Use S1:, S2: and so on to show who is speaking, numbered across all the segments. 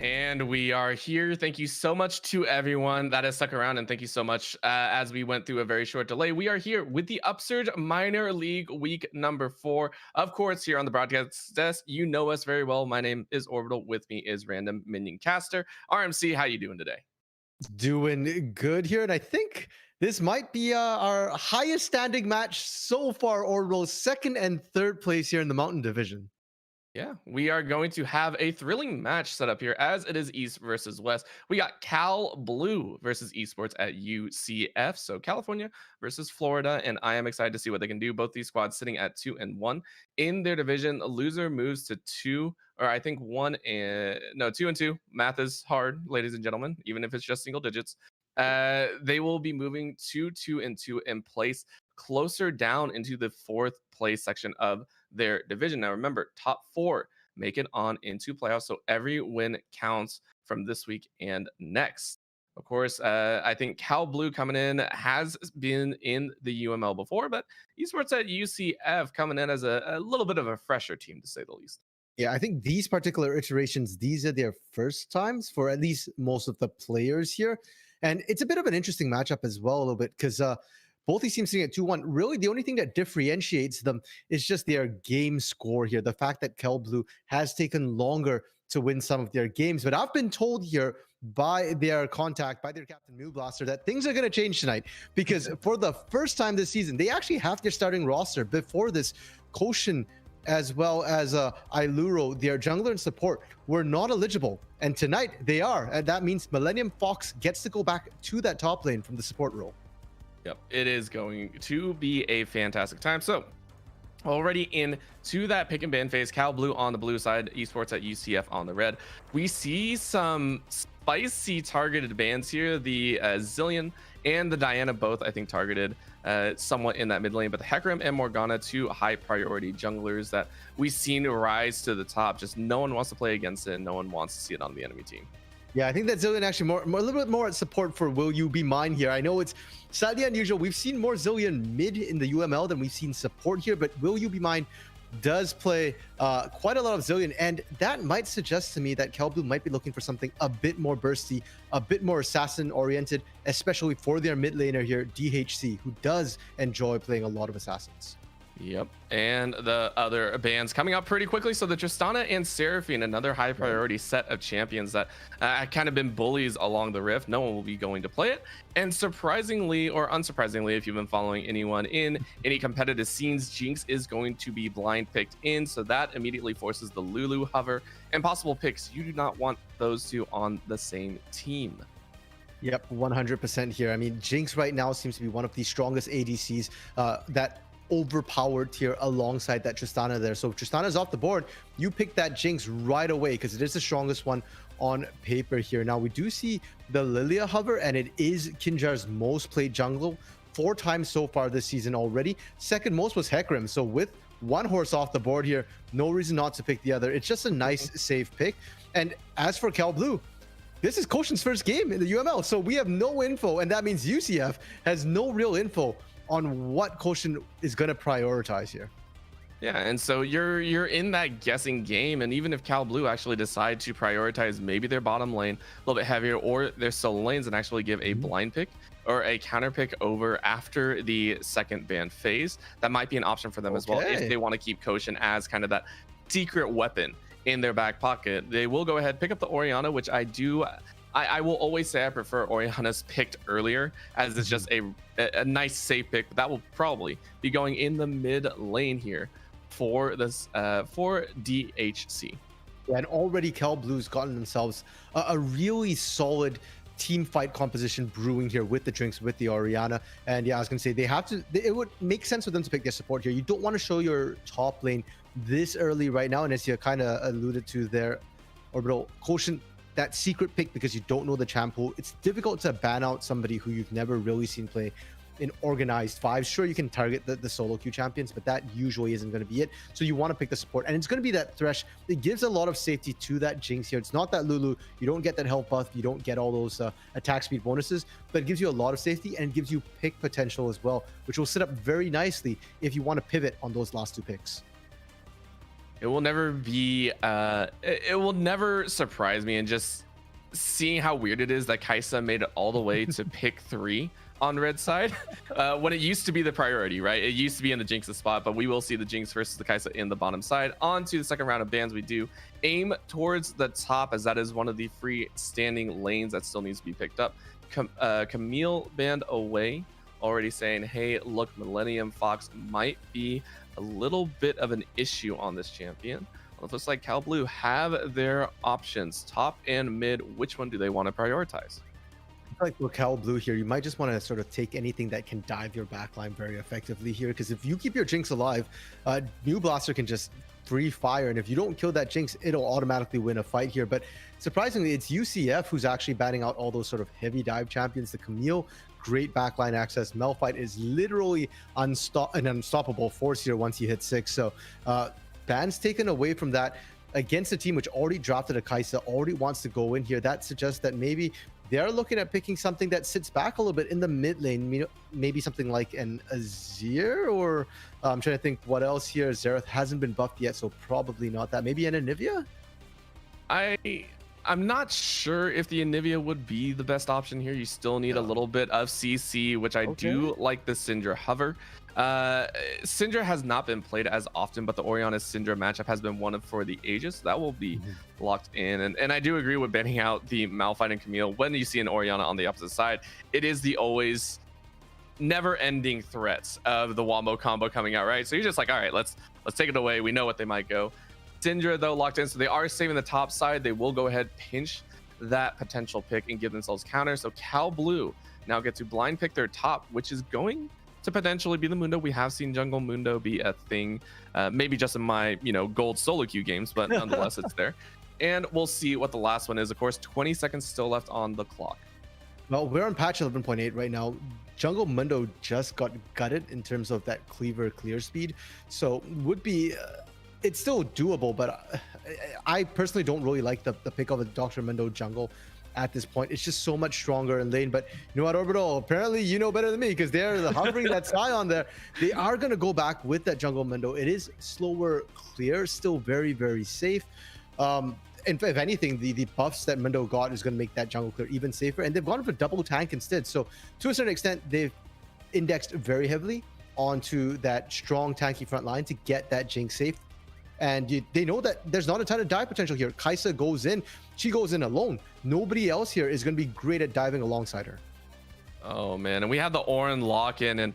S1: And we are here. Thank you so much to everyone that has stuck around. And thank you so much as we went through a very short delay. We are here with the Upsurge Minor League week number 4. Of course, here on the broadcast desk, you know us very well. My name is Orbital. With me is Random Minion Caster. RMC, how you doing today?
S2: Doing good here, and I think this might be our highest standing match so far, Orbital. Second and third place here in the Mountain Division.
S1: Yeah, we are going to have a thrilling match set up here as it is East versus West. We got Cal Blue versus Esports at UCF. So California versus Florida. And I am excited to see what they can do. Both these squads sitting at 2-1 in their division. A loser moves to 2, or I think 2-2. Math is hard, ladies and gentlemen, even if it's just single digits. They will be moving to 2-2 in place closer down into the 4th place section of their division. Now, remember, top 4 make it on into playoffs, so every win counts from this week and next. Of course, I think Cal Blue coming in has been in the UML before, but Esports at UCF coming in as a little bit of a fresher team, to say the least.
S2: Yeah, I think these particular iterations, these are their first times for at least most of the players here. And it's a bit of an interesting matchup as well, a little bit, because both these teams sitting at 2-1. Really, the only thing that differentiates them is just their game score here. The fact that Cal Blue has taken longer to win some of their games. But I've been told here by their contact, by their captain Moo Blaster, that things are going to change tonight. Because for the first time this season, they actually have their starting roster. Before this, Koshin as well as Iluro, their jungler and support, were not eligible. And tonight they are. And that means Millennium Fox gets to go back to that top lane from the support role.
S1: Yep, it is going to be a fantastic time. So already into that pick and ban phase, Cal Blue on the blue side, Esports at UCF on the red. We see some spicy targeted bans here. The Zillion and the Diana both, I think, targeted somewhat in that mid lane, but the Hecarim and Morgana, 2 high priority junglers that we've seen rise to the top. Just no one wants to play against it. No one wants to see it on the enemy team.
S2: Yeah, I think that Zillion actually a little bit more support for Will You Be Mine here. I know it's slightly unusual. We've seen more Zillion mid in the UML than we've seen support here, but Will You Be Mine does play quite a lot of Zillion, and that might suggest to me that Cal Blue might be looking for something a bit more bursty, a bit more assassin-oriented, especially for their mid laner here, DHC, who does enjoy playing a lot of assassins.
S1: Yep, and the other bans coming up pretty quickly. So the Tristana and Seraphine, another high priority set of champions that kind of been bullies along the rift. No one will be going to play it. And surprisingly or unsurprisingly, if you've been following anyone in any competitive scenes, Jinx is going to be blind picked in. So that immediately forces the Lulu hover and possible picks. You do not want those two on the same team.
S2: Yep, 100% here. I mean, Jinx right now seems to be one of the strongest ADCs that overpowered here alongside that Tristana there. So if Tristana is off the board, you pick that Jinx right away because it is the strongest one on paper here. Now we do see the Lilia hover, and it is Kinjar's most played jungle 4 times so far this season already. Second most was Hecarim. So with one horse off the board here, no reason not to pick the other. It's just a nice safe pick. And as for Cal Blue, this is Koshin's first game in the UML, so we have no info, and that means UCF has no real info on what Koshin is going to prioritize here.
S1: Yeah, and so you're in that guessing game, and even if Cal Blue actually decide to prioritize maybe their bottom lane a little bit heavier, or their solo lanes, and actually give a blind pick or a counter pick over after the second ban phase, that might be an option for them as well if they want to keep Koshin as kind of that secret weapon in their back pocket. They will go ahead pick up the Orianna, which I will always say I prefer Orianna's picked earlier, as it's just a nice safe pick. But that will probably be going in the mid lane here for this for DHC.
S2: Yeah, and already Cal Blue's gotten themselves a really solid team fight composition brewing here with the Drinks, with the Orianna. And yeah, I was gonna say it would make sense for them to pick their support here. You don't want to show your top lane this early right now, and as you kind of alluded to there, Orbital, Koshin, that secret pick, because you don't know the champ pool. It's difficult to ban out somebody who you've never really seen play in organized 5. Sure, you can target the solo queue champions, but that usually isn't going to be it. So you want to pick the support, and it's going to be that Thresh. It gives a lot of safety to that Jinx here. It's not that Lulu. You don't get that health buff. You don't get all those attack speed bonuses, but it gives you a lot of safety, and it gives you pick potential as well, which will set up very nicely if you want to pivot on those last 2 picks.
S1: It will never be it will never surprise me, and just seeing how weird it is that Kaisa made it all the way to pick 3 on red side when it used to be the priority, right? It used to be in the Jinx's spot, but we will see the Jinx versus the Kaisa in the bottom side. On to the second round of bans. We do aim towards the top, as that is one of the free standing lanes that still needs to be picked up. Camille banned away, already saying, hey, look, Millennium Fox might be a little bit of an issue on this champion. Well, it looks like Cal Blue have their options, top and mid. Which one do they want to prioritize?
S2: Like for Cal Blue here, you might just want to sort of take anything that can dive your backline very effectively here, because if you keep your Jinx alive, New Blaster can just free fire, and if you don't kill that Jinx, it'll automatically win a fight here. But surprisingly, it's UCF who's actually batting out all those sort of heavy dive champions. The Camille, great backline access. Malphite is literally an unstoppable force here once you hit 6. So bans taken away from that against a team which already drafted a Kaisa, already wants to go in here. That suggests that maybe they're looking at picking something that sits back a little bit in the mid lane, you know, maybe something like an Azir, or I'm trying to think what else here. Xerath hasn't been buffed yet, so probably not that. Maybe an Anivia?
S1: I'm not sure if the Anivia would be the best option here. You still need a little bit of CC, which I do like the Syndra hover. Syndra has not been played as often, but the Orianna Syndra matchup has been one of for the ages. So that will be locked in. And I do agree with banning out the Malphite and Camille. When you see an Orianna on the opposite side, it is the always never-ending threats of the Wombo combo coming out, right? So you're just like, all right, let's take it away. We know what they might go. Syndra, though, locked in, so they are saving the top side. They will go ahead, pinch that potential pick and give themselves counter. So Cal Blue now get to blind pick their top, which is going to potentially be the Mundo. We have seen Jungle Mundo be a thing, maybe just in my, gold solo queue games, but nonetheless, it's there. And we'll see what the last one is. Of course, 20 seconds still left on the clock.
S2: Well, we're on patch 11.8 right now. Jungle Mundo just got gutted in terms of that cleaver clear speed, so would be it's still doable, but I personally don't really like the pick of a Dr. Mundo jungle at this point. It's just so much stronger in lane. But you know what, Orbital, apparently you know better than me, because they're hovering that Scion there. They are going to go back with that Jungle Mundo. It is slower clear, still very, very safe. And if anything, the buffs that Mundo got is going to make that jungle clear even safer. And they've gone for double tank instead. So to a certain extent, they've indexed very heavily onto that strong tanky front line to get that Jinx safe. And they know that there's not a ton of dive potential here. Kaisa goes in, she goes in alone. Nobody else here is going to be great at diving alongside her.
S1: Oh man, and we have the Orin lock in, and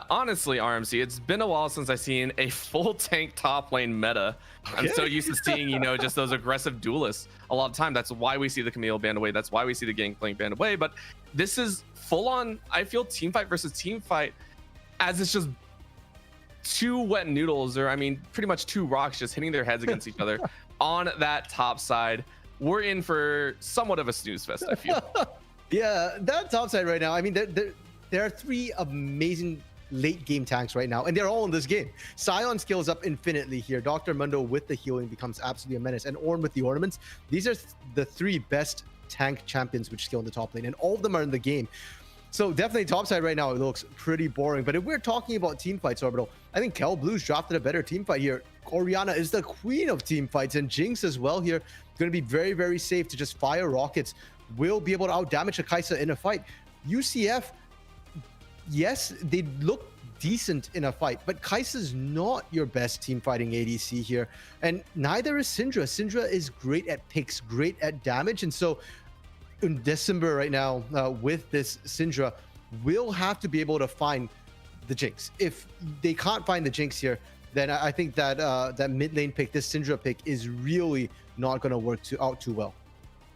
S1: honestly, RMC, it's been a while since I've seen a full tank top lane meta. I'm so used to seeing, just those aggressive duelists a lot of time. That's why we see the Camille band away. That's why we see the Gangplank band away. But this is full on, I feel, team fight versus team fight, as it's just two wet noodles, or I mean pretty much two rocks just hitting their heads against each other on that top side. We're in for somewhat of a snooze fest, I feel.
S2: Yeah, that top side right now, I mean, there are 3 amazing late game tanks right now, and they're all in this game. Scion scales up infinitely here. Dr. Mundo with the healing becomes absolutely a menace, and Ornn with the ornaments. These are the 3 best tank champions which scale in the top lane, and all of them are in the game. So definitely top side right now, it looks pretty boring. But if we're talking about team fights, Orbital, I think Cal Blues drafted a better team fight here. Orianna is the queen of team fights, and Jinx as well here. Going to be very, very safe to just fire rockets. Will be able to out damage a Kaisa in a fight. UCF, yes, they look decent in a fight, but Kaisa's not your best team fighting ADC here. And neither is Syndra. Syndra is great at picks, great at damage. And so in December right now, with this Syndra, will have to be able to find the Jinx. If they can't find the Jinx here, then I think that that mid lane pick, this Syndra pick, is really not going to work out too well.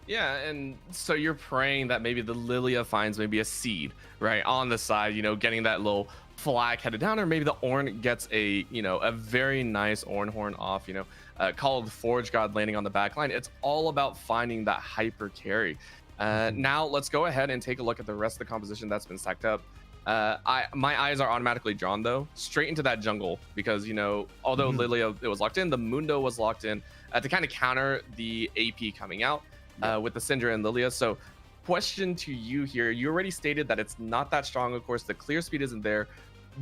S1: Yeah, and so you're praying that maybe the Lilia finds maybe a seed right on the side, getting that little flag headed down, or maybe the Ornn gets a very nice Ornn horn off, called Forge God landing on the back line. It's all about finding that hyper carry. Now let's go ahead and take a look at the rest of the composition that's been stacked up. My eyes are automatically drawn though straight into that jungle, because although Lilia it was locked in, the Mundo was locked in to kind of counter the AP coming out with the Syndra and Lilia. So question to you here, you already stated that it's not that strong. Of course, the clear speed isn't there,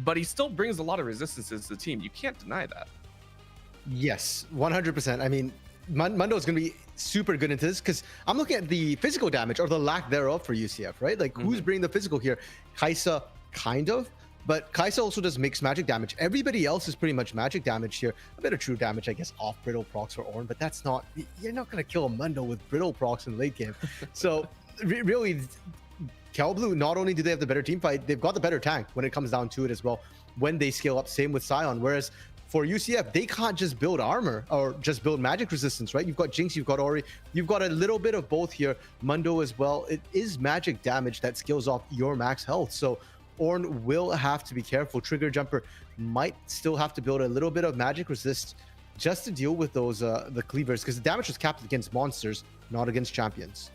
S1: but he still brings a lot of resistances to the team. You can't deny that.
S2: Yes, 100%. I mean, Mundo is going to be super good into this because I'm looking at the physical damage or the lack thereof for UCF, right? Like, who's bringing the physical here? Kaisa, kind of. But Kaisa also does mixed magic damage. Everybody else is pretty much magic damage here. A bit of true damage, I guess, off brittle procs for Ornn, but that's not, you're not going to kill a Mundo with brittle procs in late game. So really, Cal Blue, not only do they have the better team fight, they've got the better tank when it comes down to it as well when they scale up. Same with Sion. Whereas for UCF, they can't just build armor or just build magic resistance, right? You've got Jinx, you've got Ori, you've got a little bit of both here. Mundo as well. It is magic damage that scales off your max health. So Ornn will have to be careful. Trigger Jumper might still have to build a little bit of magic resist just to deal with those the cleavers, because the damage was capped against monsters, not against champions.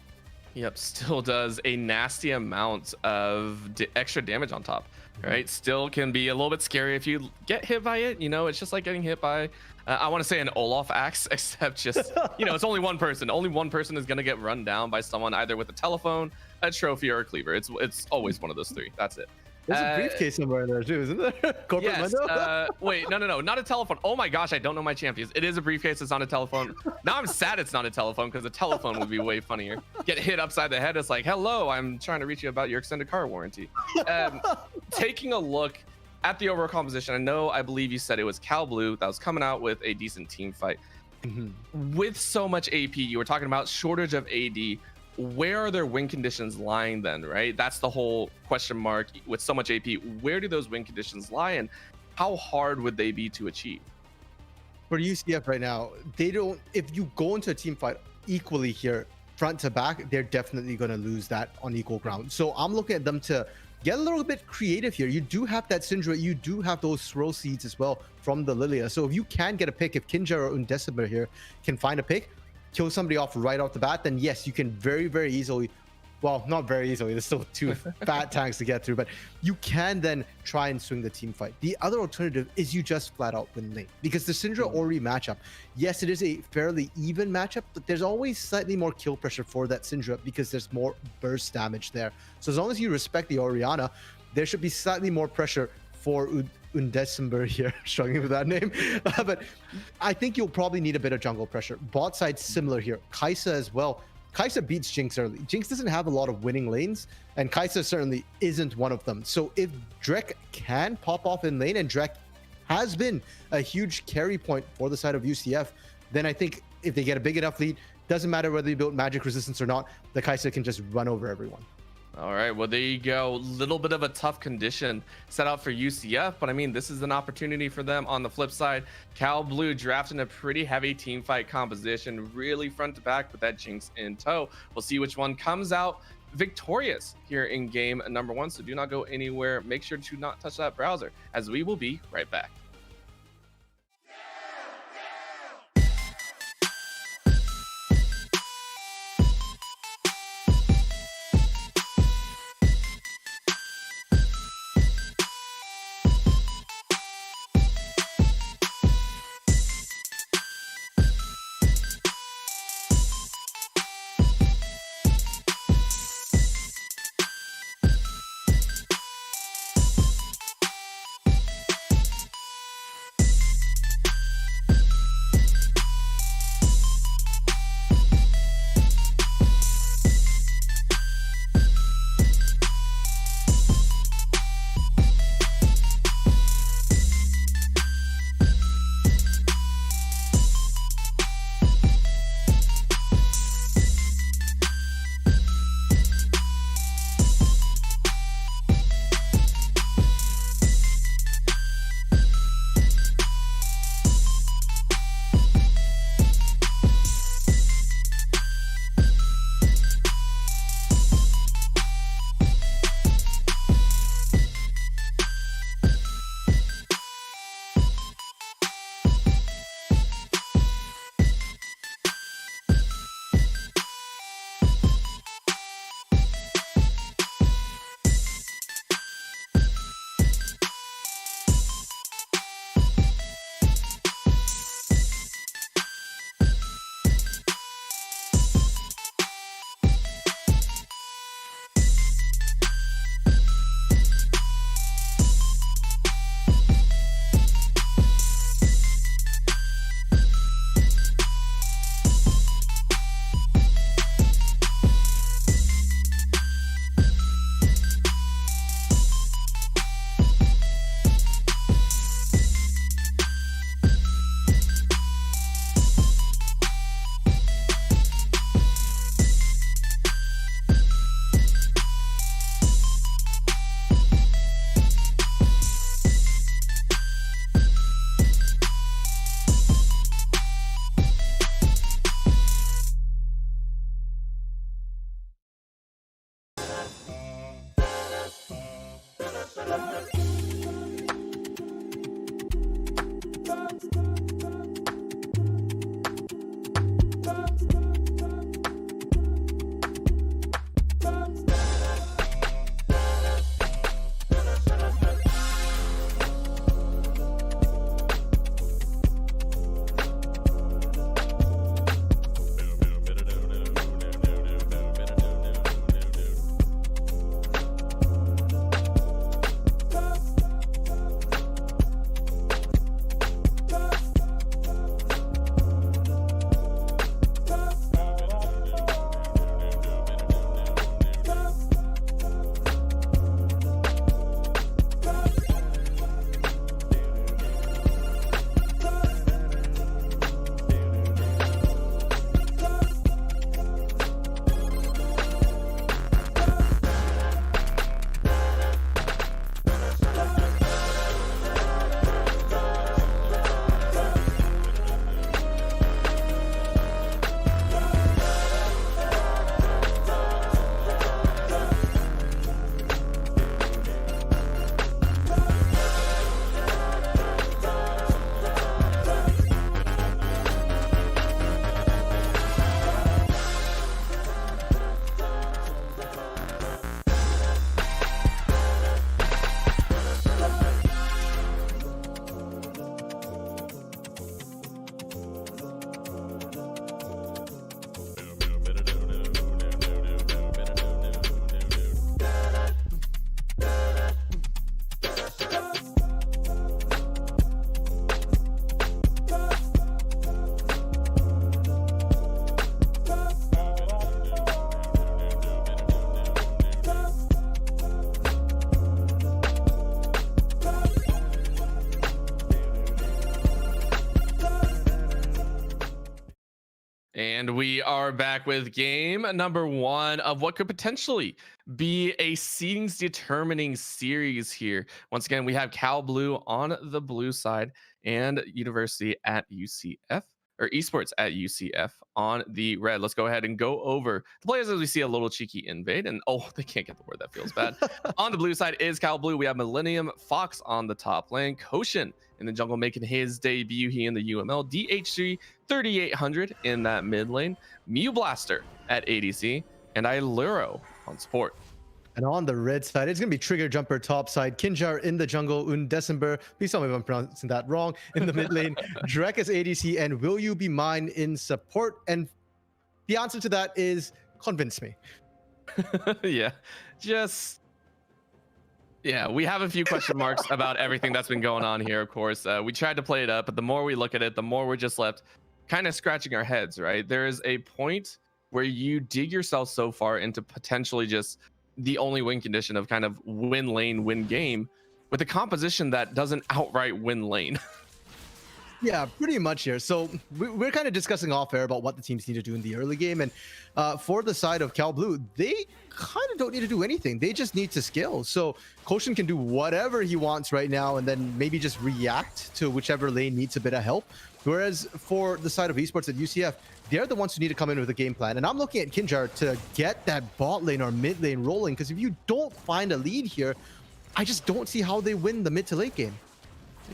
S1: Yep, still does a nasty amount of extra damage on top, right? Still can be a little bit scary if you get hit by it. You know, it's just like getting hit by, I want to say an Olaf axe, except just, you know, it's only one person. Only one person is going to get run down by someone either with a telephone, a trophy, or a cleaver. It's always one of those three. That's it.
S2: There's a briefcase somewhere in there too, isn't there? Corporate
S1: yes. Wait, no, not a telephone. Oh my gosh, I don't know my champions. It is a briefcase. It's not a telephone. Now I'm sad it's not a telephone, because a telephone would be way funnier. Get hit upside the head. It's like, hello, I'm trying to reach you about your extended car warranty. Taking a look at the overall composition, I believe you said it was Cal Blue that was coming out with a decent team fight. With so much AP, you were talking about shortage of AD. Where are their win conditions lying then, right? That's the whole question mark. With so much AP, where do those win conditions lie, and how hard would they be to achieve?
S2: For UCF right now, they don't, if you go into a team fight equally here, front to back, they're definitely going to lose that on equal ground. So I'm looking at them to get a little bit creative here. You do have that Syndra, you do have those throw seeds as well from the Lilia. So if you can get a pick, if Kinja or Undecimber here can find a pick, kill somebody off right off the bat, then yes, you can very, very easily, well, not very easily, there's still two fat tanks to get through, but you can then try and swing the team fight. The other alternative is you just flat out win lane, because the Syndra Ori matchup, yes, it is a fairly even matchup, but there's always slightly more kill pressure for that Syndra because there's more burst damage there. So as long as you respect the Orianna, there should be slightly more pressure for Undecimber here, struggling with that name. But I think you'll probably need a bit of jungle pressure. Bot side similar here. Kaisa as well. Kaisa beats Jinx early. Jinx doesn't have a lot of winning lanes, and Kaisa certainly isn't one of them. So if Drek can pop off in lane, and Drek has been a huge carry point for the side of UCF, then I think if they get a big enough lead, doesn't matter whether you build magic resistance or not, the Kaisa can just run over everyone.
S1: All right, well, there you go. Little bit of a tough condition set out for UCF, but I mean, this is an opportunity for them. On the flip side, Cal Blue drafting a pretty heavy team fight composition, really front to back with that Jinx in tow. We'll see which one comes out victorious here in game number 1, so do not go anywhere. Make sure to not touch that browser, as we will be right back. And we are back with game number 1 of what could potentially be a seedings determining series here. Once again, we have Cal Blue on the blue side and University at UCF, or Esports at UCF on the red. Let's go ahead and go over the players as we see a little cheeky invade. And oh, they can't get the word, that feels bad. On the blue side is Cal Blue. We have Millennium Fox on the top lane, Koshin in the jungle making his debut. He in the UML, DHC 3800 in that mid lane, Mew Blaster at ADC, and Iluro on support.
S2: And on the red side, it's going to be Trigger Jumper top side, Kinjar in the jungle, Undecember, please tell me if I'm pronouncing that wrong, in the mid lane, Drek as ADC, and Will You Be Mine in support. And the answer to that is convince me.
S1: Yeah, we have a few question marks about everything that's been going on here, of course. We tried to play it up, but the more we look at it, the more we're just left kind of scratching our heads, right? There is a point where you dig yourself so far into potentially just the only win condition of kind of win lane, win game, with a composition that doesn't outright win lane.
S2: Yeah, pretty much here. So we're kind of discussing off air about what the teams need to do in the early game. And for the side of Cal Blue, they kind of don't need to do anything. They just need to scale. So Koshin can do whatever he wants right now and then maybe just react to whichever lane needs a bit of help. Whereas for the side of Esports at UCF, they're the ones who need to come in with a game plan. And I'm looking at Kinjar to get that bot lane or mid lane rolling, because if you don't find a lead here, I just don't see how they win the mid to late game.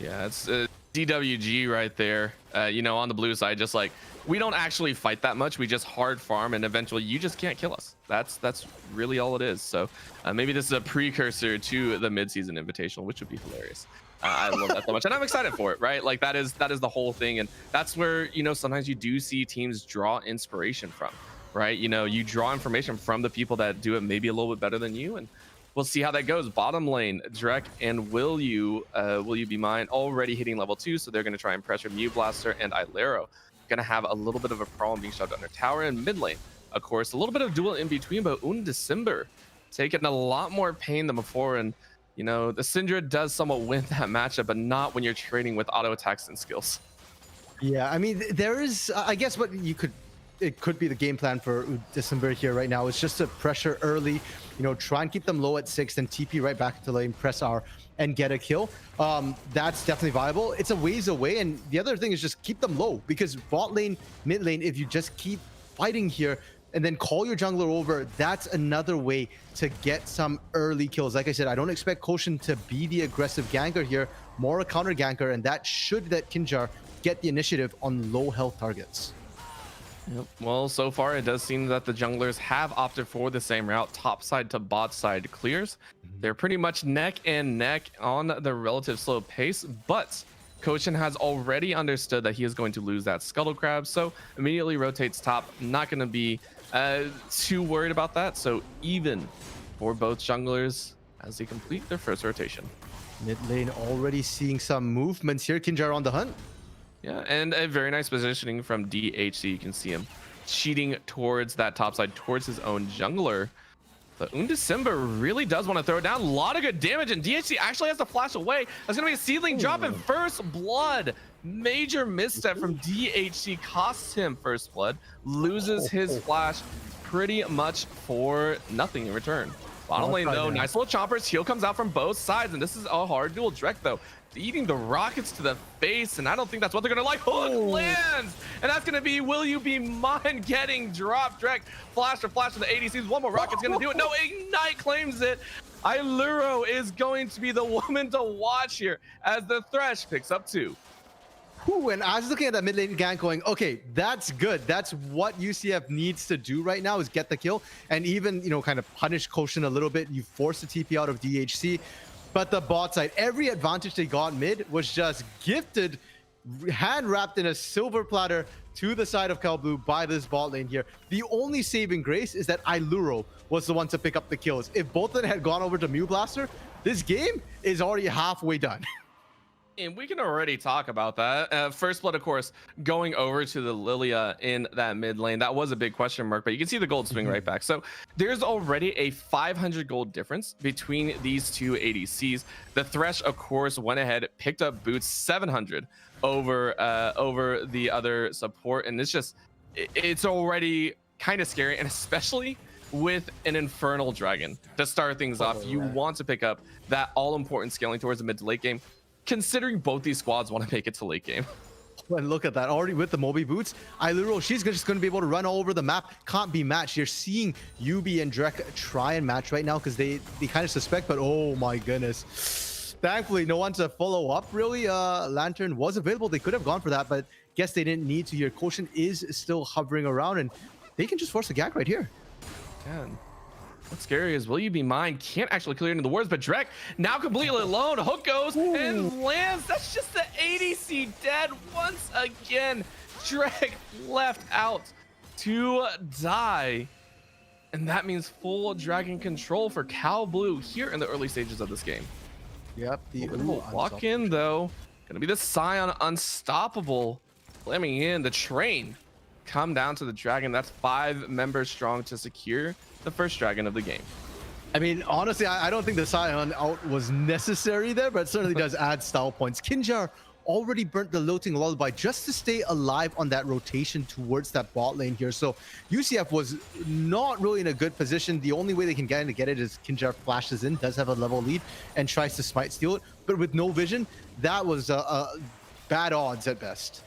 S1: Yeah, it's DWG right there. On the blue side, just like, we don't actually fight that much. We just hard farm, and eventually you just can't kill us. That's really all it is. So maybe this is a precursor to the mid-season invitational, which would be hilarious. I love that so much, and I'm excited for it, right? Like that is the whole thing, and that's where sometimes you do see teams draw inspiration from, right? You draw information from the people that do it maybe a little bit better than you, and we'll see how that goes. Bottom lane, Drek and Will You Be Mine already hitting level 2, so they're going to try and pressure Mew Blaster and Ilero. Going to have a little bit of a problem being shoved under tower. And mid lane, of course, a little bit of duel in between, but Undecember taking a lot more pain than before. And the Syndra does somewhat win that matchup, but not when you're trading with auto attacks and skills.
S2: Yeah, I mean, there is, I guess what it could be the game plan for December here right now is just to pressure early, try and keep them low at 6, then TP right back to lane, press R, and get a kill. That's definitely viable. It's a ways away, and the other thing is just keep them low, because bot lane, mid lane, if you just keep fighting here and then call your jungler over, that's another way to get some early kills. Like I said, I don't expect Koshin to be the aggressive ganker here, more a counter ganker, and that should let Kinjar get the initiative on low health targets.
S1: Yep. Well, so far it does seem that the junglers have opted for the same route, top side to bot side clears. They're pretty much neck and neck on the relative slow pace, but Koshin has already understood that he is going to lose that Scuttle Crab, so immediately rotates top. Not going to be too worried about that. So even for both junglers as they complete their first rotation.
S2: Mid lane already seeing some movements here. Kinjar on the hunt.
S1: Yeah, and a very nice positioning from DHC. You can see him cheating towards that top side, towards his own jungler. But Undecember really does want to throw it down. A lot of good damage, and DHC actually has to flash away. That's going to be a seedling drop in first blood. Major misstep from DHC costs him first blood. Loses his flash pretty much for nothing in return. Bottom lane, though, nice little choppers. Heal comes out from both sides, and this is a hard duel. Drek, though, eating the rockets to the face, and I don't think that's what they're gonna like. Hook lands, and that's gonna be Will You Be Mine getting dropped. Drek, flash to the ADCs. One more rocket's gonna do it. No, Ignite claims it. Iluro is going to be the woman to watch here as the Thresh picks up 2.
S2: And I was looking at that mid lane gank going, okay, that's good. That's what UCF needs to do right now, is get the kill and even, kind of punish Koshin a little bit. You force the TP out of DHC. But the bot side, every advantage they got mid was just gifted, hand wrapped in a silver platter to the side of Cal Blue by this bot lane here. The only saving grace is that Iluro was the one to pick up the kills. If both of them had gone over to Mew Blaster, this game is already halfway done.
S1: And we can already talk about that. First blood, of course, going over to the Lilia in that mid lane. That was a big question mark, but you can see the gold swing right back. So there's already a 500 gold difference between these two ADCs. The Thresh, of course, went ahead, picked up boots 700 over the other support, and it's just it's already kind of scary, and especially with an Infernal Dragon to start things off, you want to pick up that all-important scaling towards the mid to late game, considering both these squads want to make it to late game.
S2: And look at that, already with the Moby boots, Iluro, she's just going to be able to run all over the map, can't be matched. You're seeing Yubi and Drek try and match right now because they kind of suspect, but oh my goodness. Thankfully, no one to follow up, really. Lantern was available. They could have gone for that, but guess they didn't need to here. Caution is still hovering around, and they can just force the gag right here.
S1: Yeah. What's scary is Will You Be Mine can't actually clear into the wards, but Drek now completely alone. Hook goes and lands. That's just the ADC dead once again. Drek left out to die. And that means full dragon control for Cal Blue here in the early stages of this game.
S2: Yep. The
S1: walk in though. Gonna be the Scion Unstoppable. Slamming in the train. Come down to the dragon. That's 5 members strong to secure the first dragon of the game.
S2: I mean, honestly, I don't think the Scion out was necessary there, but it certainly does add style points. Kinjar already burnt the Lilting Lullaby just to stay alive on that rotation towards that bot lane here. So UCF was not really in a good position. The only way they can get it is Kinjar flashes in, does have a level lead, and tries to smite steal it. But with no vision, that was bad odds at best.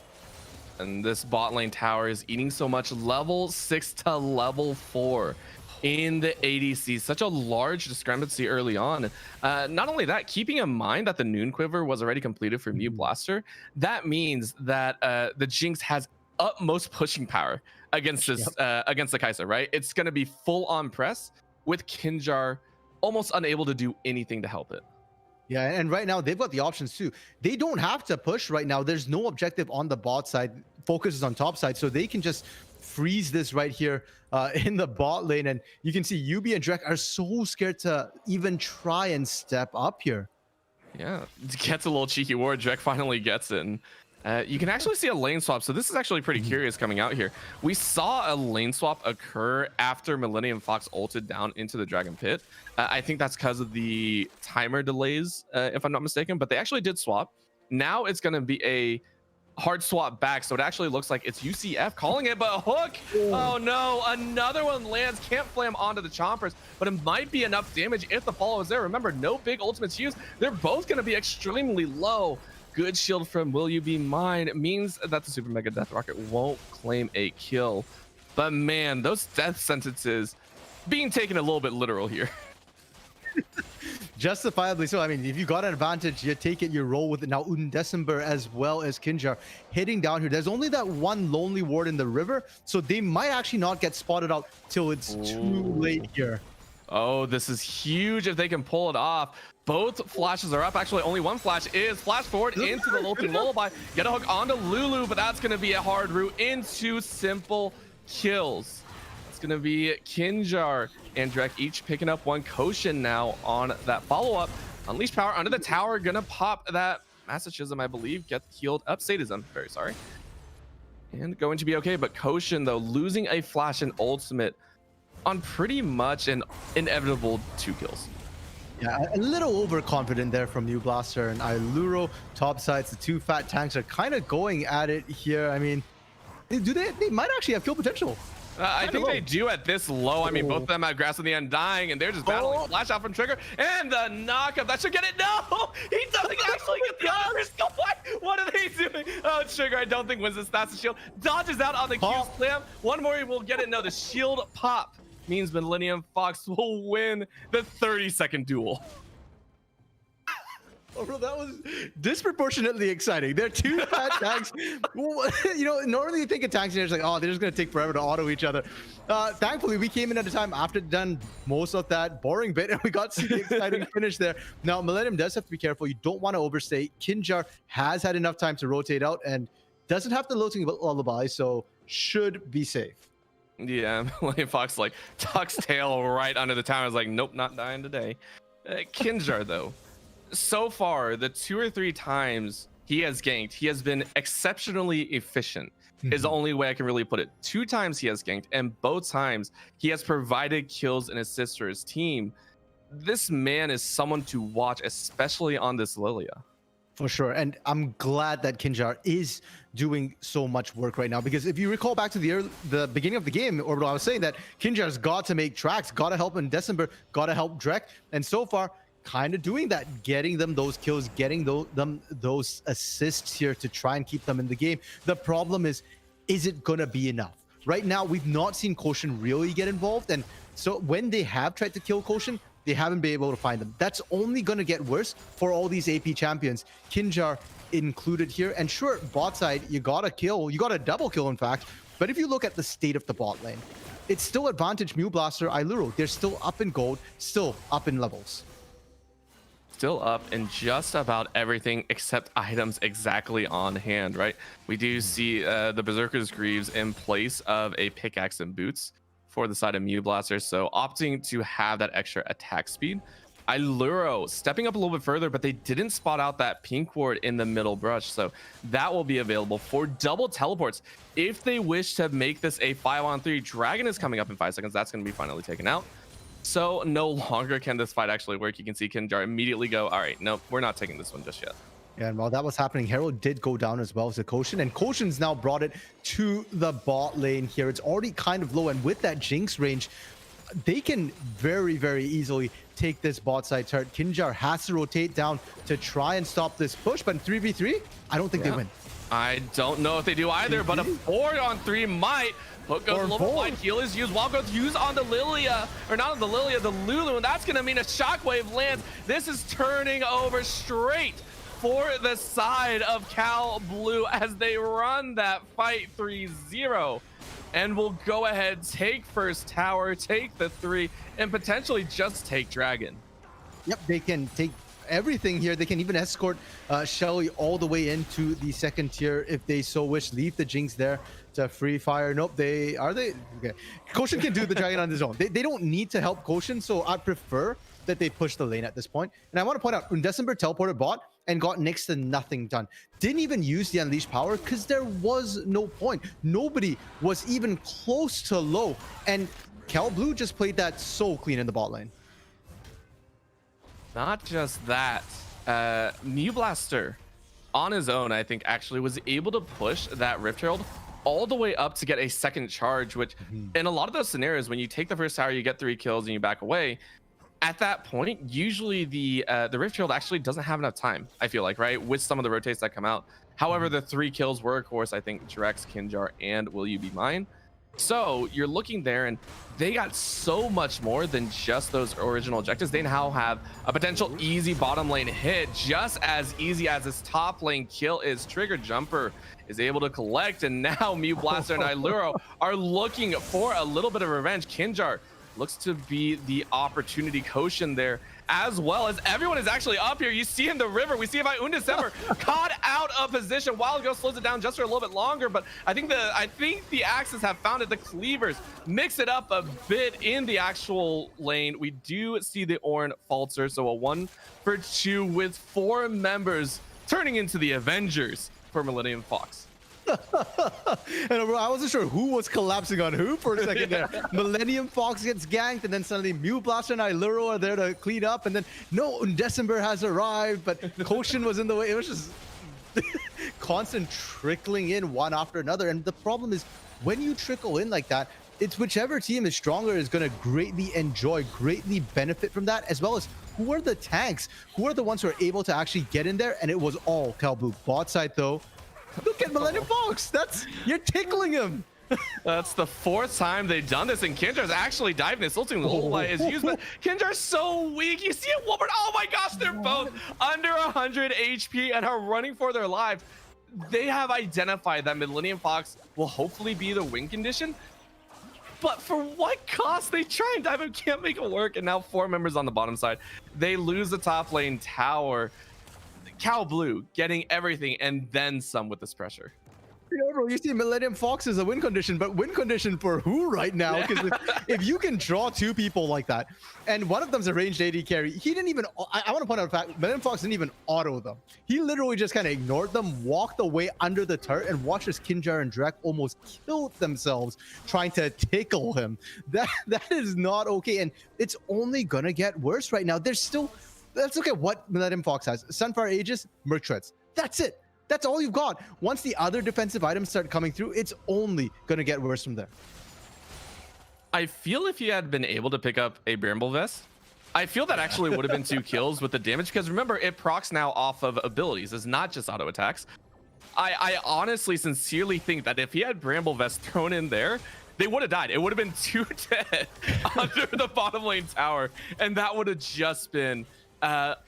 S1: And this bot lane tower is eating so much. Level 6 to level 4 in the ADC. Such a large discrepancy early on. Not only that, keeping in mind that the Noon Quiver was already completed for Mew Blaster, that means that the Jinx has utmost pushing power against this against the Kai'Sa, right? It's going to be full on press with Kinjar almost unable to do anything to help it.
S2: Yeah, and right now they've got the options too. They don't have to push right now. There's no objective on the bot side. Focus is on top side, so they can just freeze this right here in the bot lane. And you can see Yubi and Drek are so scared to even try and step up here.
S1: Yeah, gets a little cheeky ward. Drek finally gets it. And, you can actually see a lane swap. So this is actually pretty curious coming out here. We saw a lane swap occur after Millennium Fox ulted down into the Dragon Pit. I think that's because of the timer delays, if I'm not mistaken, but they actually did swap. Now it's going to be a hard swap back, so it actually looks like it's UCF calling it, but Hook, oh no, another one lands. Can't flam onto the chompers, but it might be enough damage if the follow is there. Remember, no big ultimates used. They're both going to be extremely low. Good shield from Will You Be Mine means that the Super Mega Death Rocket won't claim a kill. But man, those death sentences being taken a little bit literal here.
S2: Justifiably so. I mean, if you got an advantage, you take it, you roll with it. Now Undecember as well as Kinjar hitting down here. There's only that one lonely ward in the river, so they might actually not get spotted out till it's too late here.
S1: Oh, this is huge if they can pull it off. Both flashes are up. Actually, only one flash is flash forward into the Lilting Lullaby. Get a hook onto Lulu, but that's going to be a hard route into simple kills. It's going to be Kinjar and Drek each picking up one. Koshin now on that follow-up. Unleash power under the tower. Going to pop that Masochism, I believe. Get healed up. Sadism. Very sorry. And going to be okay. But Koshin, though, losing a flash and ultimate on pretty much an inevitable 2 kills.
S2: Yeah, a little overconfident there from Mew Blaster and Iluro. Top sides, the 2 fat tanks are kind of going at it here. I mean, they might actually have kill potential.
S1: I think they do at this low. I mean, both of them have grass in the end dying, and they're just battling. Flash out from Trigger, and the knockup. That should get it. No! He doesn't actually get the honors. What are they doing? Oh, Trigger, I don't think wins this. That's the shield. Dodges out on the Q slam. One more, he will get it. No, the shield pop means Millennium Fox will win the 30-second duel.
S2: Oh, bro, that was disproportionately exciting. They're 2 fat tanks. You know, normally you think of tanks and you're just like, oh, they're just going to take forever to auto each other. Thankfully, we came in at a time after done most of that boring bit, and we got to see the exciting finish there. Now, Millennium does have to be careful. You don't want to overstay. Kinjar has had enough time to rotate out and doesn't have the Lilting Lullaby, so should be safe.
S1: Yeah, Millennium Fox like tucks tail right under the tower. I was like, nope, not dying today. Kinjar, though. So far, the 2 or 3 times he has ganked, he has been exceptionally efficient, is the only way I can really put it. 2 times he has ganked, and both times he has provided kills and assists for his team. This man is someone to watch, especially on this Lilia.
S2: For sure. And I'm glad that Kinjar is doing so much work right now, because if you recall back to the beginning of the game, Orbital, I was saying that Kinjar's got to make tracks, got to help in December, got to help Drek. And so far, kind of doing that, getting them those kills, getting them those assists here to try and keep them in the game. The problem is it going to be enough? Right now, we've not seen Koshin really get involved. And so when they have tried to kill Koshin, they haven't been able to find them. That's only going to get worse for all these AP champions, Kinjar included here. And sure, bot side, you got a kill. You got a double kill, in fact. But if you look at the state of the bot lane, it's still advantage Mew Blaster, Iluro. They're still up in gold, still up in levels.
S1: Still up in just about everything except items exactly on hand, right? We do see the Berserker's Greaves in place of a pickaxe and boots for the side of Mew Blaster, so opting to have that extra attack speed. Iluro stepping up a little bit further, but they didn't spot out that pink ward in the middle brush, so that will be available for double teleports if they wish to make this a 5-on-3. Dragon is coming up in 5 seconds. That's going to be finally taken out. So no longer can this fight actually work. You can see Kinjar immediately go, all right, nope, we're not taking this one just yet.
S2: Yeah, and while that was happening, Herald did go down as well as a Koshin, and Koshin's now brought it to the bot lane here. It's already kind of low, and with that Jinx range, they can very, very easily take this bot side turret. Kinjar has to rotate down to try and stop this push, but in 3v3, I don't think they win.
S1: I don't know if they do either, but a 4-on-3 might. Hook goes a little bit wide. Heal is used. Wall goes used on the Lilia, or not on the Lilia, the Lulu, and that's going to mean a shockwave lands. This is turning over straight for the side of Cal Blue as they run that fight 3-0. And will go ahead, take first tower, take the 3, and potentially just take Dragon.
S2: Yep, they can take everything here. They can even escort Shelly all the way into the second tier if they so wish. Leave the Jinx there to free fire. Nope, okay. Koshin can do the Dragon on his own. They don't need to help Koshin, so I prefer that they push the lane at this point. And I want to point out, Undecember teleported bot and got next to nothing done. Didn't even use the Unleashed power because there was no point. Nobody was even close to low. And Cal Blue just played that so clean in the bot lane.
S1: Not just that, Mew Blaster on his own, I think, actually was able to push that Rift Herald all the way up to get a second charge, which in a lot of those scenarios, when you take the first tower, you get 3 kills and you back away. At that point, usually the Rift Herald actually doesn't have enough time, I feel like, right? With some of the rotates that come out. However, the 3 kills were, of course, I think, Drex, Kinjar, and Will You Be Mine. So you're looking there, and they got so much more than just those original objectives. They now have a potential easy bottom lane hit, just as easy as this top lane kill is. Trigger Jumper is able to collect, and now Mew Blaster and Iluro are looking for a little bit of revenge. Kinjar looks to be the opportunity Koshin there, as well as everyone is actually up here. You see in the river, we see if Undecember caught out of position. Wild Girl slows it down just for a little bit longer, but I think the Axes have found it. The Cleavers mix it up a bit in the actual lane. We do see the Ornn falter, so a 1-for-2 with 4 members turning into the Avengers for Millennium Fox.
S2: And I wasn't sure who was collapsing on who for a second there. Millennium Fox gets ganked, and then suddenly Mew Blaster and Iluro are there to clean up, and then no, Undecember has arrived, but Koshin was in the way. It was just constant trickling in one after another. And the problem is, when you trickle in like that, it's whichever team is stronger is going to greatly enjoy, greatly benefit from that, as well as who are the tanks, who are the ones who are able to actually get in there. And it was all Cal Blue. Bot side though, look at Millennium Fox. You're tickling him.
S1: That's the 4th time they've done this, and Kinjar's actually diving. Insulting the whole light is used, but Kinjar's so weak. You see it, Wolbert. Oh my gosh, they're both under 100 HP and are running for their lives. They have identified that Millennium Fox will hopefully be the win condition, but for what cost? They try and dive and can't make it work, and now 4 members on the bottom side. They lose the top lane tower. Cal Blue getting everything and then some with this pressure.
S2: You see Millennium Fox is a win condition, but win condition for who right now? Because if you can draw 2 people like that, and one of them's a ranged AD carry, he didn't even, I want to point out the fact, Millennium Fox didn't even auto them. He literally just kind of ignored them, walked away under the turret, and watched as Kinjar and Drek almost killed themselves trying to tickle him. That is not okay, and it's only gonna get worse right now. There's still let's look at what Millennium Fox has. Sunfire Aegis, Merc Treads. That's it. That's all you've got. Once the other defensive items start coming through, it's only going to get worse from there.
S1: I feel if you had been able to pick up a Bramble Vest, I feel that actually would have been 2 kills with the damage, because remember, it procs now off of abilities. It's not just auto attacks. I honestly, sincerely think that if he had Bramble Vest thrown in there, they would have died. It would have been 2 dead under the bottom lane tower, and that would have just been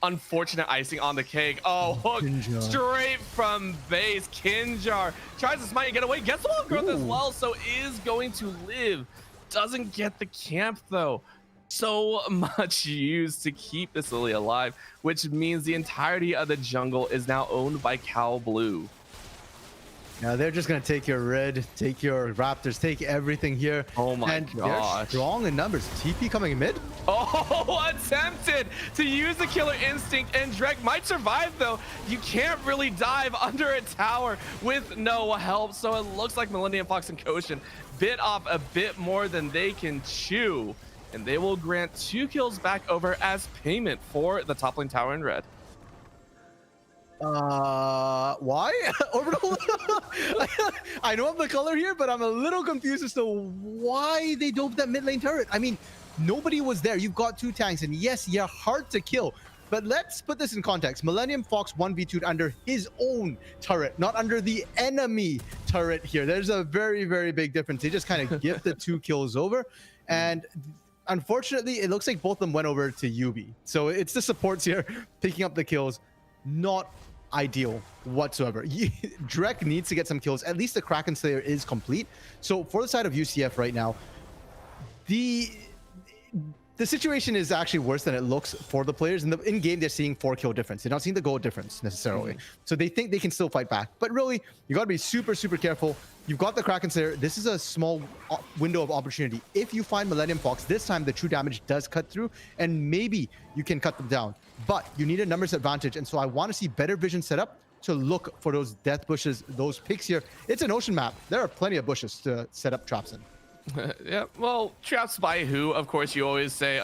S1: unfortunate icing on the cake. Oh, hook straight from base. Kinjar tries to smite and get away. Gets the wall growth as well, so is going to live. Doesn't get the camp though. So much used to keep this Lily alive, which means the entirety of the jungle is now owned by Cal Blue.
S2: Now they're just gonna take your red, take your raptors, take everything here.
S1: Oh my
S2: and
S1: gosh.
S2: They're strong in numbers. TP coming in mid.
S1: Oh, attempted to use the killer instinct, and Drek might survive though. You can't really dive under a tower with no help, so it looks like Millennium Fox and Koshin bit off a bit more than they can chew, and they will grant 2 kills back over as payment for the top lane tower in red.
S2: Why? Orbital? I know I'm the color here, but I'm a little confused as to why they dove that mid lane turret. I mean, nobody was there. You've got 2 tanks, and yes, you're hard to kill. But let's put this in context. Millennium Fox 1v2'd under his own turret, not under the enemy turret here. There's a very, very big difference. They just kind of give the 2 kills over. And unfortunately, it looks like both of them went over to Yubi. So it's the supports here picking up the kills. Not ideal whatsoever. Drek needs to get some kills. At least the Kraken Slayer is complete. So for the side of UCF right now, the situation is actually worse than it looks for the players. In game, they're seeing 4 kill difference. They're not seeing the goal difference necessarily. So they think they can still fight back. But really, you got to be super, super careful. You've got the Kraken Slayer. This is a small window of opportunity. If you find Millennium Fox, this time the true damage does cut through, and maybe you can cut them down. But you need a numbers advantage, and so I want to see better vision set up to look for those death bushes, those picks here. It's an ocean map. There are plenty of bushes to set up traps in.
S1: Yeah, well, traps by who? Of course, you always say,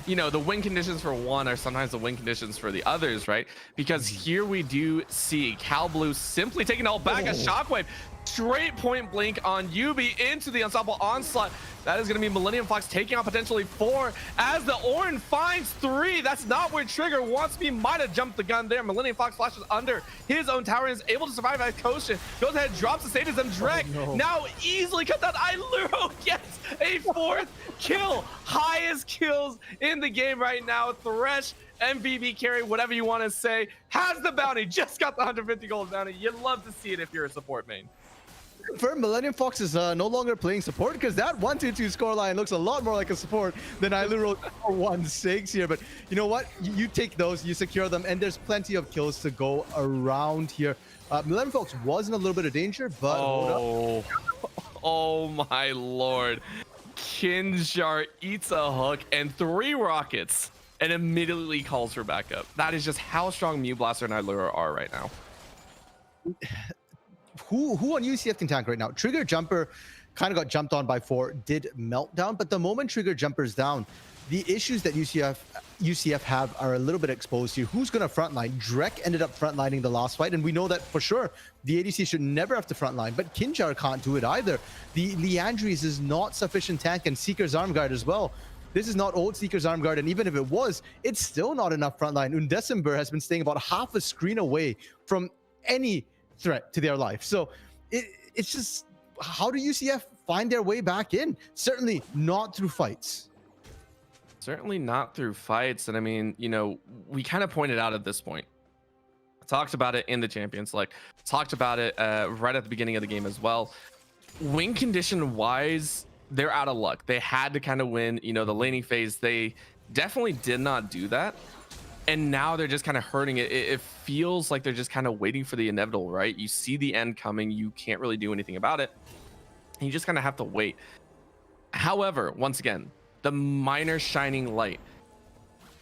S1: you know, the win conditions for one are sometimes the win conditions for the others, right? Because here we do see Cal Blue simply taking all back. A shockwave straight point blank on Yubi into the unstoppable onslaught. That is going to be Millennium Fox taking out potentially 4 as the Orin finds 3. That's not where Trigger wants me. Might have jumped the gun there. Millennium Fox flashes under his own tower and is able to survive as Koshin goes ahead, drops the status and Drek now easily cut down. Iluro gets a 4th kill. Highest kills in the game right now. Thresh, MVP carry, whatever you want to say, has the bounty. Just got the 150 gold bounty. You'd love to see it if you're a support main.
S2: For Millennium Fox is no longer playing support, because that 1-2-2 scoreline looks a lot more like a support than Iluro 1-6 here. But you know what? You take those, you secure them, and there's plenty of kills to go around here. Millennium Fox was in a little bit of danger, but hold up.
S1: Oh my lord. Kinjar eats a hook and 3 rockets and immediately calls for backup. That is just how strong Mew Blaster and Iluro are right now.
S2: Who on UCF can tank right now? Trigger Jumper kind of got jumped on by 4, did meltdown, but the moment Trigger Jumper's down, the issues that UCF have are a little bit exposed here. Who's going to frontline? Drek ended up frontlining the last fight, and we know that for sure the ADC should never have to frontline, but Kinjar can't do it either. The Leandries is not sufficient tank, and Seeker's Arm Guard as well. This is not old Seeker's Arm Guard, and even if it was, it's still not enough frontline. Undecember has been staying about half a screen away from any threat to their life. So it's just, how do UCF find their way back in? Certainly not through fights.
S1: Certainly not through fights. And I mean, you know, we kind of pointed out at this point, talked about it in the Champions Select, talked about it right at the beginning of the game as well. Win condition wise, they're out of luck. They had to kind of win, you know, the laning phase. They definitely did not do that. And now they're just kind of hurting it. It feels like they're just kind of waiting for the inevitable, right? You see the end coming. You can't really do anything about it. And you just kind of have to wait. However, once again, the minor shining light.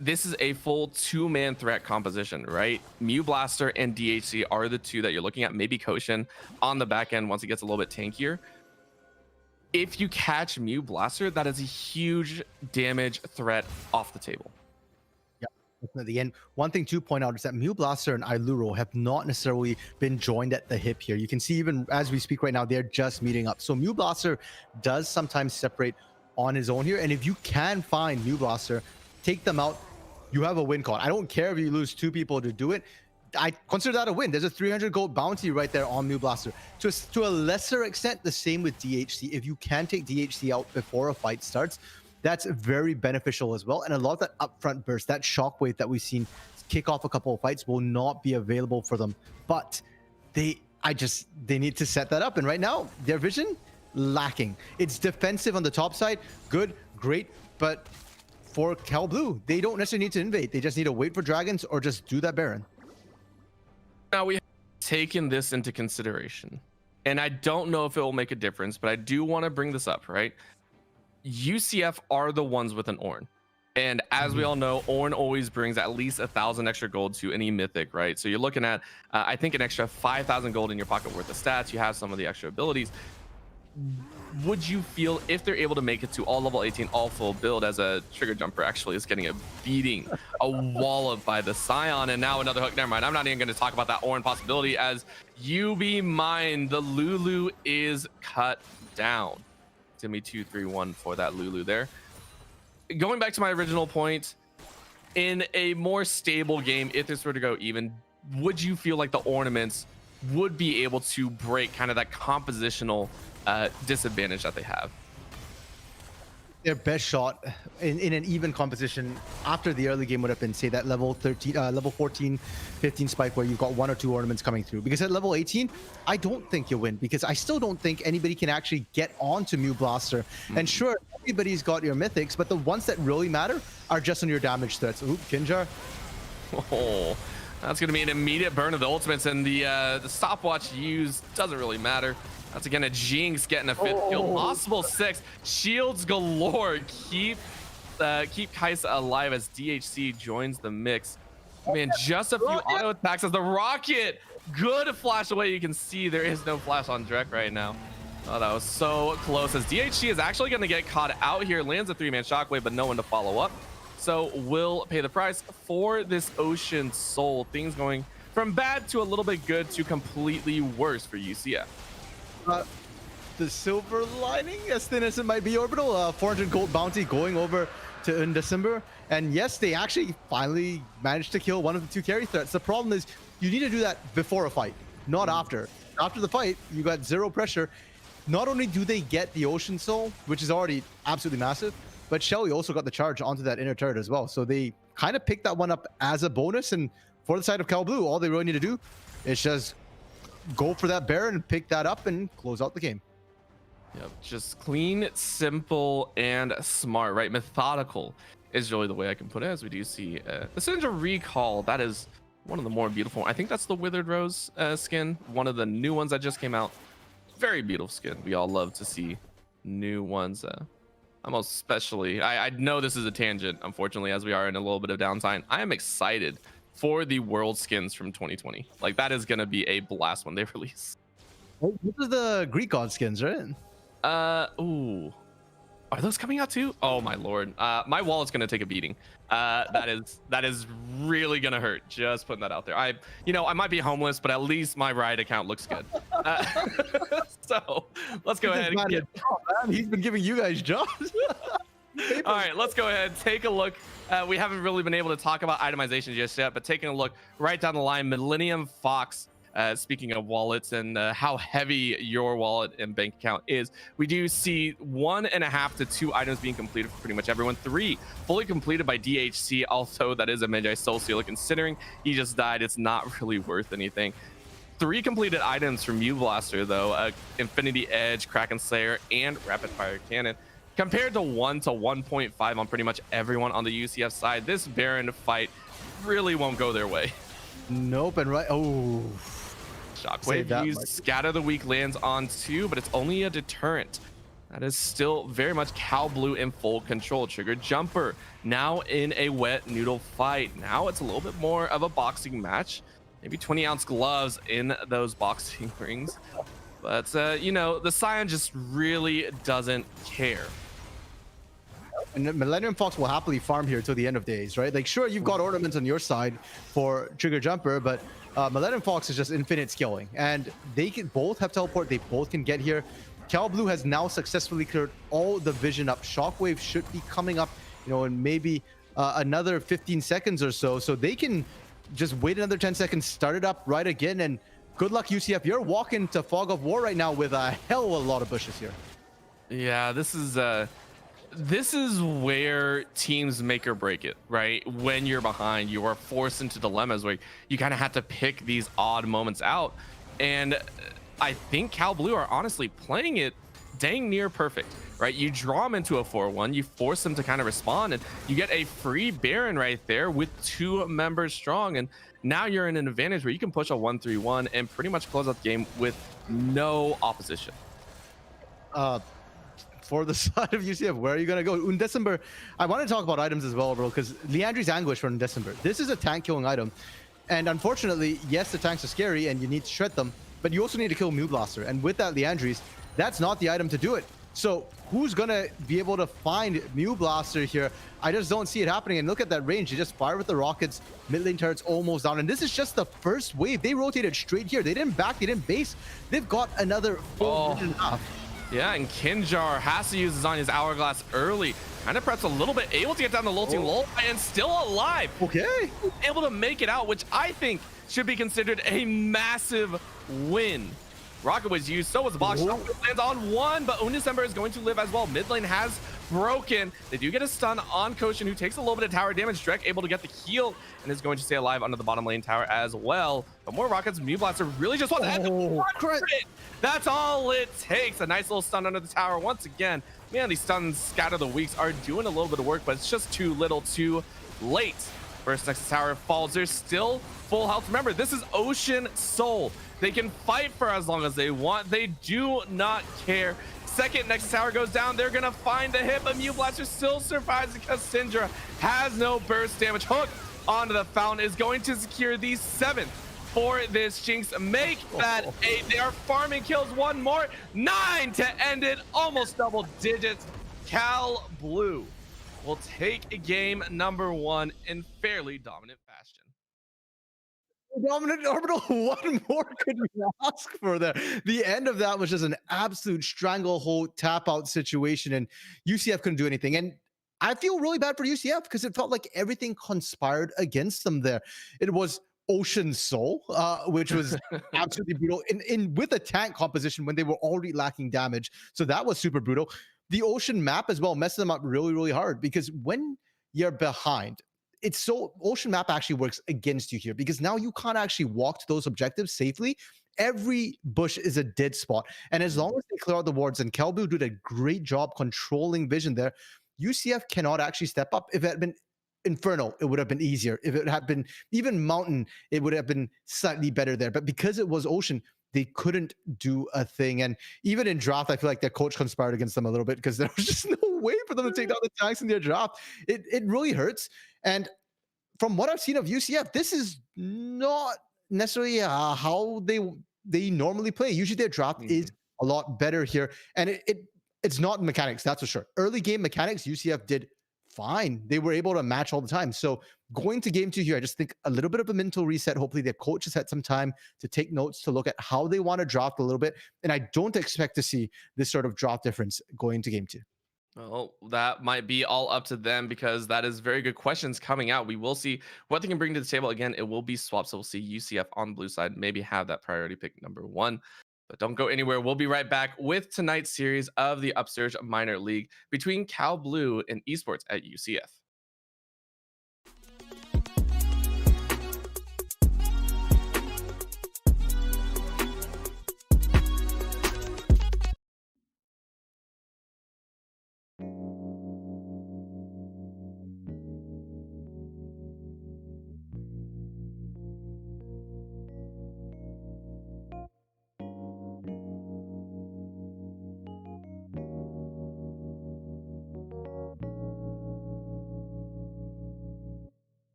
S1: This is a full 2-man threat composition, right? Mew Blaster and DHC are the 2 that you're looking at. Maybe Koshin on the back end once it gets a little bit tankier. If you catch Mew Blaster, that is a huge damage threat off the table.
S2: Definitely. And one thing to point out is that Mew Blaster and Iluro have not necessarily been joined at the hip here. You can see even as we speak right now, they're just meeting up. So Mew Blaster does sometimes separate on his own here. And if you can find Mew Blaster, take them out, you have a win con. I don't care if you lose 2 people to do it. I consider that a win. There's a 300 gold bounty right there on Mew Blaster. To a lesser extent, the same with DHC. If you can take DHC out before a fight starts, that's very beneficial as well. And a lot of that upfront burst, that shockwave that we've seen kick off a couple of fights will not be available for them. But they need to set that up. And right now, their vision, lacking. It's defensive on the top side, good, great, but for Cal Blue, they don't necessarily need to invade. They just need to wait for dragons or just do that Baron.
S1: Now we have taken this into consideration, and I don't know if it will make a difference, but I do want to bring this up, right? UCF are the ones with an Ornn. And as we all know, Ornn always brings at least 1,000 extra gold to any mythic, right? So you're looking at, I think, an extra 5,000 gold in your pocket worth of stats. You have some of the extra abilities. Would you feel if they're able to make it to all level 18, all full build, as a trigger jumper actually is getting a beating, a wallop by the Scion, and now another hook? Never mind. I'm not even going to talk about that Ornn possibility, as you be mine. The Lulu is cut down. Give me 2-3-1 for that Lulu there. Going back to my original point, in a more stable game, if this were to go even, would you feel like the ornaments would be able to break kind of that compositional disadvantage that they have?
S2: Their best shot in an even composition after the early game would have been, say, that level 13, level 14, 15 spike where you've got 1 or 2 ornaments coming through. Because at level 18, I don't think you'll win, because I still don't think anybody can actually get onto Mew Blaster. And sure, everybody's got your mythics, but the ones that really matter are just on your damage threats. Oop, Kinjar.
S1: Oh, that's going to be an immediate burn of the ultimates, and the stopwatch used doesn't really matter. That's again a Jinx getting a 5th kill, possible 6. Shields galore. Keep Kaisa alive as DHC joins the mix. Man, just a few auto attacks as the rocket. Good flash away. You can see there is no flash on Drek right now. Oh, that was so close, as DHC is actually going to get caught out here. Lands a 3-man shockwave, but no one to follow up. So will pay the price for this Ocean Soul. Things going from bad to a little bit good to completely worse for UCF.
S2: The silver lining, as thin as it might be, Orbital, 400 gold bounty going over to December. And yes, they actually finally managed to kill one of the 2 carry threats. The problem is you need to do that before a fight, not after. After the fight, you got 0 pressure. Not only do they get the Ocean Soul, which is already absolutely massive, but Shelly also got the charge onto that inner turret as well. So they kind of picked that one up as a bonus. And for the side of Cal Blue, all they really need to do is just go for that Baron and pick that up and close out the game.
S1: Yep, just clean, simple, and smart, right? Methodical is really the way I can put it, as we do see the Syndra Recall. That is one of the more beautiful. I think that's the Withered Rose skin, one of the new ones that just came out. Very beautiful skin. We all love to see new ones. I'm especially, I know this is a tangent, unfortunately, as we are in a little bit of downtime. I am excited for the world skins from 2020. Like, that is going to be a blast when they release.
S2: This is the Greek god skins, right?
S1: Ooh, are those coming out too? Oh my lord, my wallet's gonna take a beating. That is really gonna hurt. Just putting that out there. I might be homeless, but at least my Riot account looks good. So let's go ahead and get...
S2: He's been giving you guys jobs.
S1: All right, let's go ahead, take a look. We haven't really been able to talk about itemization just yet, but taking a look right down the line, Millennium Fox. Speaking of wallets and how heavy your wallet and bank account is, we do see 1.5 to 2 items being completed for pretty much everyone. 3 fully completed by DHC. Also, that is a Magi Soul Stealer. Considering he just died, it's not really worth anything. 3 completed items from Mew Blaster, though: Infinity Edge, Kraken Slayer, and Rapid Fire Cannon. Compared to 1 to 1.5 on pretty much everyone on the UCF side, this Baron fight really won't go their way.
S2: Nope, and right. Oh.
S1: Shockwave used, Scatter the Weak lands on 2, but it's only a deterrent. That is still very much Cal Blue in full control. Trigger Jumper now in a wet noodle fight. Now it's a little bit more of a boxing match. Maybe 20-ounce gloves in those boxing rings. But, the Scion just really doesn't care.
S2: And then Millennium Fox will happily farm here till the end of days, right? Like, sure, you've got ornaments on your side for Trigger Jumper, but Millennium Fox is just infinite skilling. And they can both have teleport. They both can get here. Cal Blue has now successfully cleared all the vision up. Shockwave should be coming up, you know, in maybe another 15 seconds or so. So they can just wait another 10 seconds, start it up right again. And good luck, UCF. You're walking to Fog of War right now with a hell of a lot of bushes here.
S1: Yeah, this is where teams make or break it, right? When you're behind, you are forced into dilemmas where you kind of have to pick these odd moments out. And I think Cal Blue are honestly playing it dang near perfect, right? You draw them into a 4-1, you force them to kind of respond, and you get a free Baron right there with 2 members strong. And now you're in an advantage where you can push a 1-3-1 and pretty much close out the game with no opposition.
S2: For the side of UCF, where are you going to go? Undecember, I want to talk about items as well, bro, because Leandri's Anguish for Undecember. This is a tank killing item. And unfortunately, yes, the tanks are scary and you need to shred them, but you also need to kill Mew Blaster. And with that Leandri's, that's not the item to do it. So who's going to be able to find Mew Blaster here? I just don't see it happening. And look at that range. You just fire with the rockets. Mid lane turret's almost down. And this is just the first wave. They rotated straight here. They didn't back. They didn't base. They've got another full minute and a half.
S1: Yeah, and Kinjar has to use Zhonya's Hourglass early. Kind of preps a little bit, able to get down the lulting lull, and still alive.
S2: Okay.
S1: Able to make it out, which I think should be considered a massive win. Rocket was used, so was the box. Lands on 1, but Undecember is going to live as well. Mid lane has broken. They do get a stun on Koshin, who takes a little bit of tower damage. Drek able to get the heal and is going to stay alive under the bottom lane tower as well. But more rockets. Mew Blaster really just wants to end the That's all it takes. A nice little stun under the tower once again. Man, these stuns scatter the weeks are doing a little bit of work, but it's just too little too late. First Nexus tower falls. There's still full health. Remember, this is Ocean Soul. They can fight for as long as they want. They do not care. Second Nexus tower goes down. They're gonna find the hit, but Mew Blaster still survives because Syndra has no burst damage. Hook onto the fountain is going to secure the 7th for this Jinx. Make that 8. They are farming kills. 1 more. 9 to end it. Almost double digits. Cal Blue will take game number 1 in fairly dominant fashion.
S2: Dominant Orbital, what more could you ask for there? The end of that was just an absolute stranglehold tap out situation, and UCF couldn't do anything. And I feel really bad for UCF because it felt like everything conspired against them there. It was Ocean Soul, which was absolutely brutal in with a tank composition when they were already lacking damage. So that was super brutal. The Ocean map as well messed them up really, really hard because when you're behind, it's so Ocean map actually works against you here because now you can't actually walk to those objectives safely. Every bush is a dead spot. And as long as they clear out the wards, and Cal Blue did a great job controlling vision there, UCF cannot actually step up. If it had been Inferno, it would have been easier. If it had been even Mountain, it would have been slightly better there. But because it was Ocean, they couldn't do a thing. And even in draft, I feel like their coach conspired against them a little bit because there was just no way for them to take down the tanks in their draft. It really hurts. And from what I've seen of UCF, this is not necessarily how they normally play. Usually their draft is a lot better here. And it's not mechanics, that's for sure. Early game mechanics, UCF did fine. They were able to match all the time. So going to game 2 here, I just think a little bit of a mental reset. Hopefully their coach has had some time to take notes, to look at how they want to draft a little bit. And I don't expect to see this sort of draft difference going to game 2.
S1: Well, that might be all up to them because that is very good questions coming out. We will see what they can bring to the table. Again, it will be swapped. So we'll see UCF on the blue side maybe have that priority pick number 1. But don't go anywhere. We'll be right back with tonight's series of the Upsurge Minor League between Cal Blue and Esports at UCF.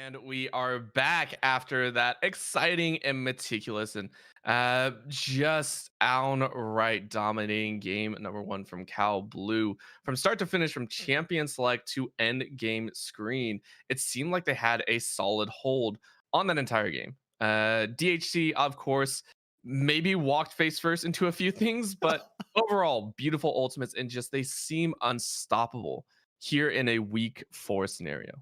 S1: And we are back after that exciting and meticulous and just outright dominating game number one from Cal Blue. From start to finish, from champion select to end game screen, it seemed like they had a solid hold on that entire game. DHC, of course, maybe walked face first into a few things, but overall, beautiful ultimates and just they seem unstoppable here in a week 4 scenario.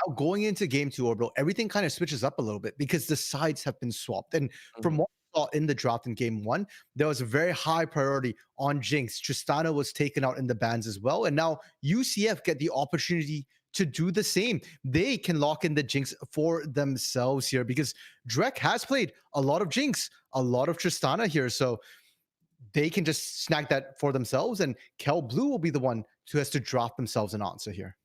S2: Now going into game two, Orbital, everything kind of switches up a little bit because the sides have been swapped. And from what we saw in the draft in game one, there was a very high priority on Jinx. Tristana was taken out in the bans as well. And now UCF get the opportunity to do the same. They can lock in the Jinx for themselves here because Drek has played a lot of Jinx, a lot of Tristana here. So they can just snag that for themselves. And Cal Blue will be the one who has to drop themselves an answer here.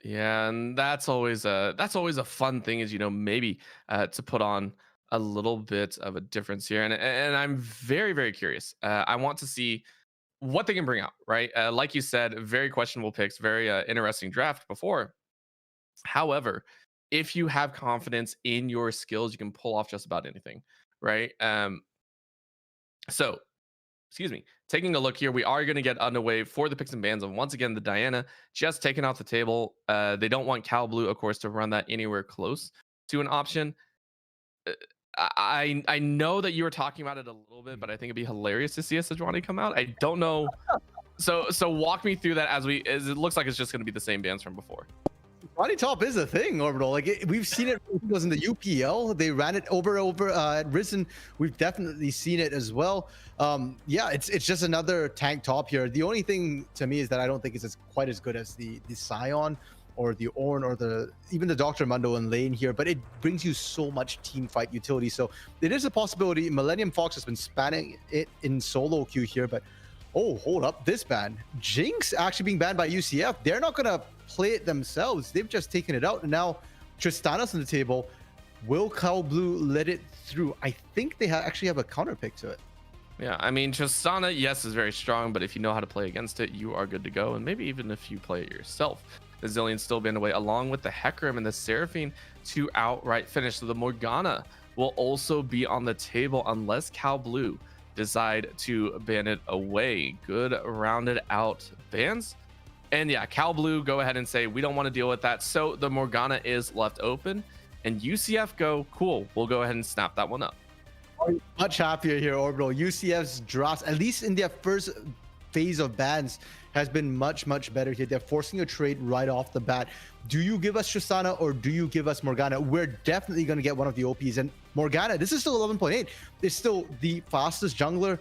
S1: Yeah, and that's always a fun thing is maybe to put on a little bit of a difference here, and I'm very curious. I want to see what they can bring out, right? Like you said, very questionable picks, very interesting draft before. However, if you have confidence in your skills, you can pull off just about anything, right? So excuse me, taking a look here, we are going to get underway for the picks and bans. And once again, the Diana just taken off the table. They don't want Cal Blue, of course, to run that anywhere close to an option. I know that you were talking about it a little bit, but I think it'd be hilarious to see a Sejuani come out. I don't know. So walk me through that as it looks like it's just going to be the same bans from before.
S2: Body top is a thing, Orbital. Like we've seen it. It was in the UPL. They ran it over at Risen. We've definitely seen it as well. Yeah, it's just another tank top here. The only thing to me is that I don't think it's quite as good as the Scion or the Ornn or even the Dr. Mundo in lane here, but it brings you so much team fight utility. So it is a possibility. Millennium Fox has been spanning it in solo queue here, but oh, hold up, this ban. Jinx actually being banned by UCF. They're not gonna play it themselves. They've just taken it out, and now Tristana's on the table. Will Cal Blue let it through? I think they actually have a counter pick to it.
S1: Yeah, I mean, Tristana, yes, is very strong, but if you know how to play against it, you are good to go. And maybe even if you play it yourself. The Zillion's still been away, along with the Hecarim and the Seraphine to outright finish. So the Morgana will also be on the table unless Cal Blue decide to ban it away. Good rounded out bans. And yeah, Cal Blue go ahead and say, we don't want to deal with that. So the Morgana is left open and UCF go, cool, we'll go ahead and snap that one up.
S2: Much happier here, Orbital. UCF's drafts, at least in their first phase of bans, has been much better here. They're forcing a trade right off the bat. Do you give us Tristana or do you give us Morgana? We're definitely going to get one of the OPs. And Morgana, this is still 11.8. It's still the fastest jungler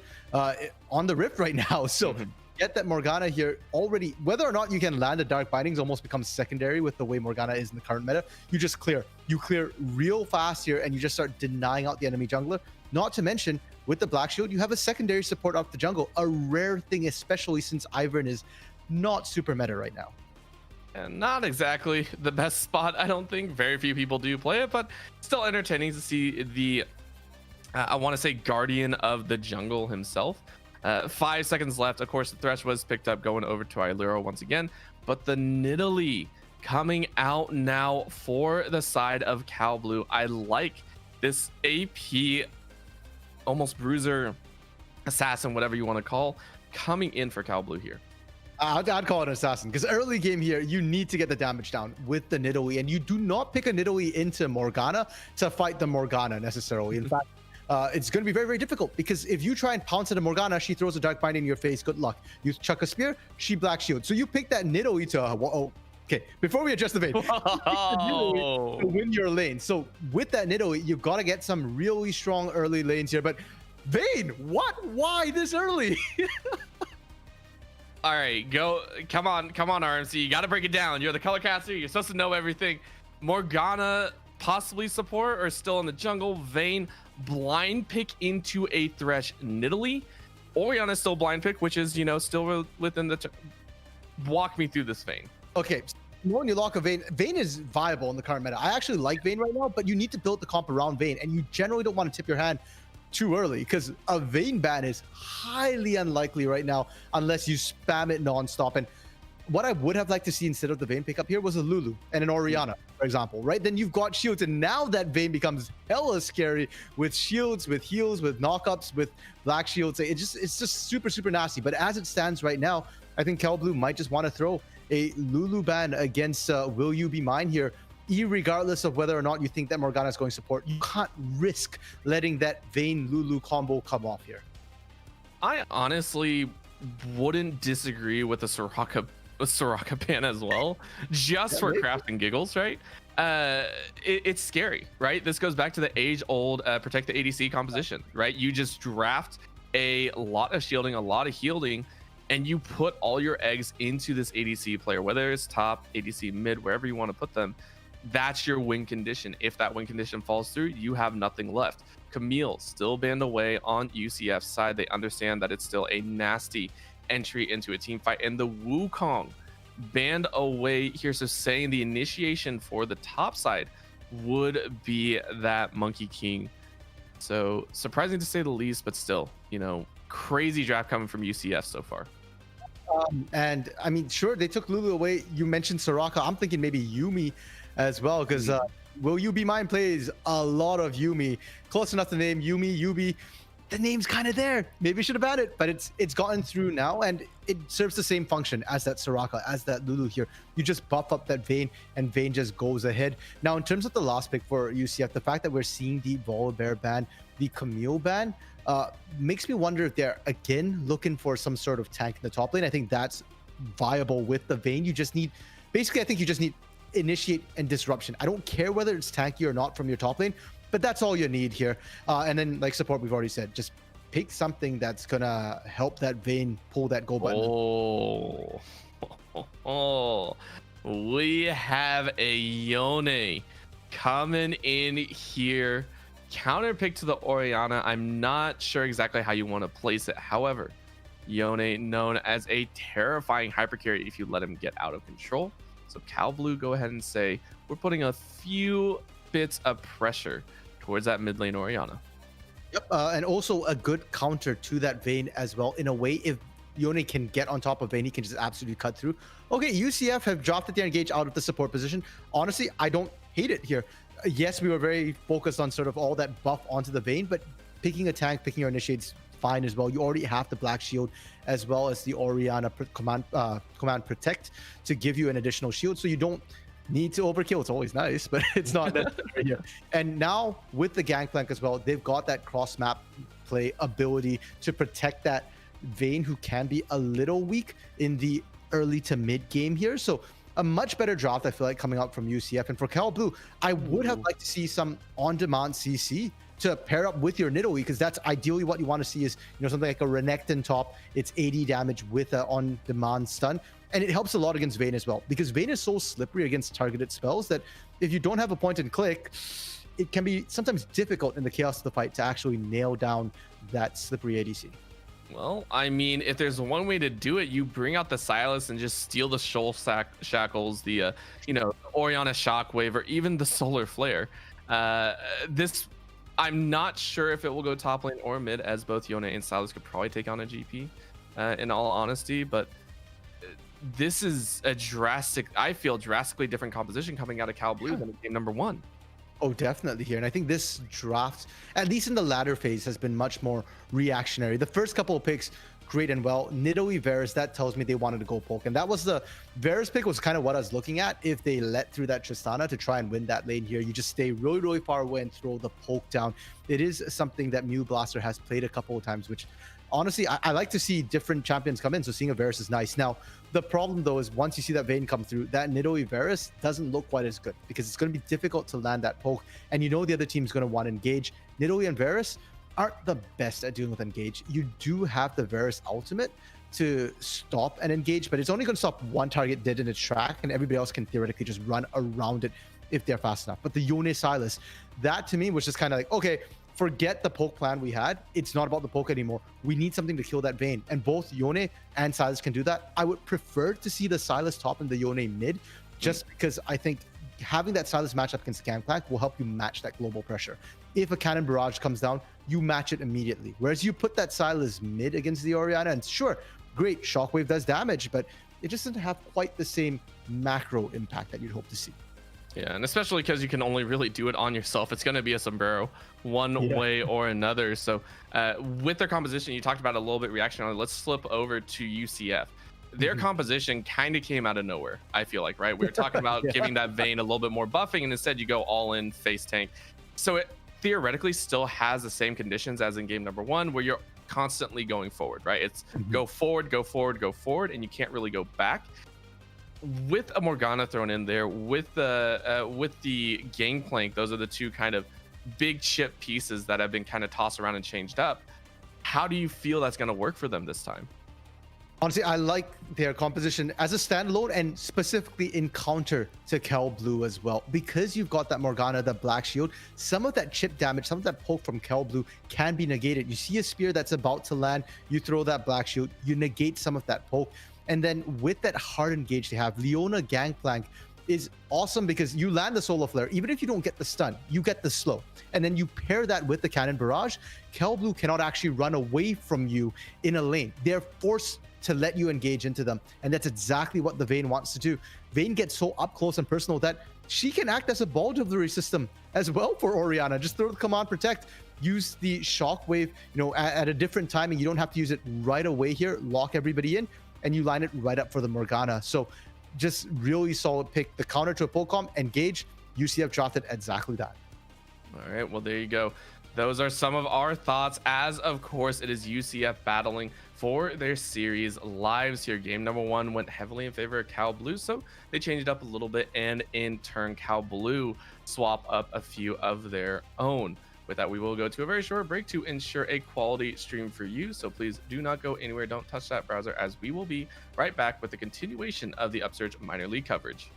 S2: on the Rift right now. So get that Morgana here already. Whether or not you can land a Dark Bindings almost becomes secondary with the way Morgana is in the current meta. You just clear. You clear real fast here and you just start denying out the enemy jungler. Not to mention, with the Black Shield, you have a secondary support up the jungle. A rare thing, especially since Ivern is not super meta right now.
S1: And not exactly the best spot, I don't think. Very few people do play it, but still entertaining to see the, I want to say, guardian of the jungle himself. 5 seconds left. Of course, the Thresh was picked up going over to Ilero once again, but the Nidalee coming out now for the side of Cal Blue. I like this AP, almost bruiser, assassin, whatever you want to call, coming in for Cal Blue here.
S2: I'd call it an assassin because early game here, you need to get the damage down with the Nidalee, and you do not pick a Nidalee into Morgana to fight the Morgana necessarily. In fact, it's going to be very difficult because if you try and pounce at a Morgana, she throws a Dark Bind in your face. Good luck. You chuck a spear, she Black Shield. So you pick that Nidalee to okay, before we adjust the Vayne, to win your lane. So with that Nidalee, you've got to get some really strong early lanes here. But Vayne, what? Why this early?
S1: All right, come on, RMC. You got to break it down. You're the color caster. You're supposed to know everything. Morgana possibly support or still in the jungle. Vayne blind pick into a Thresh Nidalee. Orianna still blind pick, which is, still within the... Walk me through this Vayne.
S2: Okay, when you lock a Vayne is viable in the current meta. I actually like Vayne right now, but you need to build the comp around Vayne, and you generally don't want to tip your hand too early because a Vayne ban is highly unlikely right now unless you spam it nonstop. And what I would have liked to see instead of the Vayne pickup here was a Lulu and an Orianna, for example, right? Then you've got shields, and now that Vayne becomes hella scary with shields, with heals, with knockups, with black shields. It's just super, super nasty. But as it stands right now, I think Cal Blue might just want to throw a Lulu ban against Will You Be Mine here. Irregardless of whether or not you think that Morgana is going support, you can't risk letting that Vayne Lulu combo come off here.
S1: I honestly wouldn't disagree with the Soraka ban as well, just for craft and giggles, right? It's scary, right? This goes back to the age-old protect the ADC composition, right? You just draft a lot of shielding, a lot of healing, and you put all your eggs into this ADC player, whether it's top, ADC, mid, wherever you want to put them. That's your win condition. If that win condition falls through, you have nothing left. Camille still banned away on UCF's side. They understand that it's still a nasty entry into a team fight, and the Wukong banned away here. So saying the initiation for the top side would be that Monkey King. So surprising to say the least, but still, you know, crazy draft coming from UCF so far.
S2: And I mean, sure, they took Lulu away. You mentioned Soraka. I'm thinking maybe Yuumi as well, because Will You Be Mine plays a lot of Yuumi. Close enough to name Yuumi, Yubi. The name's kind of there. Maybe should have had it, but it's gotten through now, and it serves the same function as that Soraka, as that Lulu here. You just buff up that Vayne, and Vayne just goes ahead. Now, in terms of the last pick for UCF, the fact that we're seeing the Volibear ban, the Camille ban, makes me wonder if they're again looking for some sort of tank in the top lane. I think that's viable with the Vayne. You just need, basically, I think you just need initiate and disruption. I don't care whether it's tanky or not from your top lane, but that's all you need here. And then, like support, we've already said, just pick something that's gonna help that Vayne pull that go button.
S1: Oh, we have a Yone coming in here. Counter pick to the Orianna. I'm not sure exactly how you want to place it. However, Yone known as a terrifying hypercarry if you let him get out of control. So Cal Blue go ahead and say we're putting a few bits of pressure towards that mid lane Orianna.
S2: Yep, and also a good counter to that Vayne as well. In a way, if Yone can get on top of Vayne, he can just absolutely cut through. Okay, UCF have dropped their engage out of the support position. Honestly, I don't hate it here. Yes, we were very focused on sort of all that buff onto the Vayne, but picking a tank, picking your initiates, fine as well. You already have the black shield as well as the Orianna command protect to give you an additional shield, so you don't need to overkill. It's always nice, but it's not necessary here. And now with the Gangplank as well, they've got that cross map play ability to protect that Vayne, who can be a little weak in the early to mid game here. So a much better draft, I feel like, coming out from UCF. And for Cal Blue, I would have liked to see some on-demand CC to pair up with your Nidalee, because that's ideally what you want to see is, you know, something like a Renekton top. It's 80 damage with an on-demand stun. And it helps a lot against Vayne as well, because Vayne is so slippery against targeted spells that if you don't have a point and click, it can be sometimes difficult in the chaos of the fight to actually nail down that slippery ADC.
S1: Well, I mean, if there's one way to do it, you bring out the Silas and just steal the Shoal Shackles, the, you know, Orianna Shockwave, or even the Solar Flare. I'm not sure if it will go top lane or mid, as both Yone and Silas could probably take on a GP, in all honesty. But this is a drastically different composition coming out of Cal Blue than game number one.
S2: Oh, definitely here. And I think this draft, at least in the latter phase, has been much more reactionary. The first couple of picks, great and well. Nidalee Varus, that tells me they wanted to go poke. And that was the Varus pick was kind of what I was looking at. If they let through that Tristana to try and win that lane here, you just stay really, really far away and throw the poke down. It is something that Mew Blaster has played a couple of times, which honestly, I like to see different champions come in. So seeing a Varus is nice. Now, the problem though is once you see that Vayne come through, that Nidalee Varus doesn't look quite as good, because it's going to be difficult to land that poke. And you know the other team's going to want to engage. Nidalee and Varus aren't the best at dealing with engage. You do have the Varus ultimate to stop an engage, but it's only going to stop one target dead in its track, and everybody else can theoretically just run around it if they're fast enough. But the Yone Silas, that to me was just kind of like, okay, forget the poke plan we had. It's not about the poke anymore. We need something to kill that Vayne. And both Yone and Silas can do that. I would prefer to see the Silas top and the Yone mid, just because I think having that Silas matchup against Gangplank will help you match that global pressure. If a cannon barrage comes down, you match it immediately. Whereas you put that Silas mid against the Orianna, and sure, great, Shockwave does damage, but it just doesn't have quite the same macro impact that you'd hope to see.
S1: Yeah, and especially because you can only really do it on yourself. It's going to be a sombrero one way or another. So with their composition, you talked about a little bit reaction on it. Let's flip over to UCF. Their composition kind of came out of nowhere, I feel like, right? We were talking about giving that Vayne a little bit more buffing, and instead you go all in face tank. So it theoretically still has the same conditions as in game number 1, where you're constantly going forward, right? It's go forward, go forward, go forward, and you can't really go back. With a Morgana thrown in there, with the Gangplank, those are the two kind of big chip pieces that have been kind of tossed around and changed up. How do you feel that's going to work for them this time?
S2: Honestly, I like their composition as a standalone and specifically in counter to Cal Blue as well. Because you've got that Morgana, the Black Shield, some of that chip damage, some of that poke from Cal Blue can be negated. You see a spear that's about to land, you throw that Black Shield, you negate some of that poke. And then with that hard engage they have, Leona Gangplank is awesome because you land the Solar Flare. Even if you don't get the stun, you get the slow. And then you pair that with the Cannon Barrage. Cal Blue cannot actually run away from you in a lane. They're forced to let you engage into them. And that's exactly what the Vayne wants to do. Vayne gets so up close and personal that she can act as a ball delivery system as well for Orianna. Just throw the Command Protect, use the Shockwave, at a different timing. You don't have to use it right away here. Lock everybody in, and you line it right up for the Morgana. So just really solid pick. The counter to a Pocom, engage. UCF drafted exactly that.
S1: All right, well, there you go. Those are some of our thoughts, as of course it is UCF battling for their series lives here. Game number 1 went heavily in favor of Cal Blue, so they changed it up a little bit, and in turn Cal Blue swap up a few of their own. With that, we will go to a very short break to ensure a quality stream for you. So please do not go anywhere. Don't touch that browser, as we will be right back with the continuation of the Upsurge minor league coverage.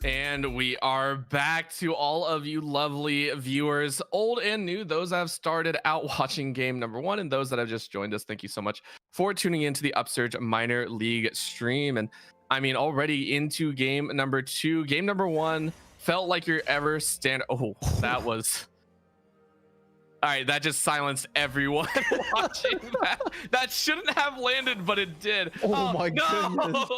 S1: And we are back to all of you lovely viewers, old and new, those that have started out watching game number one and those that have just joined us. Thank you so much for tuning into the Upsurge Minor League stream. And I mean, already into game number two. Game number one felt like you're ever stand. Oh, that was. All right, that just silenced everyone watching that. That shouldn't have landed, but it did.
S2: Oh my goodness.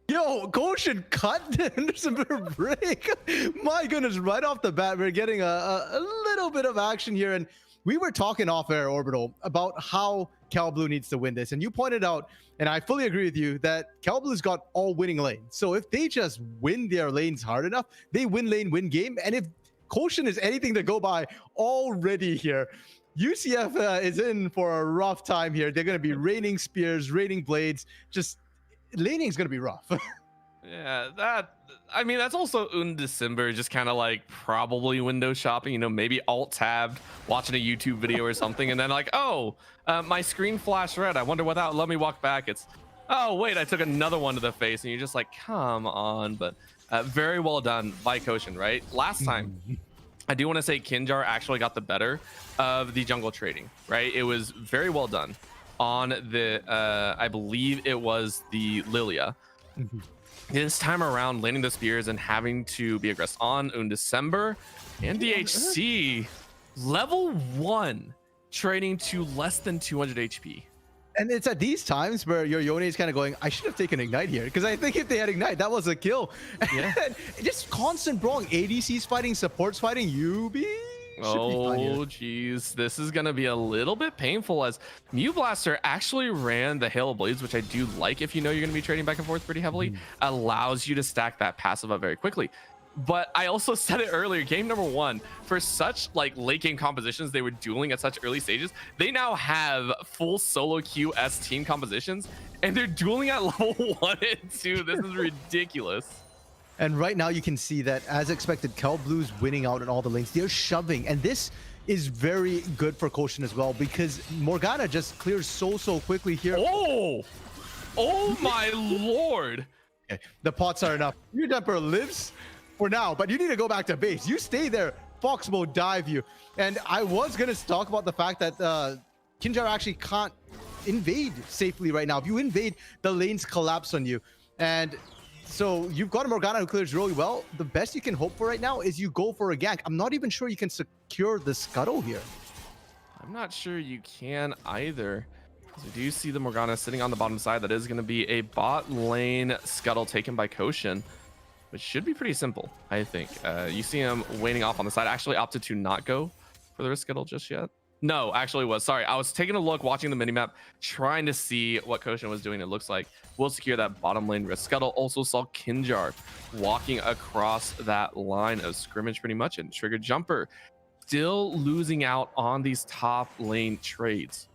S2: Yo, Goshen cut Henderson break. My goodness, right off the bat, we're getting a little bit of action here. And we were talking off air, Orbital, about how Cal Blue needs to win this. And you pointed out, and I fully agree with you, that Cal Blue's got all winning lanes. So if they just win their lanes hard enough, they win lane, win game. And if Goshen is anything to go by already here, UCF is in for a rough time here. They're going to be raining spears, raining blades, just laning is going to be rough.
S1: Yeah, I mean, that's also un December, just kind of like probably window shopping, you know, maybe alt tabbed, watching a YouTube video or something, and then like, oh, my screen flashed red. I wonder what that, let me walk back. It's, oh, wait, I took another one to the face, and you're just like, come on. But very well done by Koshin, right? Last time, I do want to say Kinjar actually got the better of the jungle trading, right? It was very well done on the I believe it was the Lilia. This time around, landing the spears and having to be aggressive on Undecember and DHC level 1 trading to less than 200 HP.
S2: And it's at these times where your Yone is kind of going, I should have taken Ignite here, because I think if they had Ignite, that was a kill. Yeah. Just constant brawling. ADCs fighting, supports fighting, UB.
S1: Oh geez, this is gonna be a little bit painful, as Mew Blaster actually ran the Hail of Blades, which I do like. If you know you're gonna be trading back and forth pretty heavily, allows you to stack that passive up very quickly. But I also said it earlier, game number one, for such like late game compositions, they were dueling at such early stages, they now have full solo QS team compositions and they're dueling at level 1 and 2. This is ridiculous.
S2: And right now you can see that, as expected, Cal Blue's winning out in all the lanes. They're shoving, and this is very good for Koshin as well, because Morgana just clears so quickly here.
S1: Oh my lord.
S2: Okay, the pots are enough. Your Temper lives for now, but you need to go back to base. You stay there, Fox will dive you. And I was gonna talk about the fact that Kinjar actually can't invade safely right now. If you invade, the lanes collapse on you. And so you've got a Morgana who clears really well. The best you can hope for right now is you go for a gank. I'm not even sure you can secure the scuttle here.
S1: I'm not sure you can either. We do see the Morgana sitting on the bottom side. That is going to be a bot lane scuttle taken by Koshin, which should be pretty simple, I think. You see him waning off on the side. Actually opted to not go for the risk scuttle just yet. No, actually was. Sorry, I was taking a look, watching the minimap, trying to see what Koshin was doing. It looks like we'll secure that bottom lane risk scuttle. Also saw Kinjar walking across that line of scrimmage pretty much, and Trigger Jumper still losing out on these top lane trades.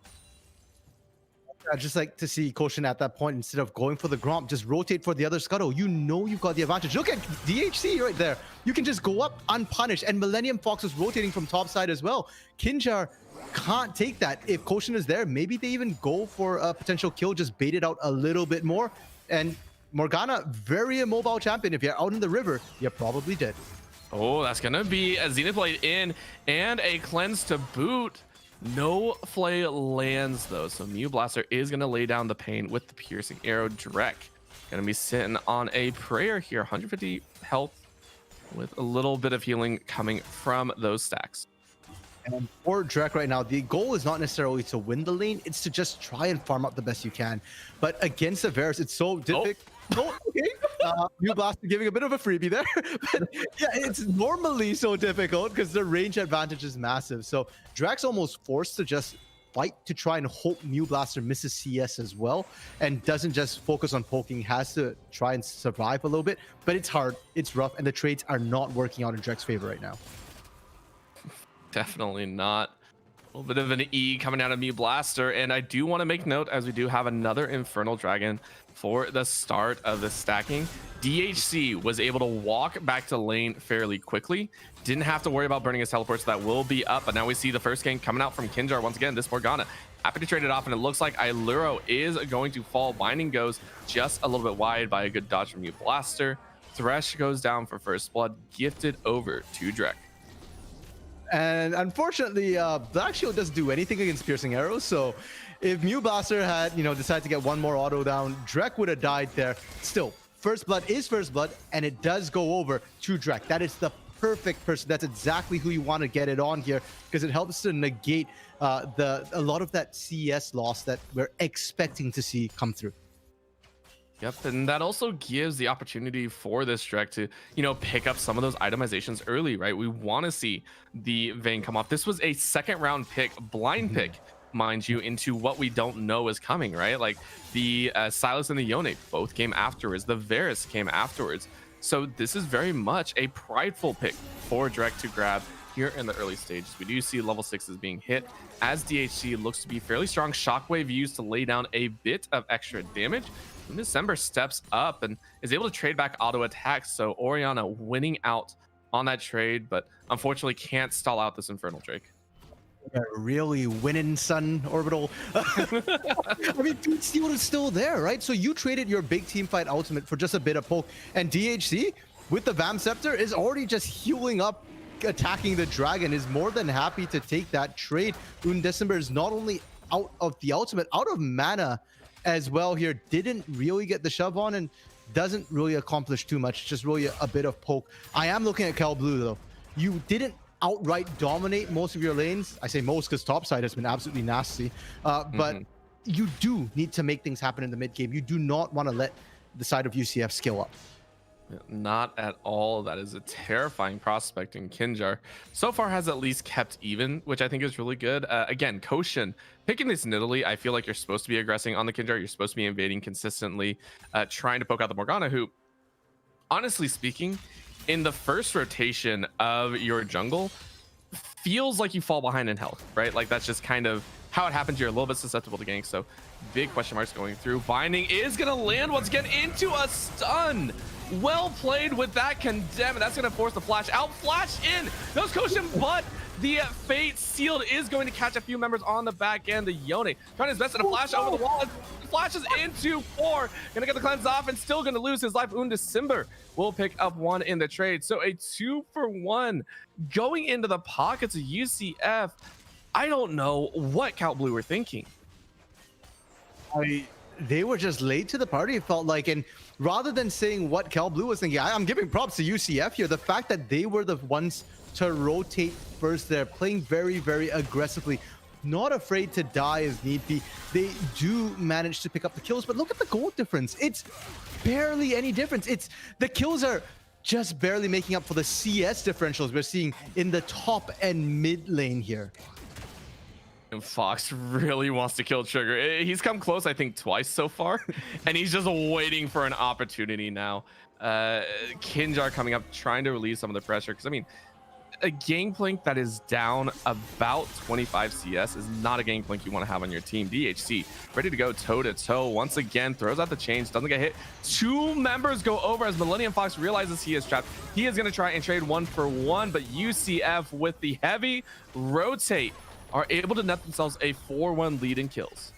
S2: I'd just like to see Koshin at that point, instead of going for the Gromp, just rotate for the other scuttle. You know you've got the advantage. Look at DHC right there. You can just go up unpunished, and Millennium Fox is rotating from top side as well. Kinjar can't take that. If Koshin is there, maybe they even go for a potential kill, just bait it out a little bit more. And Morgana, very immobile champion. If you're out in the river, you probably did.
S1: Oh, that's gonna be a Zenith Blade in and a cleanse to boot. No flay lands though, so Mew Blaster is gonna lay down the pain with the piercing arrow. Drek gonna be sitting on a prayer here, 150 health with a little bit of healing coming from those stacks.
S2: And for Drek right now, the goal is not necessarily to win the lane, it's to just try and farm up the best you can. But against the Varus, it's so difficult. Oh, okay. Mew Blaster giving a bit of a freebie there. But yeah, it's normally so difficult because the range advantage is massive. So Drek's almost forced to just fight to try and hope Mew Blaster misses CS as well and doesn't just focus on poking, has to try and survive a little bit. But it's hard, it's rough, and the trades are not working out in Drek's favor right now.
S1: Definitely not. A little bit of an E coming out of me Blaster, and I do want to make note as we do have another Infernal Dragon for the start of the stacking. DHC was able to walk back to lane fairly quickly. Didn't have to worry about burning his teleport, so that will be up. But now we see the first gank coming out from Kinjar once again. This Morgana happy to trade it off, and it looks like Iluro is going to fall. Binding goes just a little bit wide by a good dodge from you Blaster. Thresh goes down for first blood, gifted over to Drek.
S2: And unfortunately, Black Shield doesn't do anything against piercing arrows. So if Mew Blaster had, decided to get one more auto down, Drek would have died there. Still, first blood is first blood, and it does go over to Drek. That is the perfect person. That's exactly who you want to get it on here, because it helps to negate a lot of that CS loss that we're expecting to see come through.
S1: Yep, and that also gives the opportunity for this Drek to, pick up some of those itemizations early, right? We want to see the Vayne come off. This was a second round pick, blind pick, mind you, into what we don't know is coming, right? Like the Silas and the Yone both came afterwards. The Varus came afterwards. So this is very much a prideful pick for Drek to grab here in the early stages. We do see level 6s being hit as DHC looks to be fairly strong. Shockwave used to lay down a bit of extra damage. December steps up and is able to trade back auto attacks, so Orianna winning out on that trade, but unfortunately can't stall out this Infernal Drake.
S2: Yeah, really winning, son, Orbital. I mean, Dude Steel is still there, right? So you traded your big team fight ultimate for just a bit of poke, and DHC with the Vam Scepter is already just healing up, attacking the dragon, is more than happy to take that trade. December is not only out of the ultimate, out of mana as well here, didn't really get the shove on and doesn't really accomplish too much, just really a bit of poke. I am looking at Cal Blue though. You didn't outright dominate most of your lanes. I say most because topside has been absolutely nasty, but you do need to make things happen in the mid game. You do not want to let the side of UCF skill up.
S1: Not at all. That is a terrifying prospect in Kinjar. So far has at least kept even, which I think is really good. Again, Koshin picking this Nidalee, I feel like you're supposed to be aggressing on the Kinjar. You're supposed to be invading consistently, trying to poke out the Morgana, who, honestly speaking, in the first rotation of your jungle, feels like you fall behind in health, right? Like that's just kind of how it happens. You're a little bit susceptible to gank, so big question marks going through. Binding is going to land once again into a stun. Well played with that condemn, and that's going to force the flash out. Flash in, those Koshin, but the Fate Sealed is going to catch a few members on the back end. The Yone trying his best to flash over the wall. Flashes into 4, gonna get the cleanse off and still gonna lose his life. December will pick up 1 in the trade, so a 2-for-1 going into the pockets of UCF. I don't know what Cal Blue were thinking.
S2: They were just late to the party, it felt like, and rather than saying what Cal Blue was thinking, I'm giving props to UCF here. The fact that they were the ones to rotate first there, playing very, very aggressively, not afraid to die as need be. They do manage to pick up the kills, but look at the gold difference. It's barely any difference. The kills are just barely making up for the CS differentials we're seeing in the top and mid lane here.
S1: And Fox really wants to kill Trigger. He's come close, I think, twice so far, and he's just waiting for an opportunity now. Kinjar coming up, trying to relieve some of the pressure, because I mean, a Gangplank that is down about 25 CS is not a Gangplank you want to have on your team. DHC ready to go toe to toe once again, throws out the chains, doesn't get hit. 2 members go over as Millennium Fox realizes he is trapped. He is going to try and trade 1-for-1, but UCF with the heavy rotate are able to net themselves a 4-1 lead in kills.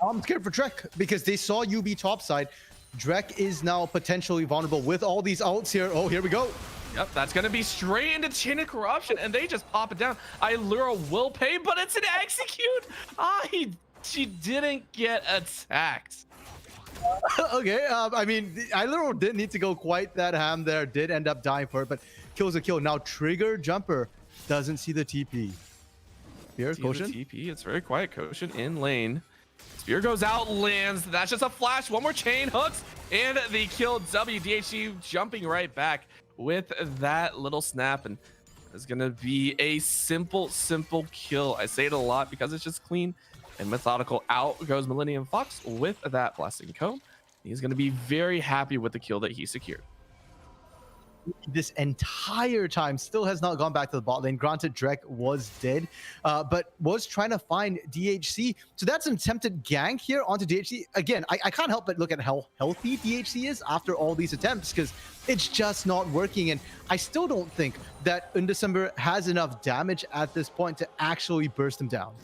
S2: I'm scared for Drek because they saw UB topside. Drek is now potentially vulnerable with all these ults here. Oh, here we go.
S1: Yep, that's going to be straight into Chain of Corruption, and they just pop it down. Iluro will pay, but it's an execute. She didn't get attacked.
S2: Okay, I mean, Iluro didn't need to go quite that ham there. Did end up dying for it, but kills a kill. Now Trigger Jumper doesn't see the TP. Here, Koshin.
S1: TP, it's very quiet. Koshin in lane. Spear goes out, lands. That's just a flash. One more chain hooks, and the kill. WDHC jumping right back with that little snap, and it's gonna be a simple kill. I say it a lot because it's just clean and methodical. Out goes Millennium Fox with that blasting comb. He's gonna be very happy with the kill that he secured.
S2: this entire time still has not gone back to the bot lane. Granted, Drek was dead, but was trying to find DHC. So that's an attempted gank here onto DHC. Again, I can't help but look at how healthy DHC is after all these attempts, because it's just not working. And I still don't think that Undecember has enough damage at this point to actually burst him down.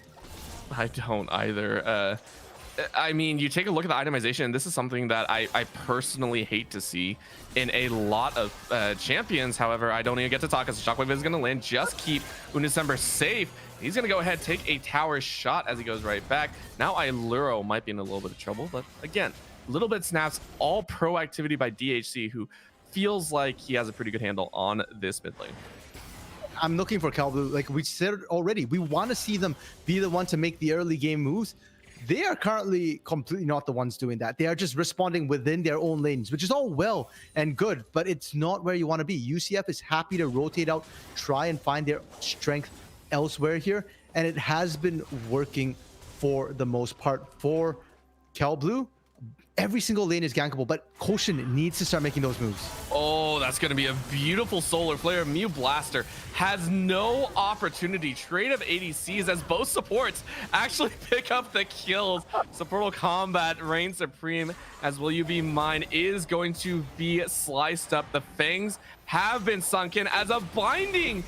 S1: I don't either. I mean, you take a look at the itemization, and this is something that I personally hate to see in a lot of champions. However, I don't even get to talk as Shockwave is going to land. Just keep Undecember safe. He's going to go ahead, take a tower shot as he goes right back. Now Iluro might be in a little bit of trouble, but again, little bit snaps, all pro activity by DHC, who feels like he has a pretty good handle on this mid lane.
S2: I'm looking for CalBlue. Like we said already, we want to see them be the one to make the early game moves. They are currently completely not the ones doing that. They are just responding within their own lanes, which is all well and good, but it's not where you want to be. UCF is happy to rotate out, try and find their strength elsewhere here, and it has been working for the most part for CalBlue. Every single lane is gankable, but Koshin needs to start making those moves.
S1: Oh, that's going to be a beautiful solar flare. Mew Blaster has no opportunity. Trade of ADCs as both supports actually pick up the kills. Supportal combat reigns supreme as Will You Be Mine is going to be sliced up. The fangs have been sunken as a binding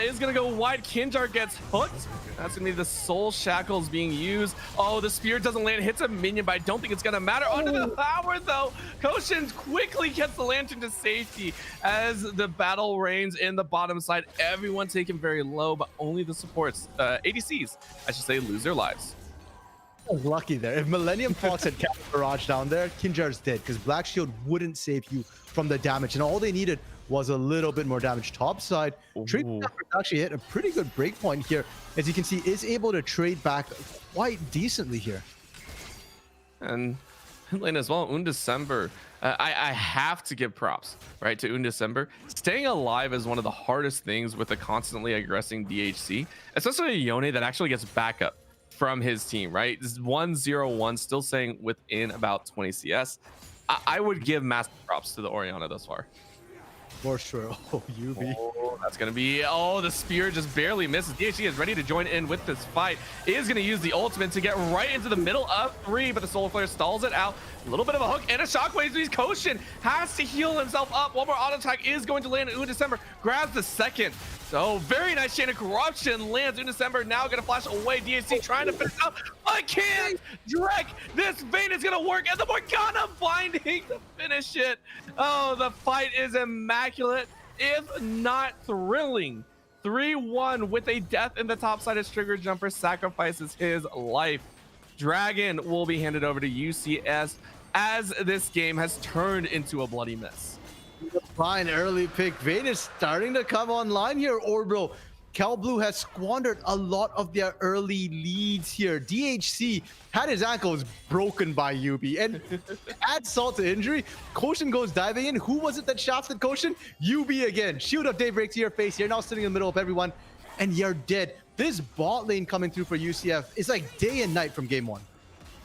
S1: is going to go wide. Kinjar gets hooked. That's going to be the soul shackles being used. Oh, the spear doesn't land. Hits a minion, but I don't think it's going to matter. Under the tower, though, Koshin quickly gets the lantern to safety as the battle reigns in the bottom side. Everyone taken very low, but only the supports, ADCs, I should say, lose their lives.
S2: Lucky there. If Millennium Fox had kept Barrage down there, Kinjar's dead, because Black Shield wouldn't save you from the damage, and all they needed was a little bit more damage. Top side, Trade actually hit a pretty good break point here. As you can see, is able to trade back quite decently here.
S1: And lane as well, Undecember. I have to give props, right, to Undecember. Staying alive is one of the hardest things with a constantly aggressing DHC, especially a Yone that actually gets backup from his team, right? This is 1-0-1, still staying within about 20 CS. I would give massive props to the Orianna thus far.
S2: For sure. Oh, UB.
S1: Oh, that's going to be... Oh, the spear just barely misses. DHC is ready to join in with this fight. Is going to use the ultimate to get right into the middle of 3, but the Solar Flare stalls it out. A little bit of a hook and a shockwave. These Koshin has to heal himself up. One more auto attack is going to land. Undecember grabs the second. So very nice chain of corruption lands. Undecember now going to flash away. DHC trying to finish up. I can't. Drek, this Vayne is going to work. And the Morgana binding to finish it. Oh, the fight is immaculate, if not thrilling. 3-1 with a death in the top side as Trigger Jumper sacrifices his life. Dragon will be handed over to UCS as this game has turned into a bloody mess.
S2: Fine early pick. Vayne is starting to come online here, Orbro. CalBlue has squandered a lot of their early leads here. DHC had his ankles broken by UB, and add salt to injury, Koshin goes diving in. Who was it that shafted Koshin? UB again. Shield of Daybreak to your face. You're now sitting in the middle of everyone, and you're dead. This bot lane coming through for UCF is like day and night from game 1.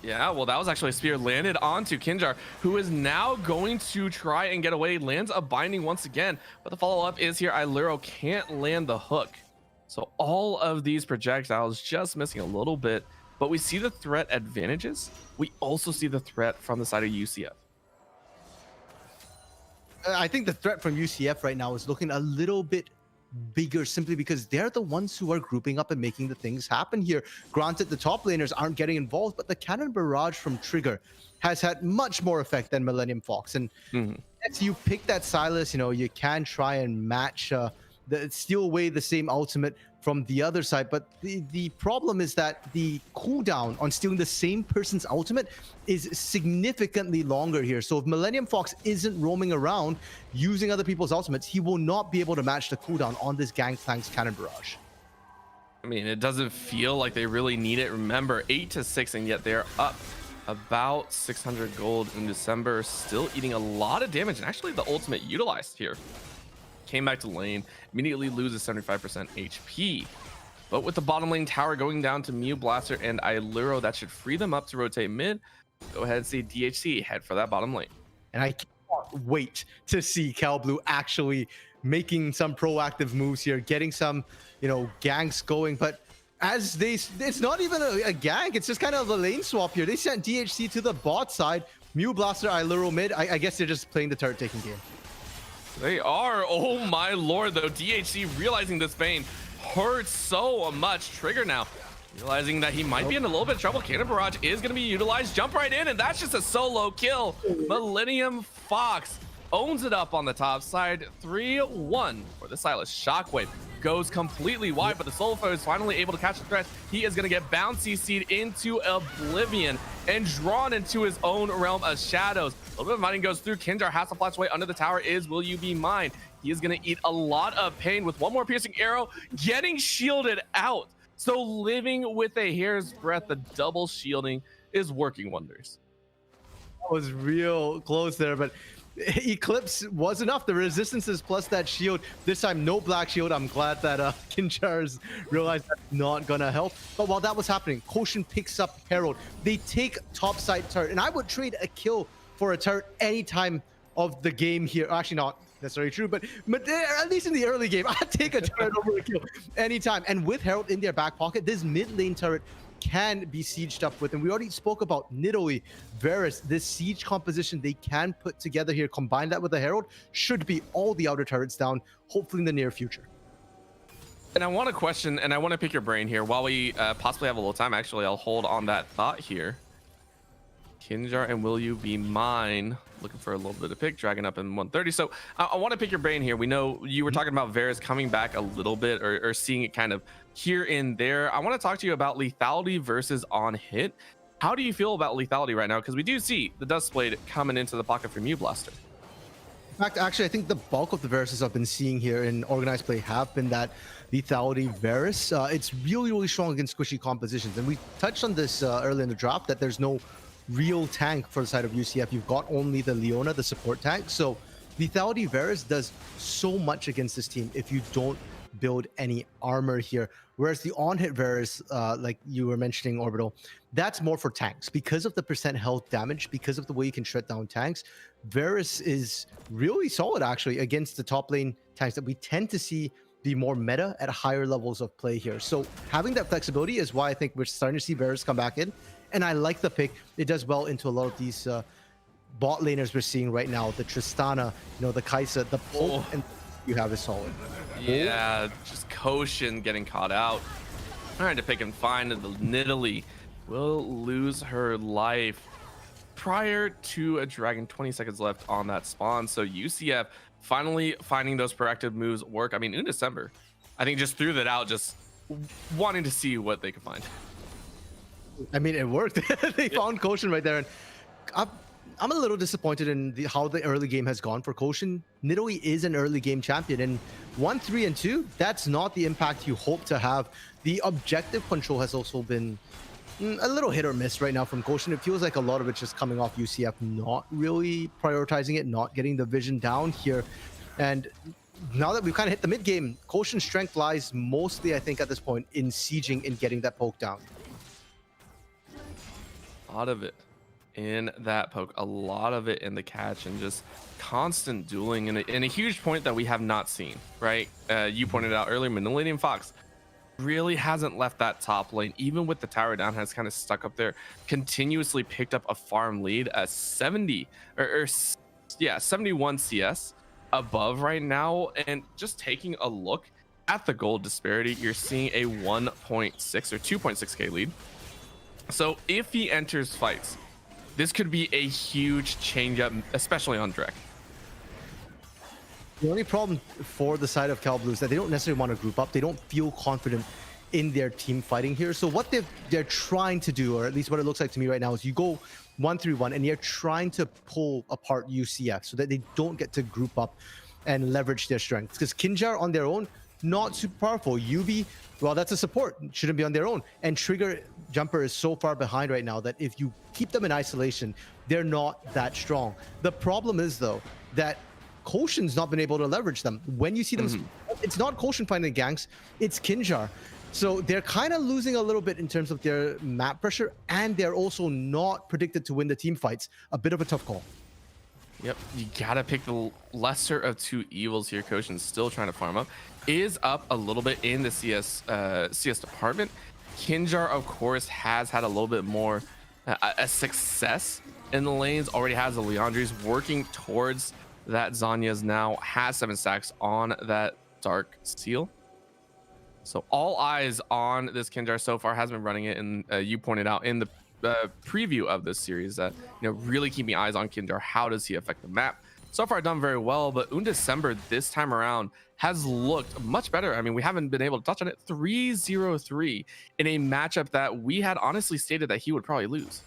S1: Yeah, well, that was actually a spear landed onto Kinjar, who is now going to try and get away. Lands a binding once again, but the follow-up is here. Iluro can't land the hook. So all of these projectiles just missing a little bit, but we see the threat advantages. We also see the threat from the side of UCF.
S2: I think the threat from UCF right now is looking a little bit bigger, simply because they're the ones who are grouping up and making the things happen here. Granted, the top laners aren't getting involved, but the cannon barrage from Trigger has had much more effect than Millennium Fox. And as you pick that Silas, you know, you can try and match steal away the same ultimate from the other side, but the problem is that the cooldown on stealing the same person's ultimate is significantly longer here. So if Millennium Fox isn't roaming around using other people's ultimates, he will not be able to match the cooldown on this Gangplank's cannon barrage.
S1: I mean, it doesn't feel like they really need it. Remember, 8-6, and yet they're up about 600 gold in December, still eating a lot of damage, and actually the ultimate utilized here. Came back to lane, immediately loses 75% HP. But with the bottom lane tower going down to Mew Blaster and Iluro, that should free them up to rotate mid. Go ahead and see DHC head for that bottom lane.
S2: And I wait to see Cal Blue actually making some proactive moves here, getting some, ganks going. But it's not even a gank, it's just kind of a lane swap here. They sent DHC to the bot side, Mew Blaster, Iluro mid. I guess they're just playing the turret taking game.
S1: They are. Oh my lord, though. DHC realizing this Bane hurts so much. Trigger now realizing that he might be in a little bit of trouble. Cannon Barrage is going to be utilized. Jump right in, and that's just a solo kill. Millennium Fox owns it up on the top side. 3-1 for the Silas. Shockwave goes completely wide, but the Soulfoe is finally able to catch the threat. He is going to get bouncy seed into oblivion and drawn into his own realm of shadows. A little bit of mining goes through. Kinjar has to flash away under the tower. Is Will You Be Mine? He is going to eat a lot of pain with one more piercing arrow, getting shielded out. So living with a hair's breadth, the double shielding is working wonders.
S2: That was real close there, but Eclipse was enough. The resistances plus that shield. This time, no black shield. I'm glad that Kinjar's realized that's not gonna help. But while that was happening, Koshin picks up Herald. They take top side turret, and I would trade a kill for a turret any time of the game here. Actually, not necessarily true, but at least in the early game, I'd take a turret over a kill anytime. And with Herald in their back pocket, this mid lane turret can be sieged up with. And we already spoke about Nidalee, Varus, this siege composition they can put together here. Combine that with the Herald, should be all the outer turrets down, hopefully in the near future.
S1: And I want to question, and I want to pick your brain here while we possibly have a little time. Actually, I'll hold on that thought here. Kinjar and Will You Be Mine? Looking for a little bit of pick, dragging up in 130. So I want to pick your brain here. We know you were talking about Varus coming back a little bit, or seeing it kind of here and there. I want to talk to you about lethality versus on hit. How do you feel about lethality right now? Because we do see the Dust Blade coming into the pocket from Mew Blaster.
S2: In fact, actually, I think the bulk of the Varuses I've been seeing here in organized play have been that lethality Varus. It's really, really strong against squishy compositions. And we touched on this earlier in the draft, that there's no real tank for the side of UCF. You've got only the Leona, the support tank. So lethality Varus does so much against this team if you don't build any armor here. Whereas the on-hit Varus, like you were mentioning, Orbital, that's more for tanks. Because of the percent health damage, because of the way you can shut down tanks, Varus is really solid actually against the top lane tanks that we tend to see be more meta at higher levels of play here. So having that flexibility is why I think we're starting to see Varus come back in. And I like the pick. It does well into a lot of these bot laners we're seeing right now. The Tristana, the Kai'Sa, the Poke, and you have is solid.
S1: Yeah, just Koshin getting caught out. Trying to pick and find. The Nidalee will lose her life prior to a dragon. 20 seconds left on that spawn. So UCF finally finding those proactive moves work. I mean, in December, I think just threw that out, just wanting to see what they could find.
S2: I mean, it worked. They found Koshin right there. And I'm a little disappointed in how the early game has gone for Koshin. Nidalee is an early game champion, and 1, 3, and 2, that's not the impact you hope to have. The objective control has also been a little hit or miss right now from Koshin. It feels like a lot of it's just coming off UCF not really prioritizing it, not getting the vision down here. And now that we've kind of hit the mid game, Koshin's strength lies mostly, I think, at this point in sieging and getting that poke down.
S1: A lot of it in that poke, a lot of it in the catch, and just constant dueling, and a huge point that we have not seen, right? You pointed out earlier, Millennium Fox really hasn't left that top lane, even with the tower down, has kind of stuck up there, continuously picked up a farm lead at 71 CS above right now. And just taking a look at the gold disparity, you're seeing a 1.6 or 2.6k lead. So if he enters fights, this could be a huge change up, especially on Drek.
S2: The only problem for the side of Cal Blue is that they don't necessarily want to group up. They don't feel confident in their team fighting here. So what they're trying to do, or at least what it looks like to me right now, is you go 1-3-1 and you're trying to pull apart UCF so that they don't get to group up and leverage their strengths. Because Kinjar on their own, not super powerful. Yubi, well, that's a support, shouldn't be on their own. And Trigger Jumper is so far behind right now that if you keep them in isolation, they're not that strong. The problem is, though, that Koshin's not been able to leverage them. When you see them, it's not Koshin finding ganks, it's Kinjar. So they're kind of losing a little bit in terms of their map pressure, and they're also not predicted to win the team fights. A bit of a tough call.
S1: Yep, you gotta pick the lesser of two evils here. Koshin's still trying to farm up. Is up a little bit in the CS department. Kinjar, of course, has had a little bit more a success in the lanes. Already has the Leandries working towards that. Zanya's now has 7 stacks on that Dark Seal. So all eyes on this Kinjar so far. Has been running it, and you pointed out in the preview of this series that, you know, really keeping eyes on Kinjar. How does he affect the map? So far done very well, but Undecember this time around has looked much better. I mean, we haven't been able to touch on it. 3-0-3 in a matchup that we had honestly stated that he would probably lose.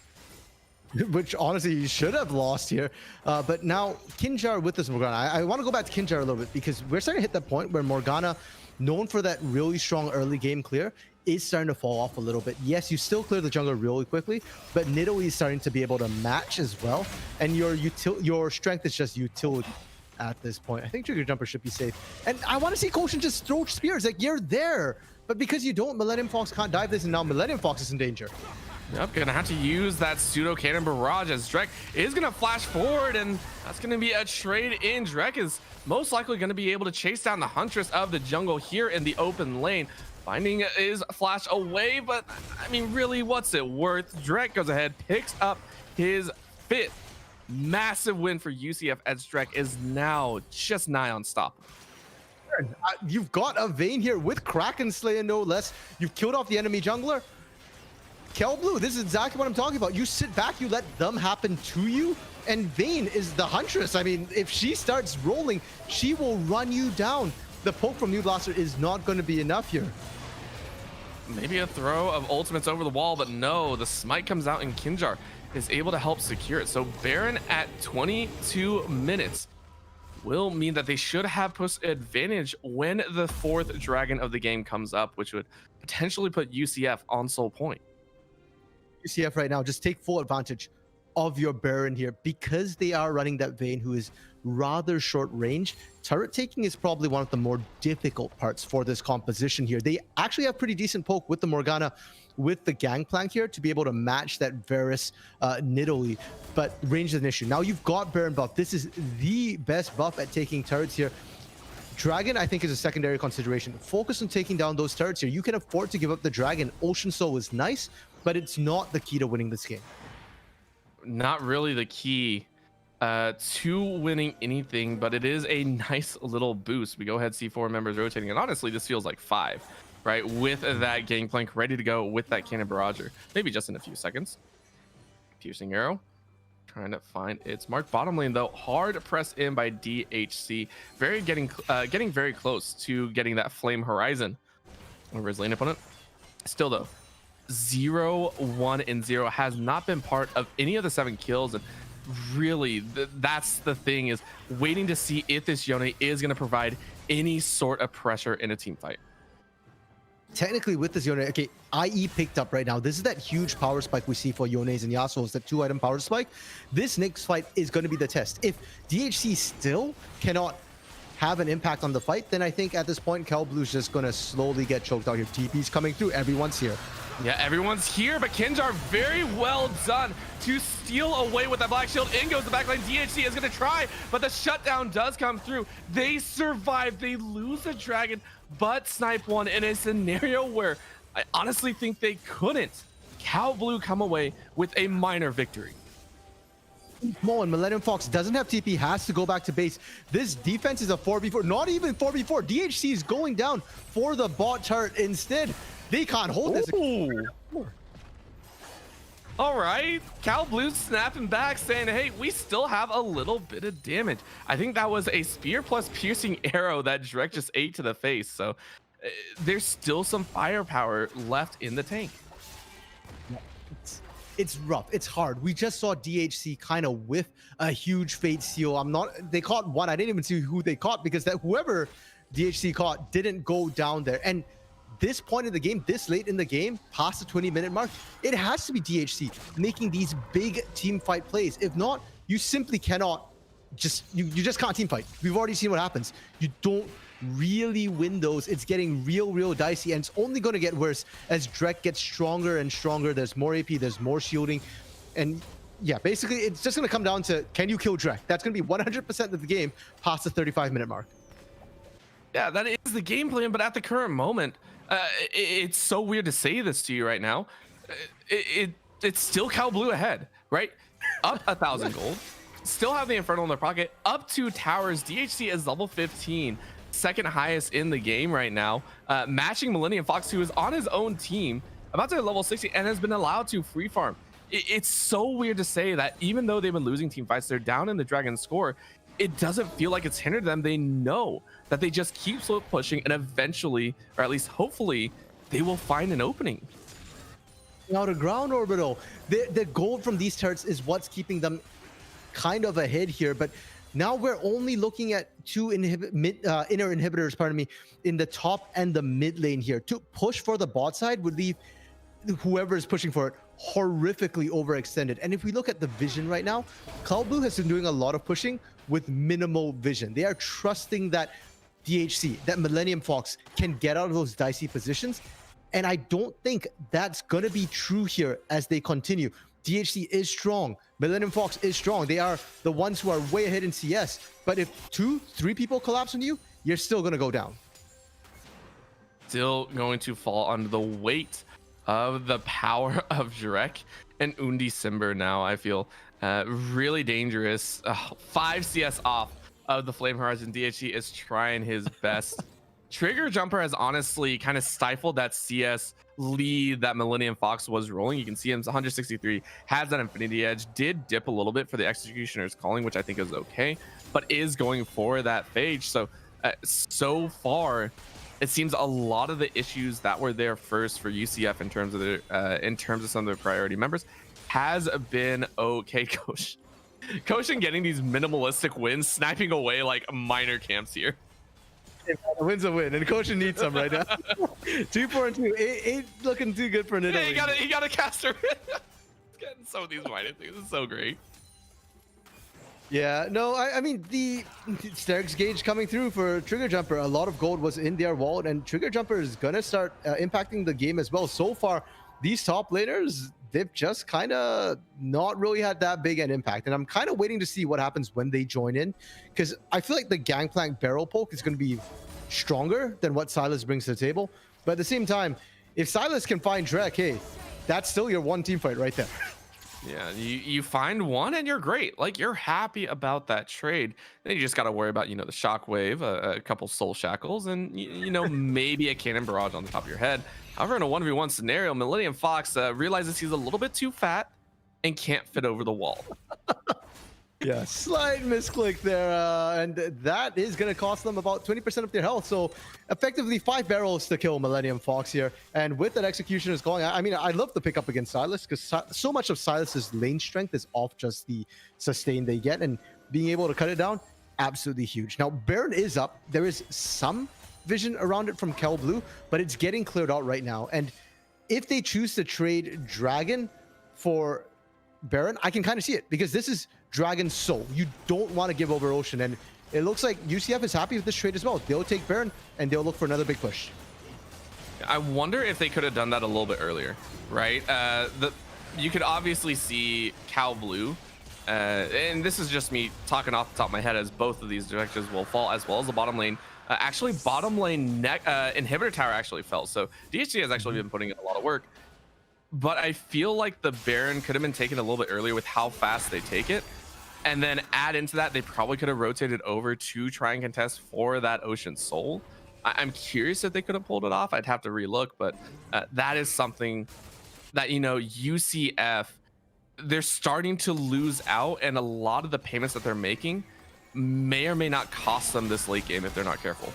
S2: Which honestly he should have lost here. But now Kinjar with this Morgana. I want to go back to Kinjar a little bit because we're starting to hit that point where Morgana, known for that really strong early game clear, is starting to fall off a little bit. Yes, you still clear the jungle really quickly, but Nidalee is starting to be able to match as well. And your strength is just utility at this point. I think Trigger Jumper should be safe. And I want to see Koshin just throw spears. Like, you're there. But because you don't, Millennium Fox can't dive this, and now Millennium Fox is in danger.
S1: Yep, gonna have to use that pseudo cannon barrage as Drek is gonna flash forward, and that's gonna be a trade in. Drek is most likely gonna be able to chase down the Huntress of the jungle here in the open lane. Finding his flash away, but I mean, really, what's it worth? Drek goes ahead, picks up his 5th massive win for UCF, as Drek is now just nigh unstoppable.
S2: You've got a Vayne here with Kraken Slayer, no less. You've killed off the enemy jungler. Kel Blue, this is exactly what I'm talking about. You sit back, you let them happen to you, and Vayne is the Huntress. I mean, if she starts rolling, she will run you down. The poke from New Blaster is not going to be enough here.
S1: Maybe a throw of ultimates over the wall, but no, the smite comes out and Kinjar is able to help secure it. So Baron at 22 minutes will mean that they should have pushed advantage when the 4th dragon of the game comes up, which would potentially put UCF on sole point.
S2: UCF right now, just take full advantage of your Baron here because they are running that Vayne who is rather short range. Turret taking is probably one of the more difficult parts for this composition here. They actually have pretty decent poke with the Morgana, with the Gangplank here to be able to match that Varus Nidalee, but range is an issue. Now you've got Baron buff. This is the best buff at taking turrets here. Dragon, I think, is a secondary consideration. Focus on taking down those turrets here. You can afford to give up the Dragon. Ocean Soul is nice, but it's not the key to winning this game.
S1: Not really the key to winning anything, but it is a nice little boost. We go ahead, see 4 members rotating, and honestly, this feels like 5, right? With that Gangplank ready to go with that Cannon Barrager. Maybe just in a few seconds. Piercing Arrow. Trying to find its mark. Bottom lane, though, hard pressed in by DHC. Getting very close to getting that Flame Horizon over his lane opponent. Still, though, 0, 1, and 0 has not been part of any of the 7 kills, and really that's the thing, is waiting to see if this Yone is going to provide any sort of pressure in a team fight.
S2: Technically with this Yone, okay, IE picked up right now. This is that huge power spike we see for Yones and Yasuo's, that 2-item power spike. This next fight is going to be the test. If DHC still cannot have an impact on the fight, then I think at this point Kel Blue's just going to slowly get choked out here. TP's coming through, everyone's here.
S1: Yeah, everyone's here, but Kinjar, very well done to steal away with that Black Shield. In goes the backline. DHC is going to try, but the shutdown does come through. They survive. They lose the dragon, but snipe one in a scenario where I honestly think they couldn't. Cal Blue come away with a minor victory.
S2: Mo and Millennium Fox doesn't have TP, has to go back to base. This defense is a 4v4, not even 4v4. DHC is going down for the bot turret instead. They can't hold this.
S1: All right, Cal Blue's snapping back, saying, hey, we still have a little bit of damage. I think that was a spear plus piercing arrow that Drek just ate to the face. So there's still some firepower left in the tank.
S2: It's rough. It's hard. We just saw DHC kind of whiff a huge Fate Seal. They caught one. I didn't even see who they caught because that whoever DHC caught didn't go down there. And this point in the game, this late in the game, past the 20-minute mark, it has to be DHC making these big team fight plays. If not, you simply cannot you just can't team fight. We've already seen what happens. You don't really win those. It's getting real dicey, and it's only going to get worse as Drek gets stronger and stronger. There's more AP, there's more shielding, and yeah, basically, it's just going to come down to, can you kill Drek? That's going to be 100% of the game past the 35-minute mark.
S1: Yeah, that is the game plan, but at the current moment, it's so weird to say this to you right now. It's still Cal Blue ahead, right? Up 1,000 gold, still have the Infernal in their pocket, up 2 towers. DHC is level 15, second highest in the game right now, matching Millennium Fox, who is on his own team, about to level 60, and has been allowed to free farm. It's so weird to say that even though they've been losing team fights, they're down in the Dragon score. It doesn't feel like it's hindered them. They know that they just keep slow pushing, and eventually, or at least hopefully, they will find an opening.
S2: Now the ground orbital, the gold from these turrets is what's keeping them kind of ahead here, but now we're only looking at 2 inner inhibitors, pardon me, in the top and the mid lane here. To push for the bot side would leave whoever is pushing for it horrifically overextended. And if we look at the vision right now, Cloud Blue has been doing a lot of pushing with minimal vision. They are trusting that DHC, that Millennium Fox, can get out of those dicey positions. And I don't think that's going to be true here as they continue. DHC is strong. Millennium Fox is strong. They are the ones who are way ahead in CS. But if 2-3 people collapse on you, you're still going to go down.
S1: Still going to fall under the weight of the power of Drek and Undi Simber now. I feel really dangerous. 5 CS off of the Flame Horizon. DHC is trying his best. Trigger Jumper has honestly kind of stifled that CS lead that Millennium Fox was rolling. You can see him 163, has that Infinity Edge, did dip a little bit for the Executioner's Calling, which I think is okay, but is going for that Phage. So so far it seems a lot of the issues that were there first for UCF in terms of some of their priority members has been okay. Koshin getting these minimalistic wins, sniping away like minor camps here.
S2: A win's a win, and Koshin needs some right now. 2, 4, and 2. Ain't looking too good for an Italy.
S1: Yeah, he got a caster. He's getting some of these minor things. This is so great.
S2: Yeah, no, I mean, the Sterix gauge coming through for Trigger Jumper. A lot of gold was in their wallet, and Trigger Jumper is going to start impacting the game as well. So far, these top laners, they've just kind of not really had that big an impact. And I'm kind of waiting to see what happens when they join in, because I feel like the Gangplank barrel poke is going to be stronger than what Silas brings to the table. But at the same time, if Silas can find Drek, hey, that's still your one team fight right there.
S1: Yeah, you find one and you're great. Like, you're happy about that trade. Then you just got to worry about, the shockwave, a couple soul shackles, and maybe a cannon barrage on the top of your head. However, in a 1v1 scenario, Millennium Fox realizes he's a little bit too fat and can't fit over the wall.
S2: Yeah, slight misclick there, and that is going to cost them about 20% of their health. So effectively 5 barrels to kill Millennium Fox here. And with that Executioner's Calling, I mean, I love the pickup against Silas, because so much of Silas's lane strength is off just the sustain they get, and being able to cut it down, absolutely huge. Now, Baron is up. There is some vision around it from Cal Blue, but it's getting cleared out right now. And if they choose to trade Dragon for Baron, I can kind of see it, because this is Dragon's soul. You don't want to give over Ocean, and it looks like UCF is happy with this trade as well. They'll take Baron and they'll look for another big push.
S1: I wonder if they could have done that a little bit earlier, right? You could obviously see Cal Blue, and this is just me talking off the top of my head, as both of these directors will fall, as well as the bottom lane. Actually, bottom lane inhibitor tower actually fell, so DHC has actually been putting in a lot of work. But I feel like the Baron could have been taken a little bit earlier with how fast they take it. And then add into that, they probably could have rotated over to try and contest for that Ocean Soul. I'm curious if they could have pulled it off. I'd have to relook, but that is something that, UCF, they're starting to lose out, and a lot of the payments that they're making may or may not cost them this late game if they're not careful.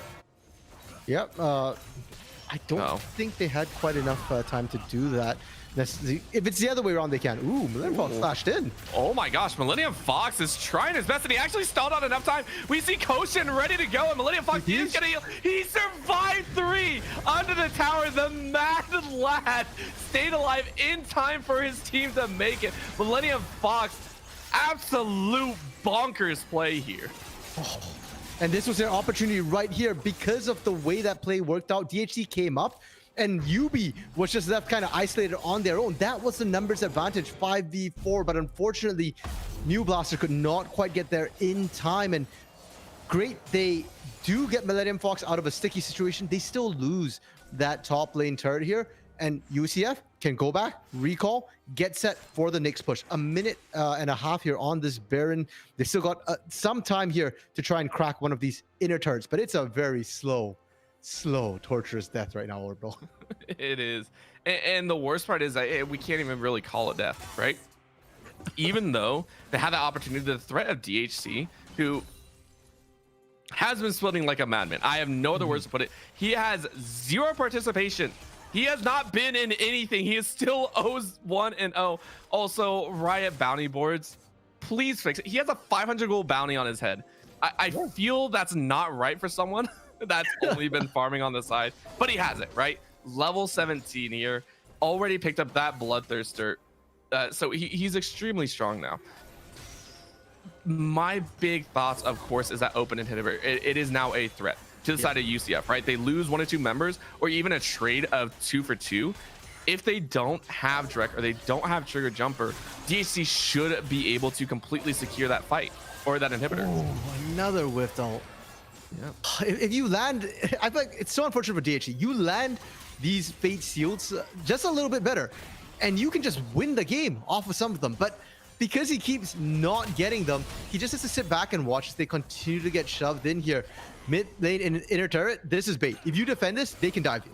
S2: Yep. I don't think they had quite enough time to do that. If it's the other way around, they can. Ooh, Millennium Fox flashed in.
S1: Oh my gosh, Millennium Fox is trying his best, and he actually stalled out enough time. We see Koshin ready to go, and Millennium Fox is gonna heal. He survived 3 under the tower. The mad lad stayed alive in time for his team to make it. Millennium Fox, absolute bonkers play here.
S2: Oh. And this was their opportunity right here because of the way that play worked out. DHC came up, and Yubi was just left kind of isolated on their own. That was the numbers advantage, 5v4, but unfortunately, Mew Blaster could not quite get there in time. And great, they do get Millennium Fox out of a sticky situation. They still lose that top lane turret here, and UCF can go back, recall, get set for the next push. A minute and a half here on this Baron. They still got some time here to try and crack one of these inner turrets, but it's a very slow, torturous death right now, Orbital.
S1: It is. And the worst part is that we can't even really call it death, right? Even though they have the opportunity, the threat of DHC, who has been splitting like a madman. I have no other words to put it. He has zero participation. He has not been in anything. He is still 1-0. Also, Riot bounty boards, please fix it. He has a 500 gold bounty on his head. I feel that's not right for someone that's only been farming on the side, but he has it, right? Level 17 here, already picked up that Bloodthirster. So he's extremely strong now. My big thoughts, of course, is that open inhibitor. It is now a threat to the side of UCF, right? They lose 1 or 2 members, or even a trade of 2 for 2. If they don't have Drek or they don't have Trigger Jumper, DHC should be able to completely secure that fight or that inhibitor.
S2: Oh, another whiffed ult. Yeah. If you land, I feel like it's so unfortunate for DHC. You land these Fate Seals just a little bit better, and you can just win the game off of some of them. But because he keeps not getting them, he just has to sit back and watch as they continue to get shoved in here. Mid lane and inner turret, this is bait. If you defend this, they can dive you.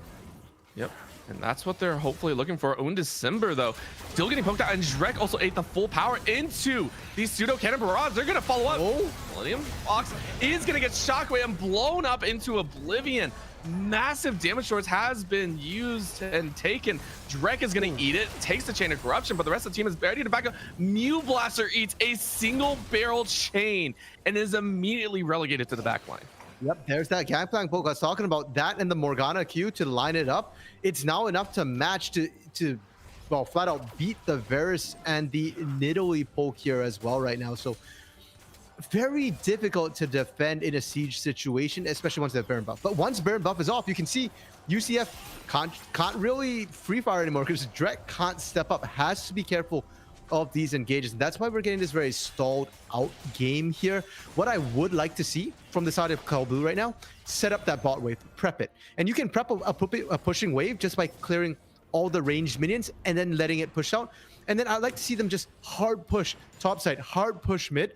S1: Yep. And that's what they're hopefully looking for. Undecember, though, still getting poked out. And Drek also ate the full power into these pseudo cannon barrage. They're going to follow up. Oh, Millennium Fox is going to get shockwave and blown up into oblivion. Massive damage source has been used and taken. Drek is going to eat it, takes the chain of corruption, but the rest of the team is ready to back up. Mew Blaster eats a single barrel chain and is immediately relegated to the back line.
S2: Yep, there's that gangplank poke I was talking about. That and the Morgana Q to line it up. It's now enough to match to well, flat out beat the Varus and the Nidalee poke here as well right now. So very difficult to defend in a siege situation, especially once they have Baron buff. But once Baron buff is off, you can see UCF can't really free fire anymore because Drek can't step up. Has to be careful of these engages. And that's why we're getting this very stalled out game here. What I would like to see from the side of Cal Blue right now, set up that bot wave, prep it. And you can prep a pushing wave just by clearing all the ranged minions and then letting it push out. And then I'd like to see them just hard push top side, hard push mid,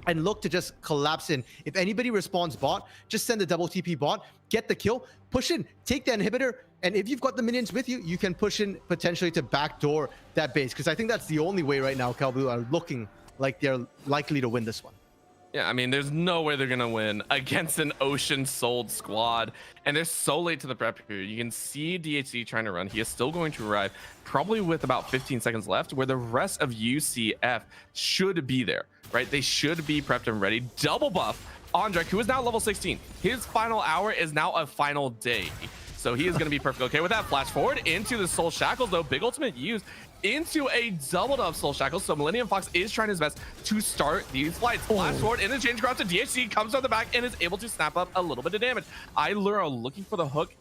S2: and look to just collapse in. If anybody responds bot, just send the double TP bot, get the kill, push in, take the inhibitor, and if you've got the minions with you, you can push in potentially to backdoor that base, because I think that's the only way right now Cal Blue are looking like they're likely to win this one.
S1: Yeah, I mean, there's no way they're going to win against an Ocean-sold squad. And they're so late to the prep here. You can see DHC trying to run. He is still going to arrive, probably with about 15 seconds left, where the rest of UCF should be there, right? They should be prepped and ready. Double buff on Drek, who is now level 16. His final hour is now a final day. So he is going to be perfectly okay with that. Flash forward into the Soul Shackles, though. Big ultimate used into a doubled up Soul Shackles. So Millennium Fox is trying his best to start these flights. Flash forward in the change crowd to DHC, comes on the back and is able to snap up a little bit of damage. Ilura looking for the hook,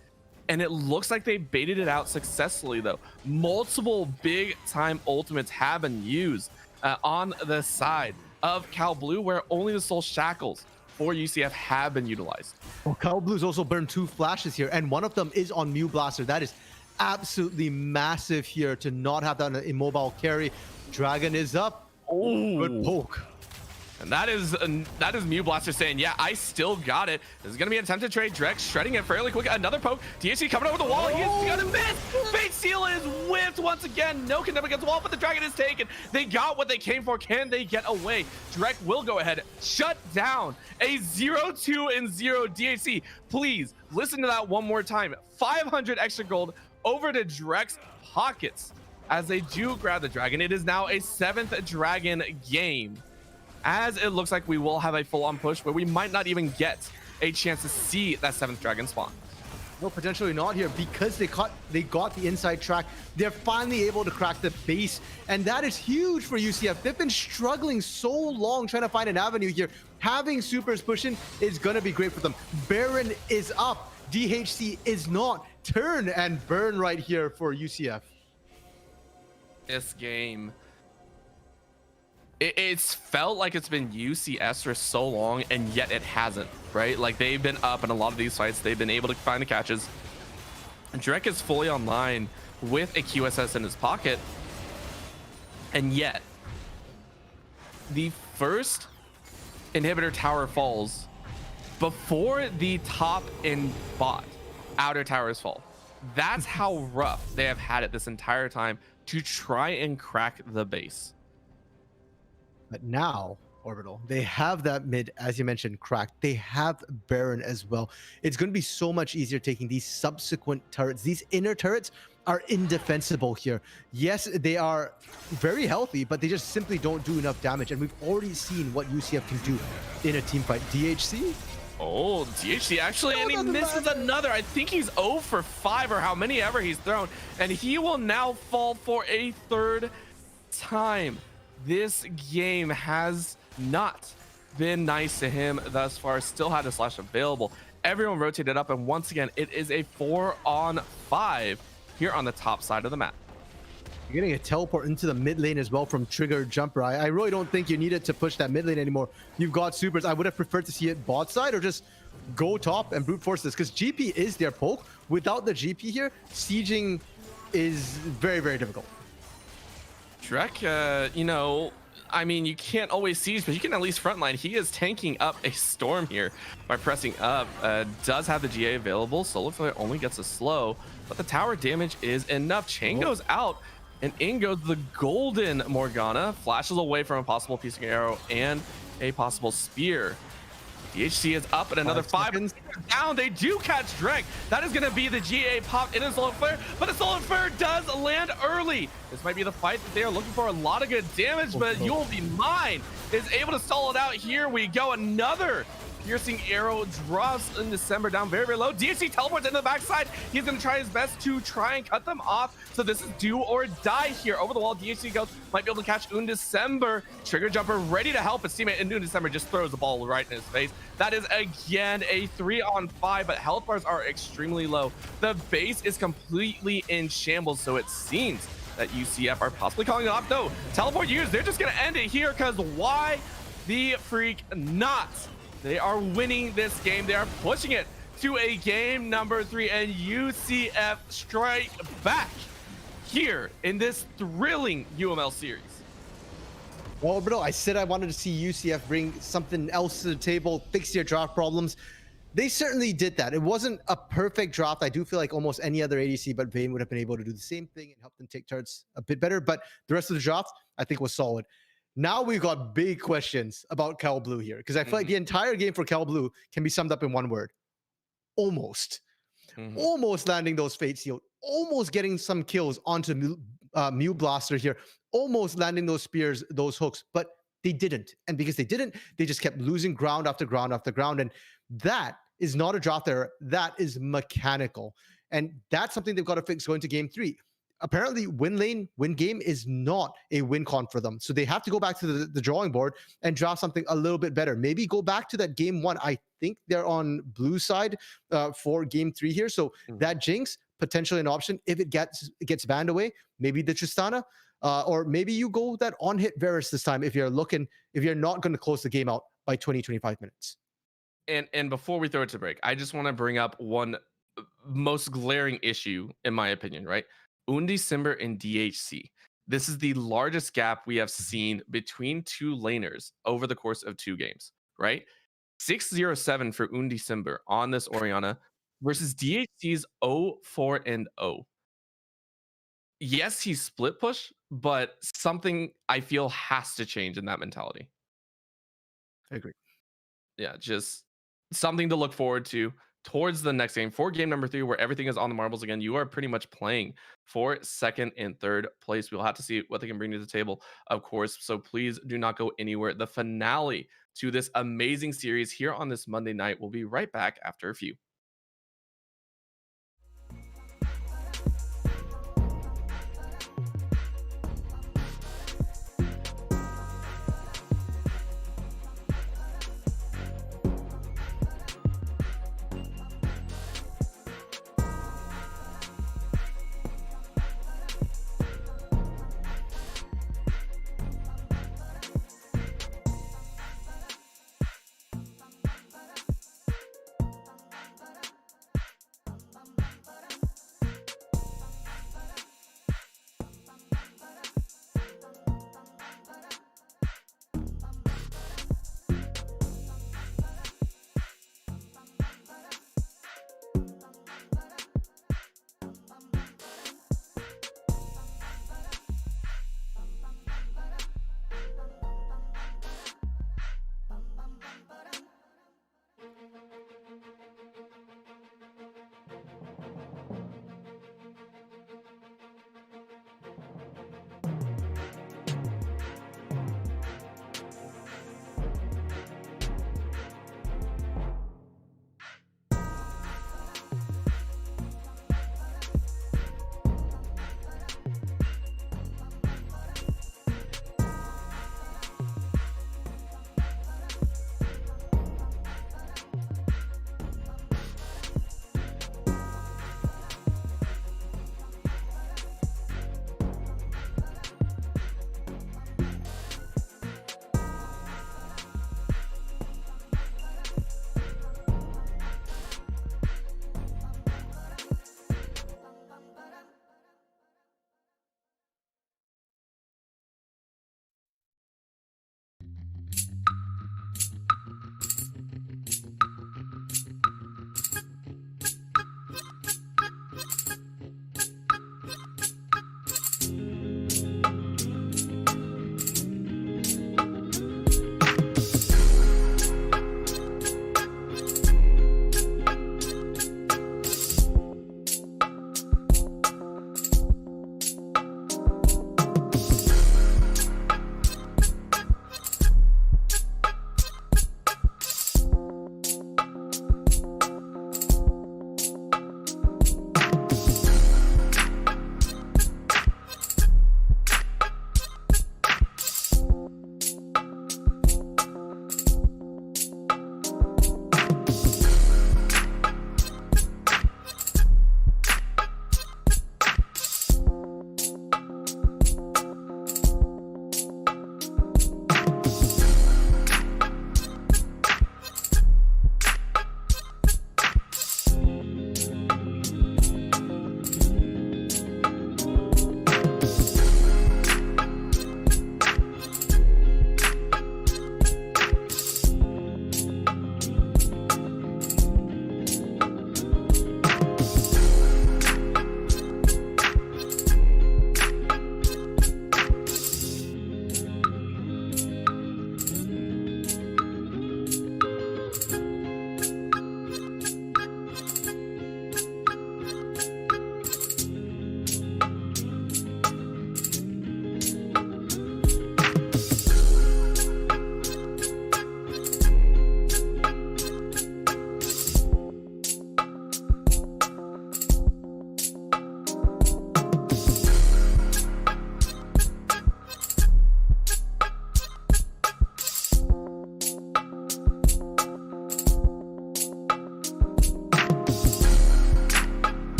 S1: and it looks like they baited it out successfully, though. Multiple big time ultimates have been used on the side of Cal Blue, where only the Soul Shackles for UCF have been utilized.
S2: Well, Cal Blue's also burned 2 flashes here, and one of them is on Mew Blaster. That is absolutely massive here to not have that immobile carry. Dragon is up. Oh, good poke.
S1: And that is Mew Blaster saying, yeah, I still got it. This is going to be an attempted trade. Drek shredding it fairly quick. Another poke. DHC coming over the wall. He's going to miss. Fate Seal is whipped once again. No condemn against the wall, but the Dragon is taken. They got what they came for. Can they get away? Drek will go ahead. Shut down a 0-2-0 DHC. Please listen to that one more time. 500 extra gold over to Drek's pockets as they do grab the Dragon. It is now a 7th Dragon game, as it looks like we will have a full-on push where we might not even get a chance to see that 7th Dragon spawn.
S2: No, potentially not here, because they got the inside track. They're finally able to crack the base, and that is huge for UCF. They've been struggling so long trying to find an avenue here. Having supers pushing is going to be great for them. Baron is up. DHC is not. turn and burn right here for UCF.
S1: This game, it's felt like it's been UCS for so long, and yet it hasn't, right? Like, they've been up in a lot of these fights. They've been able to find the catches. Drek is fully online with a QSS in his pocket, and yet the first inhibitor tower falls before the top and bot outer towers fall. That's how rough they have had it this entire time to try and crack the base.
S2: But now, Orbital, they have that mid, as you mentioned, cracked. They have Baron as well. It's going to be so much easier taking these subsequent turrets. These inner turrets are indefensible here. Yes, they are very healthy, but they just simply don't do enough damage. And we've already seen what UCF can do in a team fight. DHC?
S1: Oh, DHC actually, and he misses another. I think he's 0 for 5 or how many ever he's thrown. And he will now fall for a third time. This game has not been nice to him thus far. Still had a slash available. Everyone rotated up, and once again, it is a 4-on-5 here on the top side of the map.
S2: You're getting a teleport into the mid lane as well from Trigger Jumper. I really don't think you needed to push that mid lane anymore. You've got supers. I would have preferred to see it bot side or just go top and brute force this, because GP is their poke. Without the GP here, sieging is very, very difficult.
S1: Drek, you know, I mean, you can't always siege, but you can at least frontline. He is tanking up a storm here by pressing up. Does have the GA available. Solar Flare only gets a slow, but the tower damage is enough. Chain goes out, and in goes the golden Morgana. Flashes away from a possible piecing arrow and a possible spear. DHC is up and another 5 seconds down. They do catch Drek. That is going to be the GA pop in his Solar Flare, but the Solar Flare does land early. This might be the fight that they are looking for. A lot of good damage, but You'll Be Mine is able to stall it out. Here we go. Another piercing arrow drops in December down very, very low. DHC teleports into the backside. He's going to try his best to try and cut them off. So this is do or die here. Over the wall, DHC goes, might be able to catch December. Trigger Jumper ready to help his teammate, and December just throws the ball right in his face. That is again a 3-on-5, but health bars are extremely low. The base is completely in shambles, so it seems that UCF are possibly calling it off. No, teleport used. They're just going to end it here, because why the freak not? They are winning this game. They are pushing it to a game number 3, and UCF strike back here in this thrilling UML series.
S2: Well, bro, I said I wanted to see UCF bring something else to the table, fix their draft problems. They certainly did that. It wasn't a perfect draft. I do feel like almost any other ADC but Vayne would have been able to do the same thing and help them take turrets a bit better. But the rest of the draft, I think, was solid. Now we've got big questions about Cal Blue here, because I feel like the entire game for Cal Blue can be summed up in one word: almost. Almost landing those Fate Seal, almost getting some kills onto Mew Blaster here, almost landing those spears, those hooks, but they didn't. And because they didn't, they just kept losing ground after ground after ground. And that is not a draft error. That is mechanical. And that's something they've got to fix going to game 3. Apparently, win lane, win game is not a win con for them. So they have to go back to the drawing board and draft something a little bit better. Maybe go back to that game 1. I think they're on blue side for game 3 here. So that Jinx, potentially an option. If it gets banned away, maybe the Tristana, or maybe you go that on-hit Varus this time if you're not going to close the game out by 20-25 minutes.
S1: And before we throw it to break, I just want to bring up one most glaring issue, in my opinion, right? December and DHC. This is the largest gap we have seen between two laners over the course of 2 games, right? 607 for December on this Orianna versus DHC's 0-4-0. Yes, he's split push, but something I feel has to change in that mentality.
S2: I agree.
S1: Yeah, just something to look forward to towards the next game, for game number 3, where everything is on the marbles again. You are pretty much playing for 2nd and 3rd place. We'll have to see what they can bring to the table, of course. So please do not go anywhere. The finale to this amazing series here on this Monday night will be right back after a few.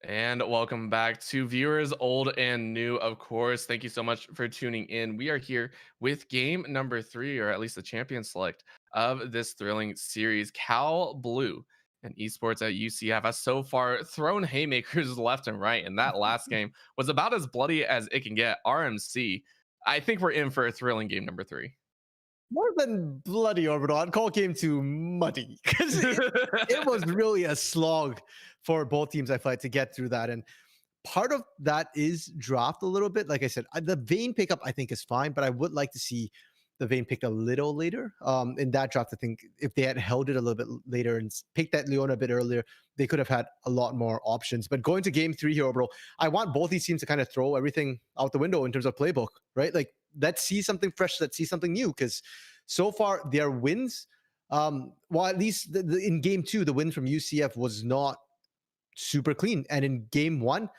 S1: And welcome back to viewers old and new, of course. Thank you so much for tuning in. We are here with game number 3, or at least the champion select of this thrilling series. Cal Blue and Esports at UCF has so far thrown haymakers left and right. And that last game was about as bloody as it can get. RMC, I think we're in for a thrilling game number 3.
S2: More than bloody Orbital, I'd call game 2 muddy because it was really a slog for both teams. I fight to get through that, and part of that is draft a little bit. Like I said, the Vayne pickup I think is fine, but I would like to see the Vayne picked a little later. In that draft, I think if they had held it a little bit later and picked that Leona a bit earlier, they could have had a lot more options. But going to game 3 here, Orbital, I want both these teams to kind of throw everything out the window in terms of playbook, right? Like, let's see something fresh, let's see something new, because so far their wins, well, at least in game 2, the win from UCF was not super clean. And in game 1,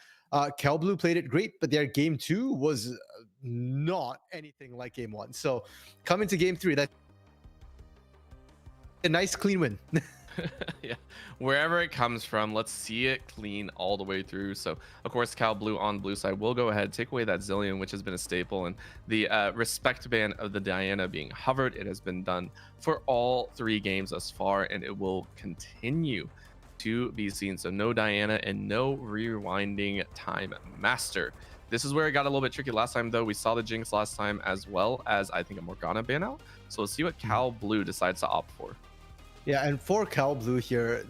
S2: Cal Blue played it great, but their game 2 was not anything like game 1. So coming to game 3, that's a nice clean win.
S1: Yeah, wherever it comes from, let's see it clean all the way through. So of course Cal Blue on blue side will go ahead, take away that Zillion, which has been a staple, and the respect ban of the Diana being hovered. It has been done for all 3 games thus far, and it will continue to be seen. So no Diana and no rewinding time master. This is where it got a little bit tricky last time, though. We saw the Jinx last time, as well as I think a Morgana ban out. So let's see what Cal Blue decides to opt for.
S2: Yeah, and for Cal Blue here,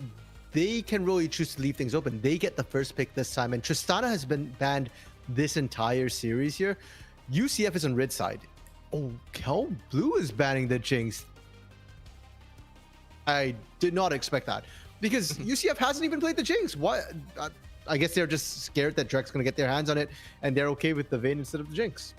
S2: they can really choose to leave things open. They get the first pick this time, and Tristana has been banned this entire series here. UCF is on red side. Oh, Cal Blue is banning the Jinx. I did not expect that, because UCF hasn't even played the Jinx. What? I guess they're just scared that Drek's going to get their hands on it, and they're okay with the Vayne instead of the Jinx.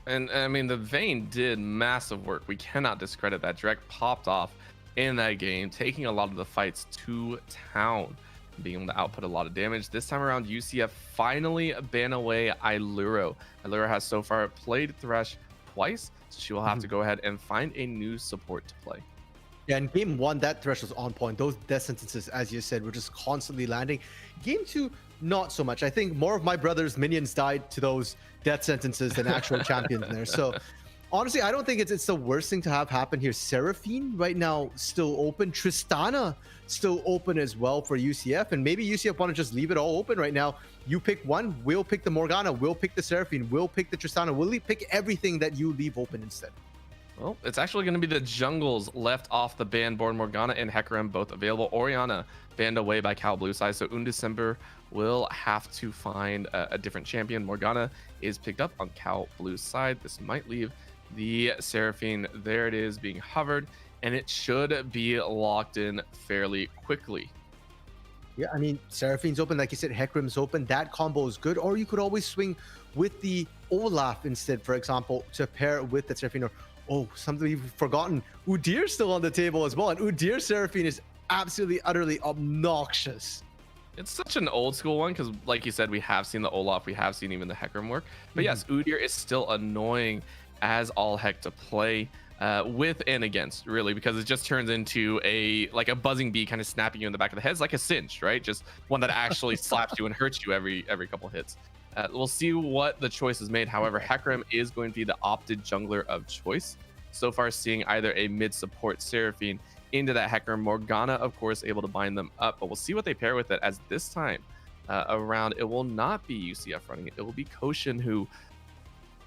S1: And I mean, the Vayne did massive work. We cannot discredit that. Drek popped off in that game, taking a lot of the fights to town, being able to output a lot of damage. This time around, UCF finally ban away Iluro. Iluro has so far played Thresh twice, so she will have to go ahead and find a new support to play.
S2: Yeah, in game 1, that Thresh was on point. Those death sentences, as you said, were just constantly landing. Game 2, not so much. I think more of my brother's minions died to those death sentences than actual champions there. So honestly, I don't think it's the worst thing to have happen here. Seraphine right now still open. Tristana still open as well for UCF. And maybe UCF want to just leave it all open right now. You pick one, we'll pick the Morgana, we'll pick the Seraphine, we'll pick the Tristana. We'll pick everything that you leave open instead.
S1: Well, it's actually going to be the jungles left off the ban board. Morgana and Hecarim both available. Orianna banned away by Cal Blue side, so Undecember will have to find a different champion. Morgana is picked up on Cal Blue side. This might leave the Seraphine. There it is, being hovered, and it should be locked in fairly quickly.
S2: Yeah, I mean, Seraphine's open, like you said, Hecarim's open. That combo is good. Or you could always swing with the Olaf instead, for example, to pair with the Seraphine. Or, oh, something we've forgotten. Udyr's still on the table as well. And Udyr Seraphine is absolutely, utterly obnoxious.
S1: It's such an old school one because, like you said, we have seen the Olaf, we have seen even the Hecarim work. But yes, Udyr is still annoying as all heck to play with and against, really, because it just turns into a buzzing bee kind of snapping you in the back of the head. It's like a cinch, right? Just one that actually slaps you and hurts you every couple hits. We'll see what the choice is made. However, Hecarim is going to be the opted jungler of choice. So far, seeing either a mid support Seraphine into that Hecarim. Morgana, of course, able to bind them up, but we'll see what they pair with it, as this time around, it will not be UCF running it. It will be Koshin, who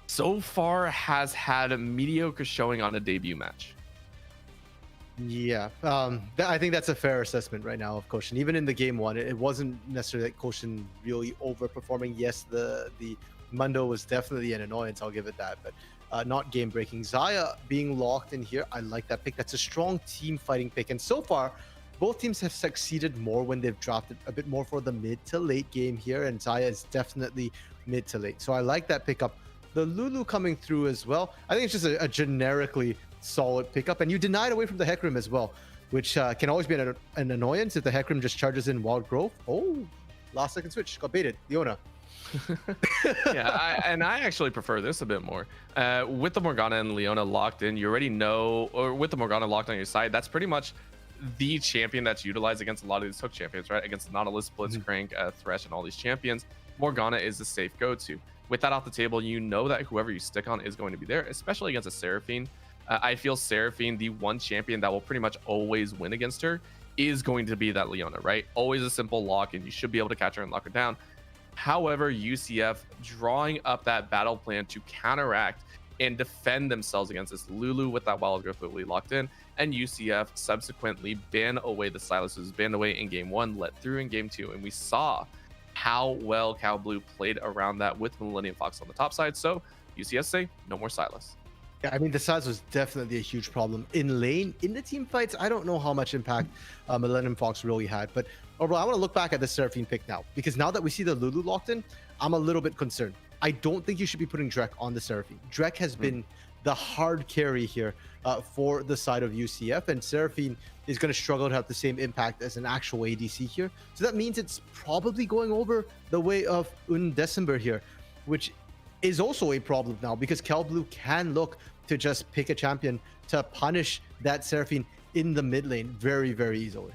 S1: so far has had a mediocre showing on a debut match.
S2: Yeah, I think that's a fair assessment right now of Koshin. Even in the game 1, it wasn't necessarily that Koshin really overperforming. Yes, the Mundo was definitely an annoyance, I'll give it that, but not game breaking. Xayah being locked in here, I like that pick. That's a strong team fighting pick, and so far both teams have succeeded more when they've drafted a bit more for the mid to late game here, and Xayah is definitely mid to late, so I like that pickup. The Lulu coming through as well, I think it's just a generically solid pickup, and you denied away from the Hecarim as well, which can always be an annoyance if the Hecarim just charges in Wild Growth. Oh, last second switch, got baited. Leona.
S1: Yeah, I actually prefer this a bit more. With the Morgana and Leona locked in, you already know, or with the Morgana locked on your side, that's pretty much the champion that's utilized against a lot of these hook champions, right? Against Nautilus, Blitzcrank, Thresh, and all these champions, Morgana is the safe go-to. With that off the table, you know that whoever you stick on is going to be there, especially against a Seraphine. I feel Seraphine, the one champion that will pretty much always win against her, is going to be that Leona, right? Always a simple lock, and you should be able to catch her and lock her down. However, UCF drawing up that battle plan to counteract and defend themselves against this Lulu with that Wild Growth Lily locked in, and UCF subsequently ban away the Silas's, banned away in game 1, let through in game 2, and we saw how well Cal Blue played around that with Millennium Fox on the top side. So UCS say no more Silas.
S2: Yeah, I mean, the size was definitely a huge problem in lane. In the team fights, I don't know how much impact Millennium Fox really had, but overall, I want to look back at the Seraphine pick now, because now that we see the Lulu locked in, I'm a little bit concerned. I don't think you should be putting Drek on the Seraphine. Drek has been the hard carry here for the side of UCF, and Seraphine is going to struggle to have the same impact as an actual ADC here. So that means it's probably going over the way of December here, which is also a problem now, because Cal Blue can look to just pick a champion to punish that Seraphine in the mid lane very, very easily.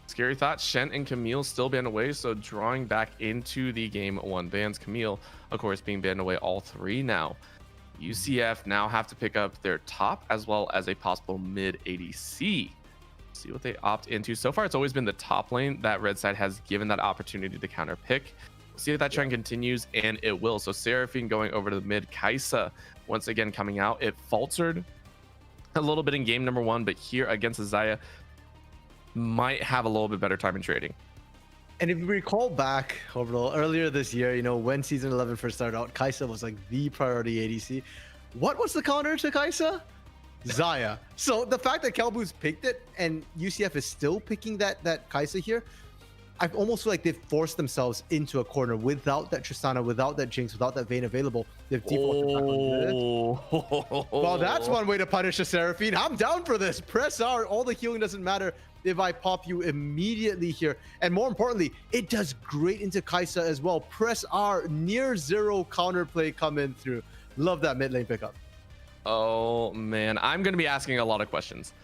S1: Scary thought. Shen and Camille still banned away, so drawing back into the game 1 bans. Camille, of course, being banned away all 3 now. UCF now have to pick up their top as well as a possible mid ADC. See what they opt into. So far, it's always been the top lane that red side has given that opportunity to counter pick. See if that trend continues, and it will. So Seraphine going over to the mid. Kaisa once again coming out. It faltered a little bit in game number 1, but here against Zaya might have a little bit better time in trading.
S2: And if you recall back overall earlier this year, you know, when season 11 first started out, Kaisa was like the priority ADC. What was the counter to Kaisa? Zaya. So the fact that Cal Blue's picked it and UCF is still picking that Kaisa here, I almost feel like they've forced themselves into a corner without that Tristana, without that Jinx, without that Vayne available. They've defaulted back on this. Well, that's one way to punish a Seraphine. I'm down for this. Press R. All the healing doesn't matter if I pop you immediately here. And more importantly, it does great into Kaisa as well. Press R, near zero counterplay coming through. Love that mid lane pickup.
S1: Oh, man. I'm going to be asking a lot of questions.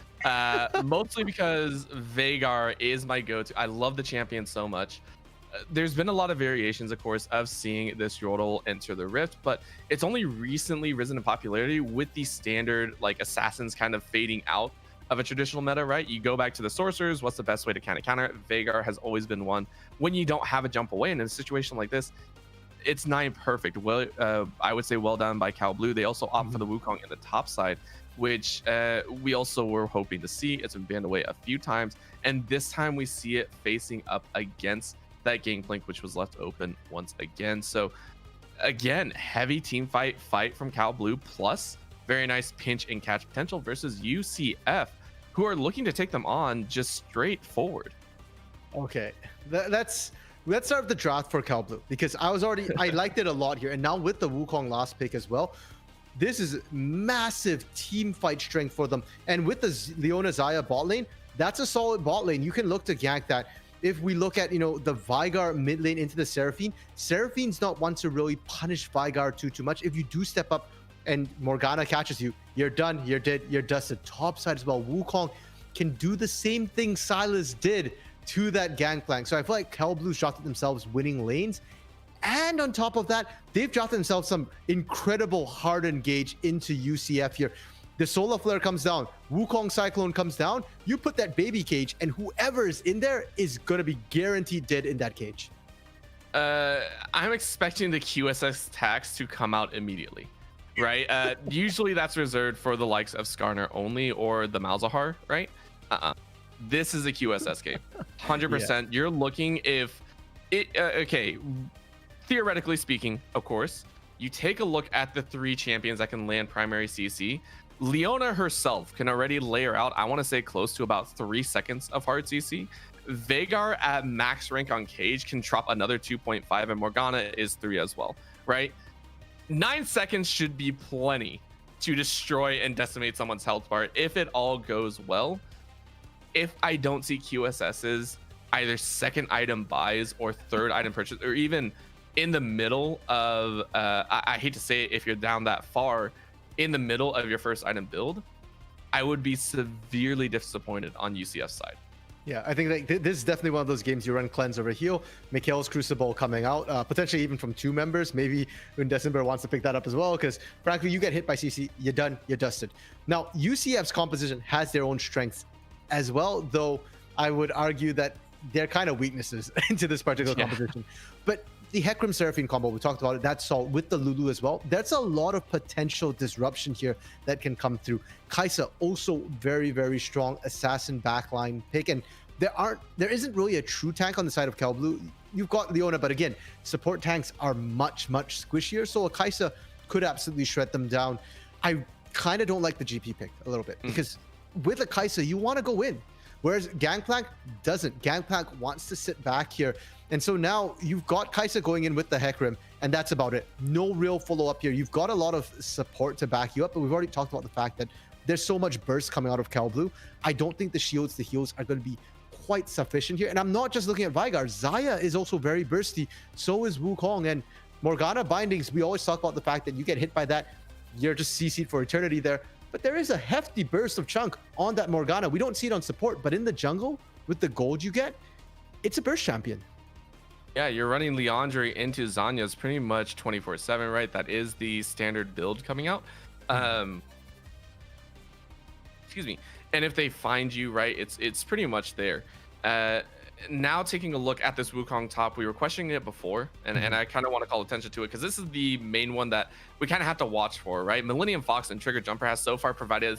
S1: Mostly because Veigar is my go-to. I love the champion so much. There's been a lot of variations, of course, of seeing this Yordle enter the Rift, but it's only recently risen in popularity with the standard like assassins kind of fading out of a traditional meta, right? You go back to the sorcerers. What's the best way to kind of counter it? Veigar has always been one. When you don't have a jump away, and in a situation like this, it's 9 perfect. Well, I would say well done by Cal Blue. They also opt for the Wukong in the top side, which we also were hoping to see. It's been banned away a few times, and this time we see it facing up against that Gangplank, which was left open once again. So again, heavy team fight from Cal Blue, plus very nice pinch and catch potential versus UCF, who are looking to take them on just straight forward.
S2: Okay, let's start with the draft for Cal Blue, because I liked it a lot here, and now with the Wukong last pick as well, this is massive team fight strength for them. And with the Leona Zaya bot lane, that's a solid bot lane. You can look to gank that. If we look at, you know, the Veigar mid lane into the Seraphine, Seraphine's not one to really punish Veigar too much. If you do step up and Morgana catches you, you're done, you're dead, you're dusted. Top side as well, Wukong can do the same thing Silas did to that Gangplank. So I feel like Cal Blue's drafted themselves winning lanes. And on top of that, they've drafted themselves some incredible hard engage into UCF here. The Solar Flare comes down, Wukong Cyclone comes down, you put that baby cage, and whoever is in there is going to be guaranteed dead in that cage.
S1: I'm expecting the QSS tax to come out immediately, right? Usually that's reserved for the likes of Skarner only or the Malzahar, right? This is a QSS game. 100%. Yeah. You're looking if it, okay, theoretically speaking, of course, you take a look at the 3 champions that can land primary CC. Leona herself can already layer out, I want to say, close to about 3 seconds of hard CC. Veigar at max rank on Cage can drop another 2.5, and Morgana is 3 as well, right? 9 seconds should be plenty to destroy and decimate someone's health bar if it all goes well. If I don't see QSS's either second item buys or third item purchase, or even in the middle of, I hate to say it, if you're down that far, in the middle of your first item build, I would be severely disappointed on UCF's side.
S2: Yeah, I think like this is definitely one of those games you run cleanse over heal. Mikhail's Crucible coming out, potentially even from 2 members. Maybe Undecember wants to pick that up as well, because frankly, you get hit by CC, you're done, you're dusted. Now, UCF's composition has their own strengths as well, though I would argue that they're kind of weaknesses into this particular composition. But the Hecarim Seraphine combo, we talked about it, that's all with the Lulu as well. That's a lot of potential disruption here that can come through. Kai'Sa also very, very strong assassin backline pick, and there isn't really a true tank on the side of Cal Blue. You've got Leona, but again, support tanks are much, much squishier, so a Kai'Sa could absolutely shred them down. I kind of don't like the GP pick a little bit, because with a Kai'Sa, you want to go in. Whereas Gangplank doesn't. Gangplank wants to sit back here. And so now you've got Kai'Sa going in with the Hecarim, and that's about it. No real follow-up here. You've got a lot of support to back you up, but we've already talked about the fact that there's so much burst coming out of Cal Blue. I don't think the shields, the heals are going to be quite sufficient here. And I'm not just looking at Vygar. Xayah is also very bursty. So is Wukong. And Morgana bindings, we always talk about the fact that you get hit by that, you're just CC'd for eternity there. But there is a hefty burst of chunk on that Morgana. We don't see it on support, but in the jungle, with the gold you get, it's a burst champion.
S1: Yeah, you're running Leandre into Zanya's pretty much 24/7, right? That is the standard build coming out. Excuse me. And if they find you, right, it's pretty much there. Now taking a look at this Wukong top, we were questioning it before, and I kind of want to call attention to it because this is the main one that we kind of have to watch for, right? Millennium Fox and Trigger Jumper has so far provided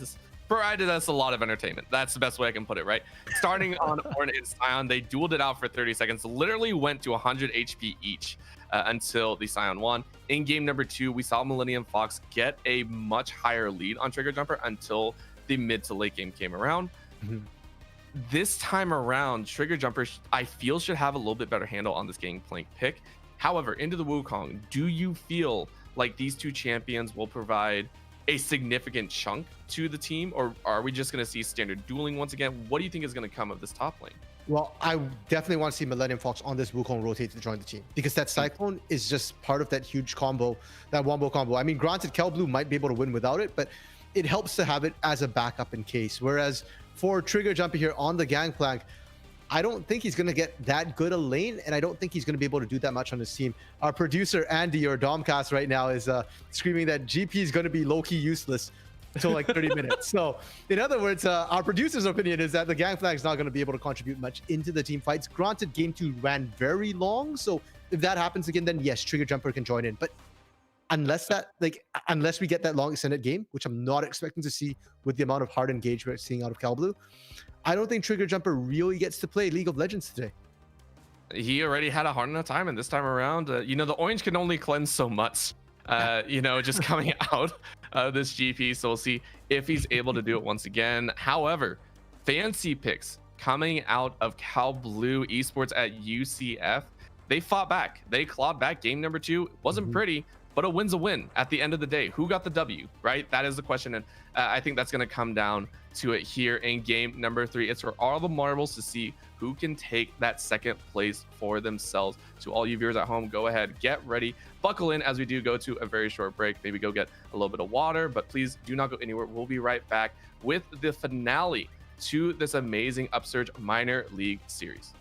S1: us a lot of entertainment. That's the best way I can put it, right? Starting on Ornn and Sion, they dueled it out for 30 seconds, literally went to 100 HP each until the Sion won. In game number 2, we saw Millennium Fox get a much higher lead on Trigger Jumper until the mid to late game came around. This time around, Trigger Jumper, I feel, should have a little bit better handle on this Gangplank pick. However, into the Wukong, do you feel like these two champions will provide a significant chunk to the team, or are we just going to see standard dueling once again? What do you think is going to come of this top lane?
S2: Well, I definitely want to see Millennium Fox on this Wukong rotate to join the team, because that Cyclone is just part of that huge combo, that wombo combo. I mean, granted, Cal Blue might be able to win without it, but it helps to have it as a backup in case. Whereas for Trigger Jumper here on the Gangplank, I don't think he's going to get that good a lane, and I don't think he's going to be able to do that much on his team. Our producer, Andy, or Domcast right now is screaming that GP is going to be low-key useless until like 30 minutes. So in other words, our producer's opinion is that the Gangplank is not going to be able to contribute much into the team fights. Granted, game 2 ran very long, so if that happens again, then yes, Trigger Jumper can join in. But unless we get that long extended game, which I'm not expecting to see with the amount of hard engagement we're seeing out of Cal Blue, I don't think Trigger Jumper really gets to play League of Legends today.
S1: He already had a hard enough time, and this time around, the orange can only cleanse so much, just coming out of this GP. So we'll see if he's able to do it once again. However, fancy picks coming out of Cal Blue Esports at UCF. They fought back. They clawed back. Game number 2 wasn't pretty, but a win's a win at the end of the day. Who got the W, right? That is the question. And I think that's going to come down to it here in game number 3. It's for all the marbles to see who can take that second place for themselves. To all you viewers at home, go ahead, get ready, buckle in as we do go to a very short break. Maybe go get a little bit of water, but please do not go anywhere. We'll be right back with the finale to this amazing Upsurge Minor League Series.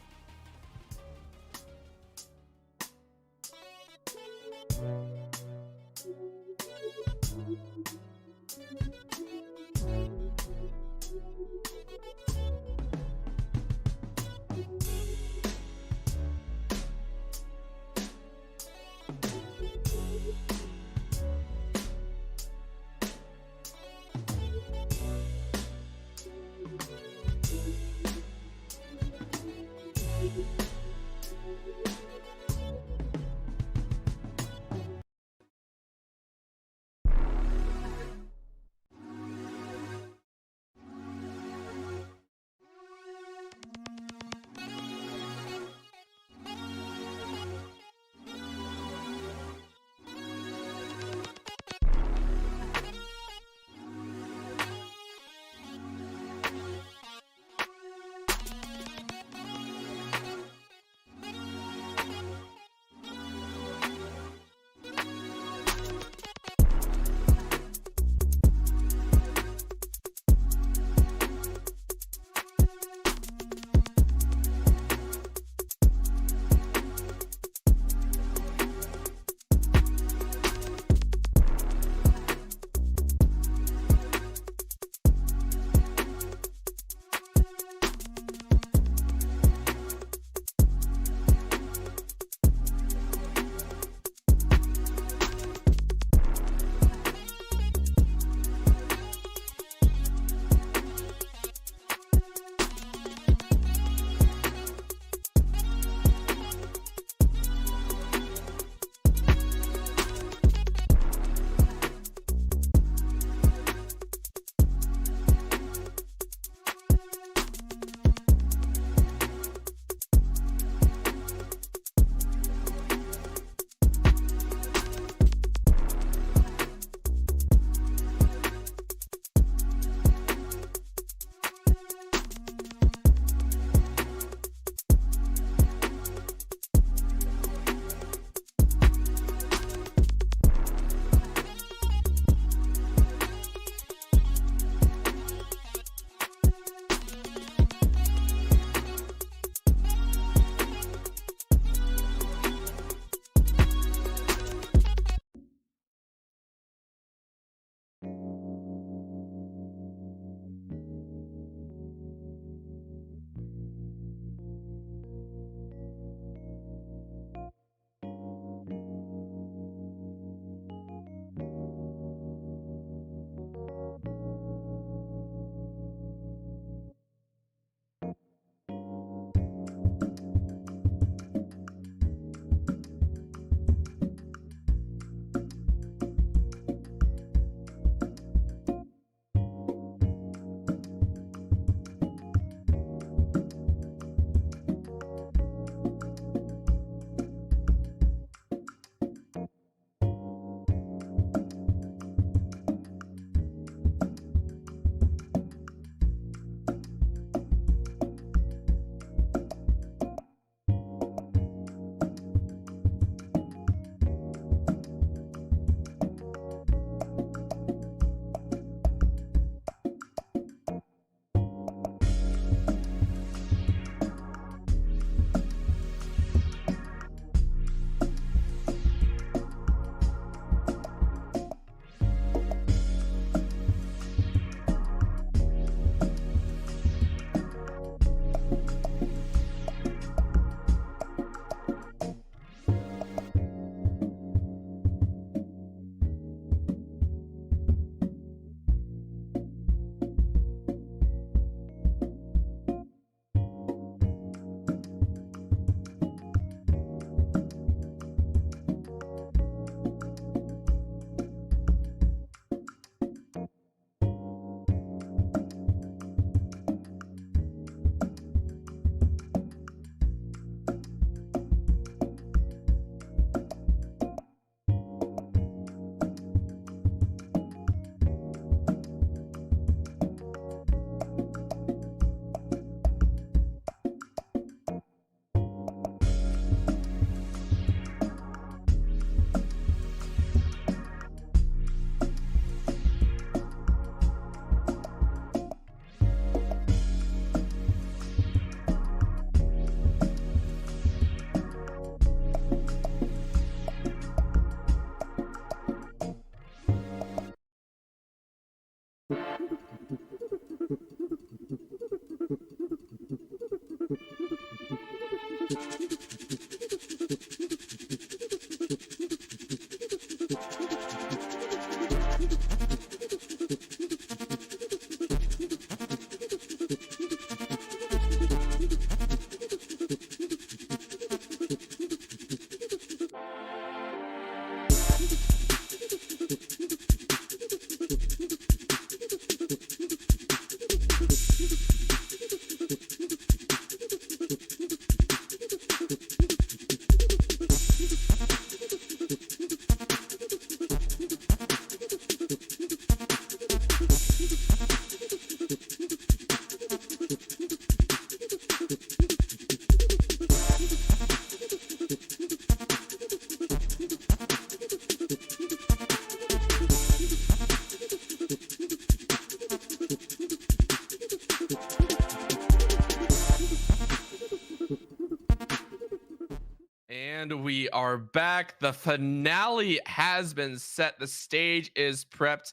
S1: And we are back. The finale has been set. The stage is prepped.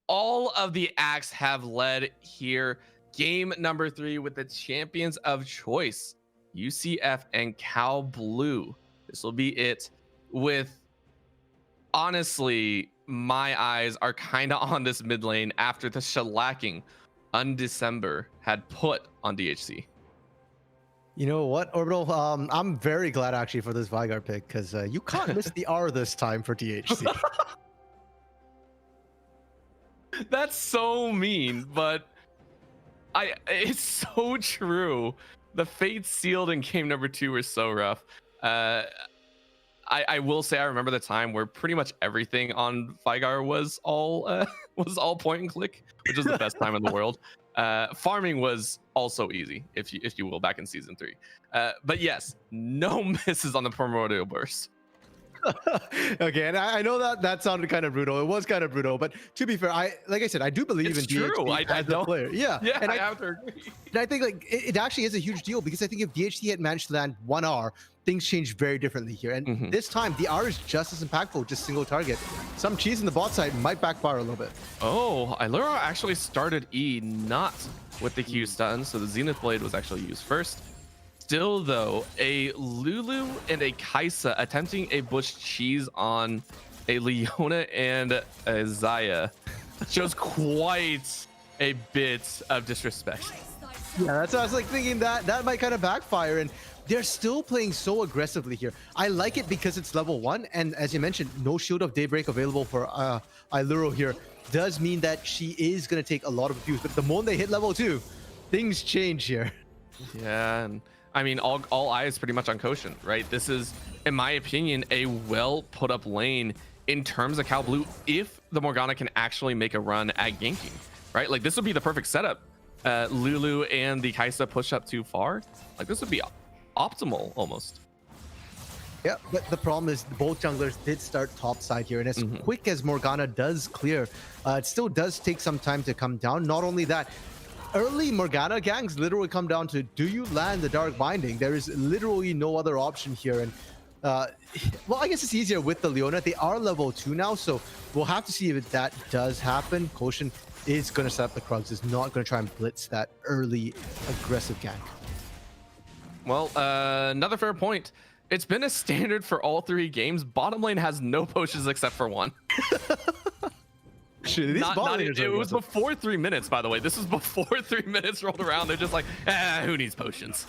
S1: All of the acts have led here. Game number 3 with the champions of choice, UCF and Cal Blue. This will be it. With, honestly, my eyes are kind of on this mid lane after the shellacking Undecember had put on DHC.
S2: You know what, Orbital? I'm very glad actually for this Veigar pick, because you can't miss the R this time for DHC.
S1: That's so mean, but it's so true. The fates sealed in game number 2 were so rough. I will say I remember the time where pretty much everything on Veigar was all point and click, which was the best time in the world. Farming was also easy, if you will, back in season 3. But yes, no misses on the primordial burst.
S2: Okay, and I know that sounded kind of brutal. It was kind of brutal, but to be fair, like I said, I do believe
S1: It's
S2: in
S1: true.
S2: DHC
S1: I
S2: as a
S1: don't.
S2: player. Yeah,
S1: And
S2: I
S1: have to agree.
S2: And I think like it actually is a huge deal, because I think if DHC had managed to land 1 R, things changed very differently here. And this time, the R is just as impactful, just single target. Some cheese in the bot side might backfire a little bit.
S1: Oh, Ilura actually started E not with the Q stun, so the Zenith Blade was actually used first. Still, though, a Lulu and a Kaisa attempting a bush cheese on a Leona and a Zaya shows quite a bit of disrespect.
S2: Yeah, that's what I was like thinking, that might kind of backfire, and they're still playing so aggressively here. I like it because it's level 1, and as you mentioned, no Shield of Daybreak available for Iluro here does mean that she is going to take a lot of abuse. But the moment they hit level 2, things change here.
S1: Yeah, and I mean, all eyes pretty much on Koshin, right? This is, in my opinion, a well put up lane in terms of Cal Blue if the Morgana can actually make a run at ganking, right? Like, this would be the perfect setup. Lulu and the Kaisa push up too far. Like, this would be optimal almost.
S2: Yeah, but the problem is both junglers did start top side here, and as quick as Morgana does clear, it still does take some time to come down. Not only that, early Morgana gangs literally come down to, do you land the Dark Binding? There is literally no other option here. And well, I guess it's easier with the Leona. They are level 2 now, so we'll have to see if that does happen. Koshin is going to set up the Krugs, is not going to try and blitz that early aggressive gank.
S1: Well, another fair point. It's been a standard for all 3 games. Bottom lane has no potions except for 1.
S2: Shit,
S1: It was before 3 minutes, by the way. This was before 3 minutes rolled around. They're just like, who needs potions?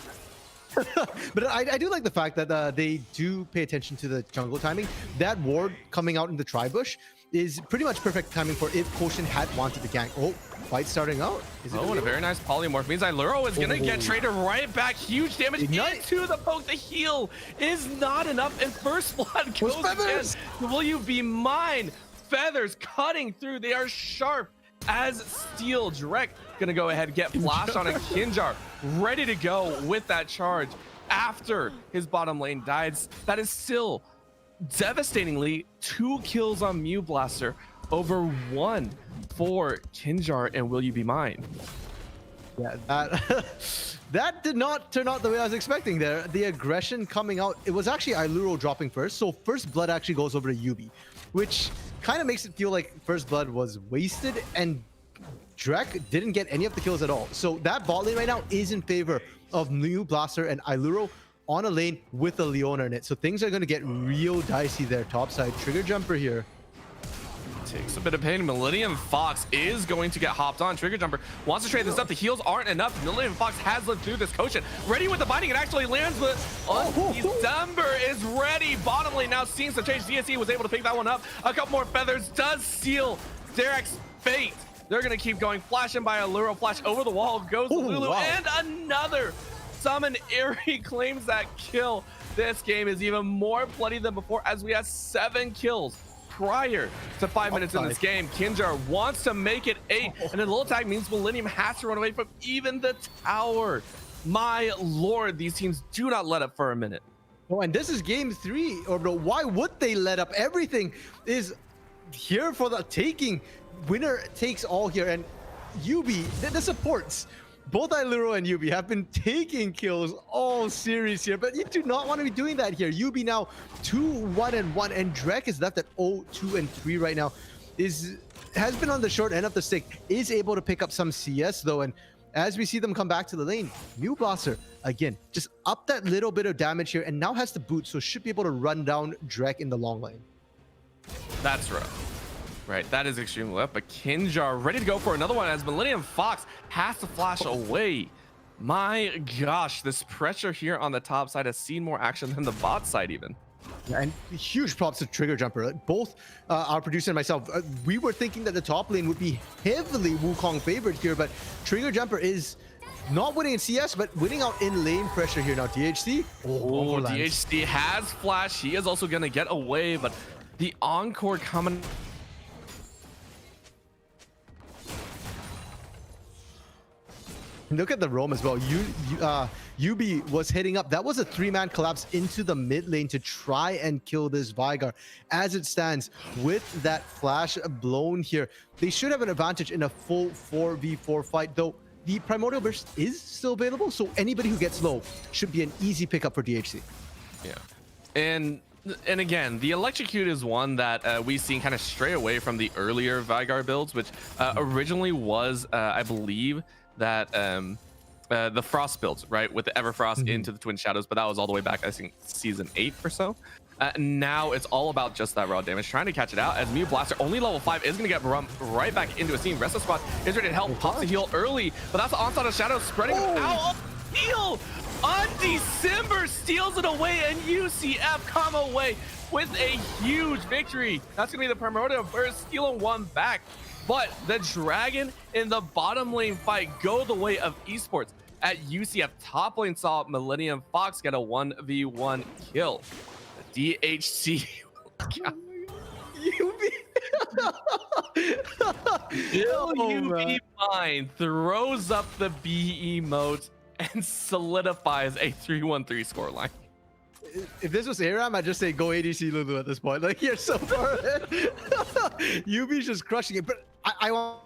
S2: But I do like the fact that they do pay attention to the jungle timing. That ward coming out in the tri-bush is pretty much perfect timing for if Potion had wanted to gank. Oh, fight starting out.
S1: And a very nice polymorph means Iluro is gonna get traded right back. Huge damage into the poke. The heal is not enough, and first blood goes again. Will you be mine? Feathers cutting through. They are sharp as steel. Direct gonna go ahead and get flash on a Kinjar, ready to go with that charge after his bottom lane dies. That is still devastatingly 2 kills on Mew Blaster over 1 for Kinjar and Will You Be Mine.
S2: Yeah, that did not turn out the way I was expecting there. The aggression coming out, it was actually Iluro dropping first, so first blood actually goes over to Yubi, which kind of makes it feel like first blood was wasted, and Drek didn't get any of the kills at all. So that bot lane right now is in favor of Mew Blaster and Iluro on a lane with a Leona in it. So things are going to get real dicey there topside. Trigger Jumper here
S1: takes a bit of pain. Millennium Fox is going to get hopped on. Trigger Jumper wants to trade this up. The heals aren't enough. Millennium Fox has lived through this Quotient. Ready with the binding. It actually lands, but December is ready. Bottom lane now seeing some change. DSE was able to pick that one up. A couple more feathers does seal Derek's fate. They're going to keep going. Flashing by Alluro. Flash over the wall. Goes Lulu. And another Summon Eerie claims that kill. This game is even more bloody than before, as we have 7 kills prior to 5 minutes in this game. Kinjar wants to make it 8, and then little tag means Millennium has to run away from even the tower. My lord, these teams do not let up for a minute.
S2: Oh, and this is game 3, or bro, why would they let up? Everything is here for the taking. Winner takes all here, and Yubi, the supports, both Iluro and Yubi have been taking kills all series here, but you do not want to be doing that here. Yubi now 2-1-1, and Drek is left at 0-2-3 right now. Has been on the short end of the stick, is able to pick up some CS though, and as we see them come back to the lane, Mew Blaster again just up that little bit of damage here, and now has the boot, so should be able to run down Drek in the long lane.
S1: That's rough. Right, that is extremely rough, but Kinjar ready to go for another one as Millennium Fox has to flash away. My gosh, this pressure here on the top side has seen more action than the bot side even.
S2: And huge props to Trigger Jumper. Both our producer and myself, we were thinking that the top lane would be heavily Wukong favored here, but Trigger Jumper is not winning in CS, but winning out in lane pressure here now. DHC.
S1: Oh, DHC has flash. He is also going to get away, but the Encore coming.
S2: Look at the roam as well. Yubi was hitting up. That was a 3-man collapse into the mid lane to try and kill this Veigar. As it stands, with that flash blown here, they should have an advantage in a full 4v4 fight, though the Primordial Burst is still available, so anybody who gets low should be an easy pickup for DHC.
S1: Yeah. And again, the Electrocute is one that we've seen kind of stray away from the earlier Veigar builds, which originally was, I believe, that the Frost builds, right, with the Everfrost into the Twin Shadows, but that was all the way back, I think, season 8 or so. Now it's all about just that raw damage, trying to catch it out, as Mew Blaster, only level 5, is going to get run right back into a scene. Rest of the squad is ready to help, pops the heal early, but that's the onslaught of Shadows spreading out. Heal on December, steals it away, and UCF come away with a huge victory. That's going to be the Primordial Burst, stealing one back. But the Dragon in the bottom lane fight go the way of Esports. At UCF, top lane saw Millennium Fox get a 1v1 kill. The DHC. UB Mine throws up the B emote and solidifies a 3-1-3 scoreline.
S2: If this was ARAM, I'd just say go ADC Lulu at this point. Like, you're so far ahead. UB's just crushing it, but I want.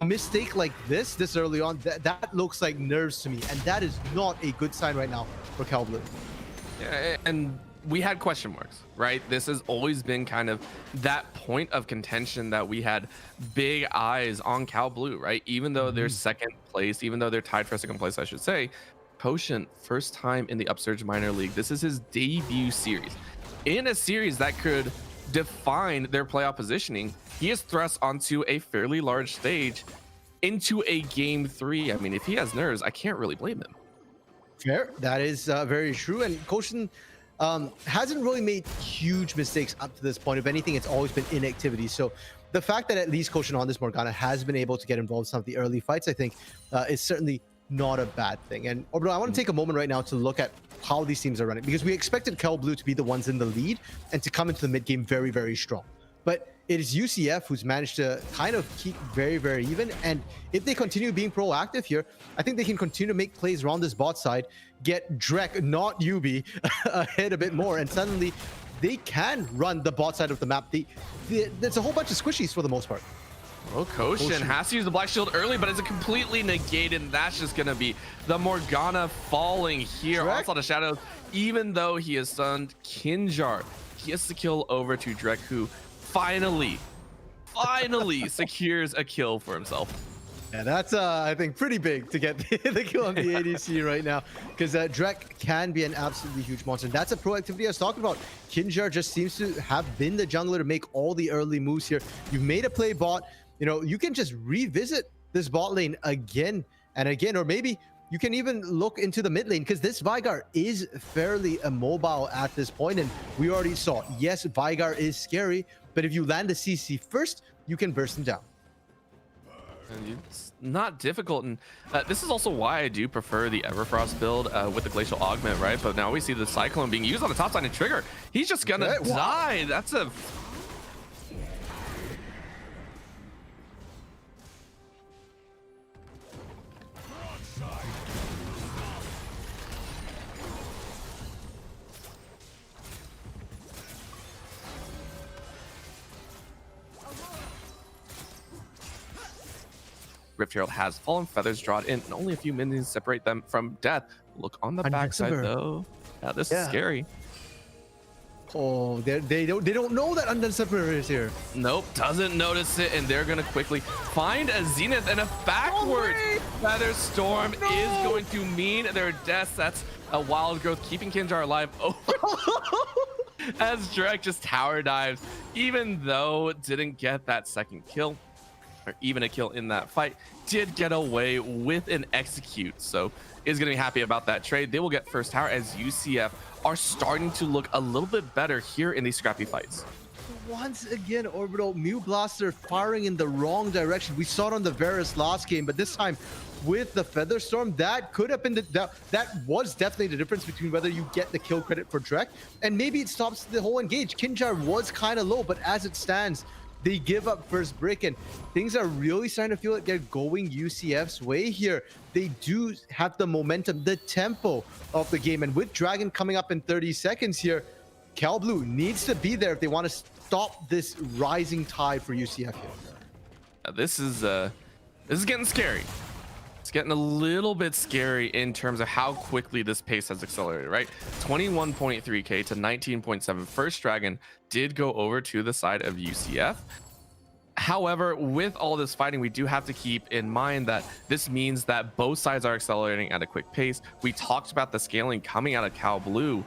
S2: A mistake like this early on, that looks like nerves to me, and that is not a good sign right now for Cal Blue.
S1: Yeah, and we had question marks, right? This has always been kind of that point of contention that we had big eyes on Cal Blue, right? Even though they're second place, even though they're tied for second place, I should say. Koshin, first time in the Upsurge minor league. This is his debut series. In a series that could define their playoff positioning, he is thrust onto a fairly large stage into a game 3. I mean, if he has nerves, I can't really blame him.
S2: Fair. That is very true. And Koshin hasn't really made huge mistakes up to this point. If anything, it's always been inactivity. So the fact that at least Koshin on this Morgana has been able to get involved in some of the early fights, I think, is certainly not a bad thing. And Orbital, I want to take a moment right now to look at how these teams are running, because we expected Cal Blue to be the ones in the lead and to come into the mid game very, very strong. But it is UCF who's managed to kind of keep very, very even. And if they continue being proactive here, I think they can continue to make plays around this bot side, get Drek, not Yubi, ahead a bit more, and suddenly they can run the bot side of the map. There's a whole bunch of squishies for the most part.
S1: Well, Koshin has to use the Black Shield early, but it's a completely negated, and that's just going to be the Morgana falling here. Onslaught of Shadows, even though he has stunned Kinjar, he has to kill over to Drek, who finally secures a kill for himself.
S2: Yeah, that's I think pretty big to get the kill on the ADC right now, because Drek can be an absolutely huge monster. That's a proactivity I was talking about. Kinjar just seems to have been the jungler to make all the early moves here. You've made a play bot. You know, you can just revisit this bot lane again and again, or maybe you can even look into the mid lane, because this Veigar is fairly immobile at this point, and we already saw, yes, Veigar is scary, but if you land the CC first, you can burst him down.
S1: And it's not difficult, and this is also why I do prefer the Everfrost build with the Glacial Augment, right? But now we see the Cyclone being used on the top side, and Trigger, he's just gonna die. That's a... Rift Herald has fallen, feathers drawn in, and only a few minions separate them from death. Look on the backside though. Yeah, this is scary.
S2: Oh, they don't know that Undone Separator is here.
S1: Nope, doesn't notice it, and they're gonna quickly find a Zenith, and a backward Feather Storm is going to mean their deaths. That's a wild growth, keeping Kinjar alive. Oh, as Drek just tower dives, even though didn't get that second kill, or even a kill in that fight, did get away with an execute. So is gonna be happy about that trade. They will get first tower, as UCF are starting to look a little bit better here in these scrappy fights.
S2: Once again, Orbital, Mew Blaster firing in the wrong direction. We saw it on the Varus last game, but this time with the Feather Storm, that could have been that was definitely the difference between whether you get the kill credit for Drek, and maybe it stops the whole engage. Kinjar was kind of low, but as it stands, they give up first break, and things are really starting to feel like they're going UCF's way here. They do have the momentum, the tempo of the game, and with Dragon coming up in 30 seconds here, Cal Blue needs to be there if they want to stop this rising tide for UCF here.
S1: This is getting scary. It's getting a little bit scary in terms of how quickly this pace has accelerated, right? 21.3k to 19.7. First Dragon did go over to the side of UCF. However, with all this fighting, we do have to keep in mind that this means that both sides are accelerating at a quick pace. We talked about the scaling coming out of Cal Blue.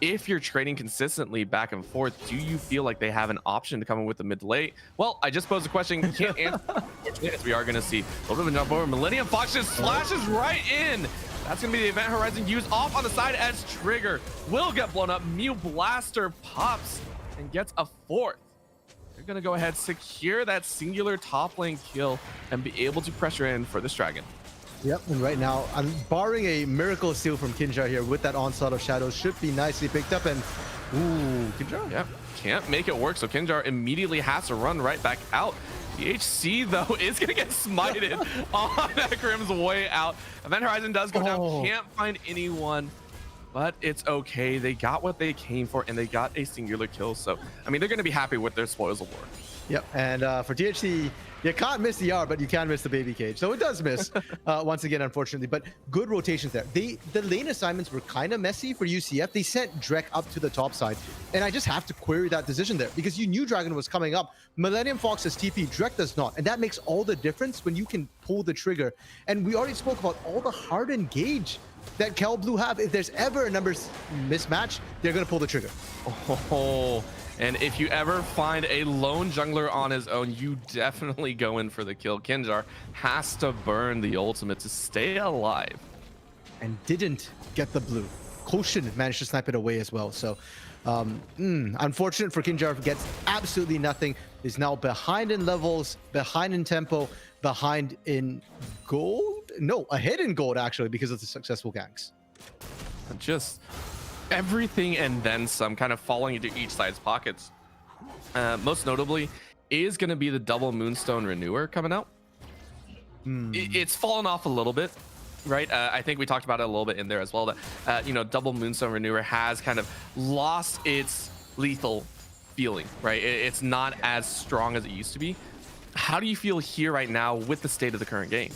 S1: If you're trading consistently back and forth, do you feel like they have an option to come in with the mid to late? Well, I just posed a question. You can't answer. As we are going to see a little bit of a jump over. Millennium Fox just slashes right in. That's going to be the Event Horizon used off on the side, as Trigger will get blown up. Mew Blaster pops and gets a fourth. They're going to go ahead, secure that singular top lane kill, and be able to pressure in for this Dragon.
S2: Yep, and right now, I'm barring a miracle steal from Kinjar here with that onslaught of shadows, should be nicely picked up, and ooh, Kinjar.
S1: Yeah, can't make it work, so Kinjar immediately has to run right back out. DHC, though, is going to get smited on that Grim's way out. Event Horizon does go down, can't find anyone, but it's okay. They got what they came for, and they got a singular kill, so, I mean, they're going to be happy with their spoils of war.
S2: Yep, and for THC, you can't miss the R, but you can miss the baby cage. So it does miss once again, unfortunately. But good rotations there. The lane assignments were kind of messy for UCF. They sent Drek up to the top side, and I just have to query that decision there because you knew Dragon was coming up. Millennium Fox has TP, Drek does not, and that makes all the difference when you can pull the trigger. And we already spoke about all the hard engage that Cal Blue have. If there's ever a numbers mismatch, they're gonna pull the trigger.
S1: Oh, and if you ever find a lone jungler on his own, you definitely go in for the kill. Kinjar has to burn the ultimate to stay alive.
S2: And didn't get the blue. Koshin managed to snipe it away as well. So unfortunate for Kinjar, gets absolutely nothing. Is now behind in levels, behind in tempo, behind in gold. No, ahead in gold actually because of the successful ganks.
S1: Just everything and then some, kind of falling into each side's pockets. Most notably is going to be the double Moonstone Renewer coming out. It's fallen off a little bit, right? I think we talked about it a little bit in there as well, that you know, double Moonstone Renewer has kind of lost its lethal feeling, right? It's not as strong as it used to be. How do you feel here right now with the state of the current game?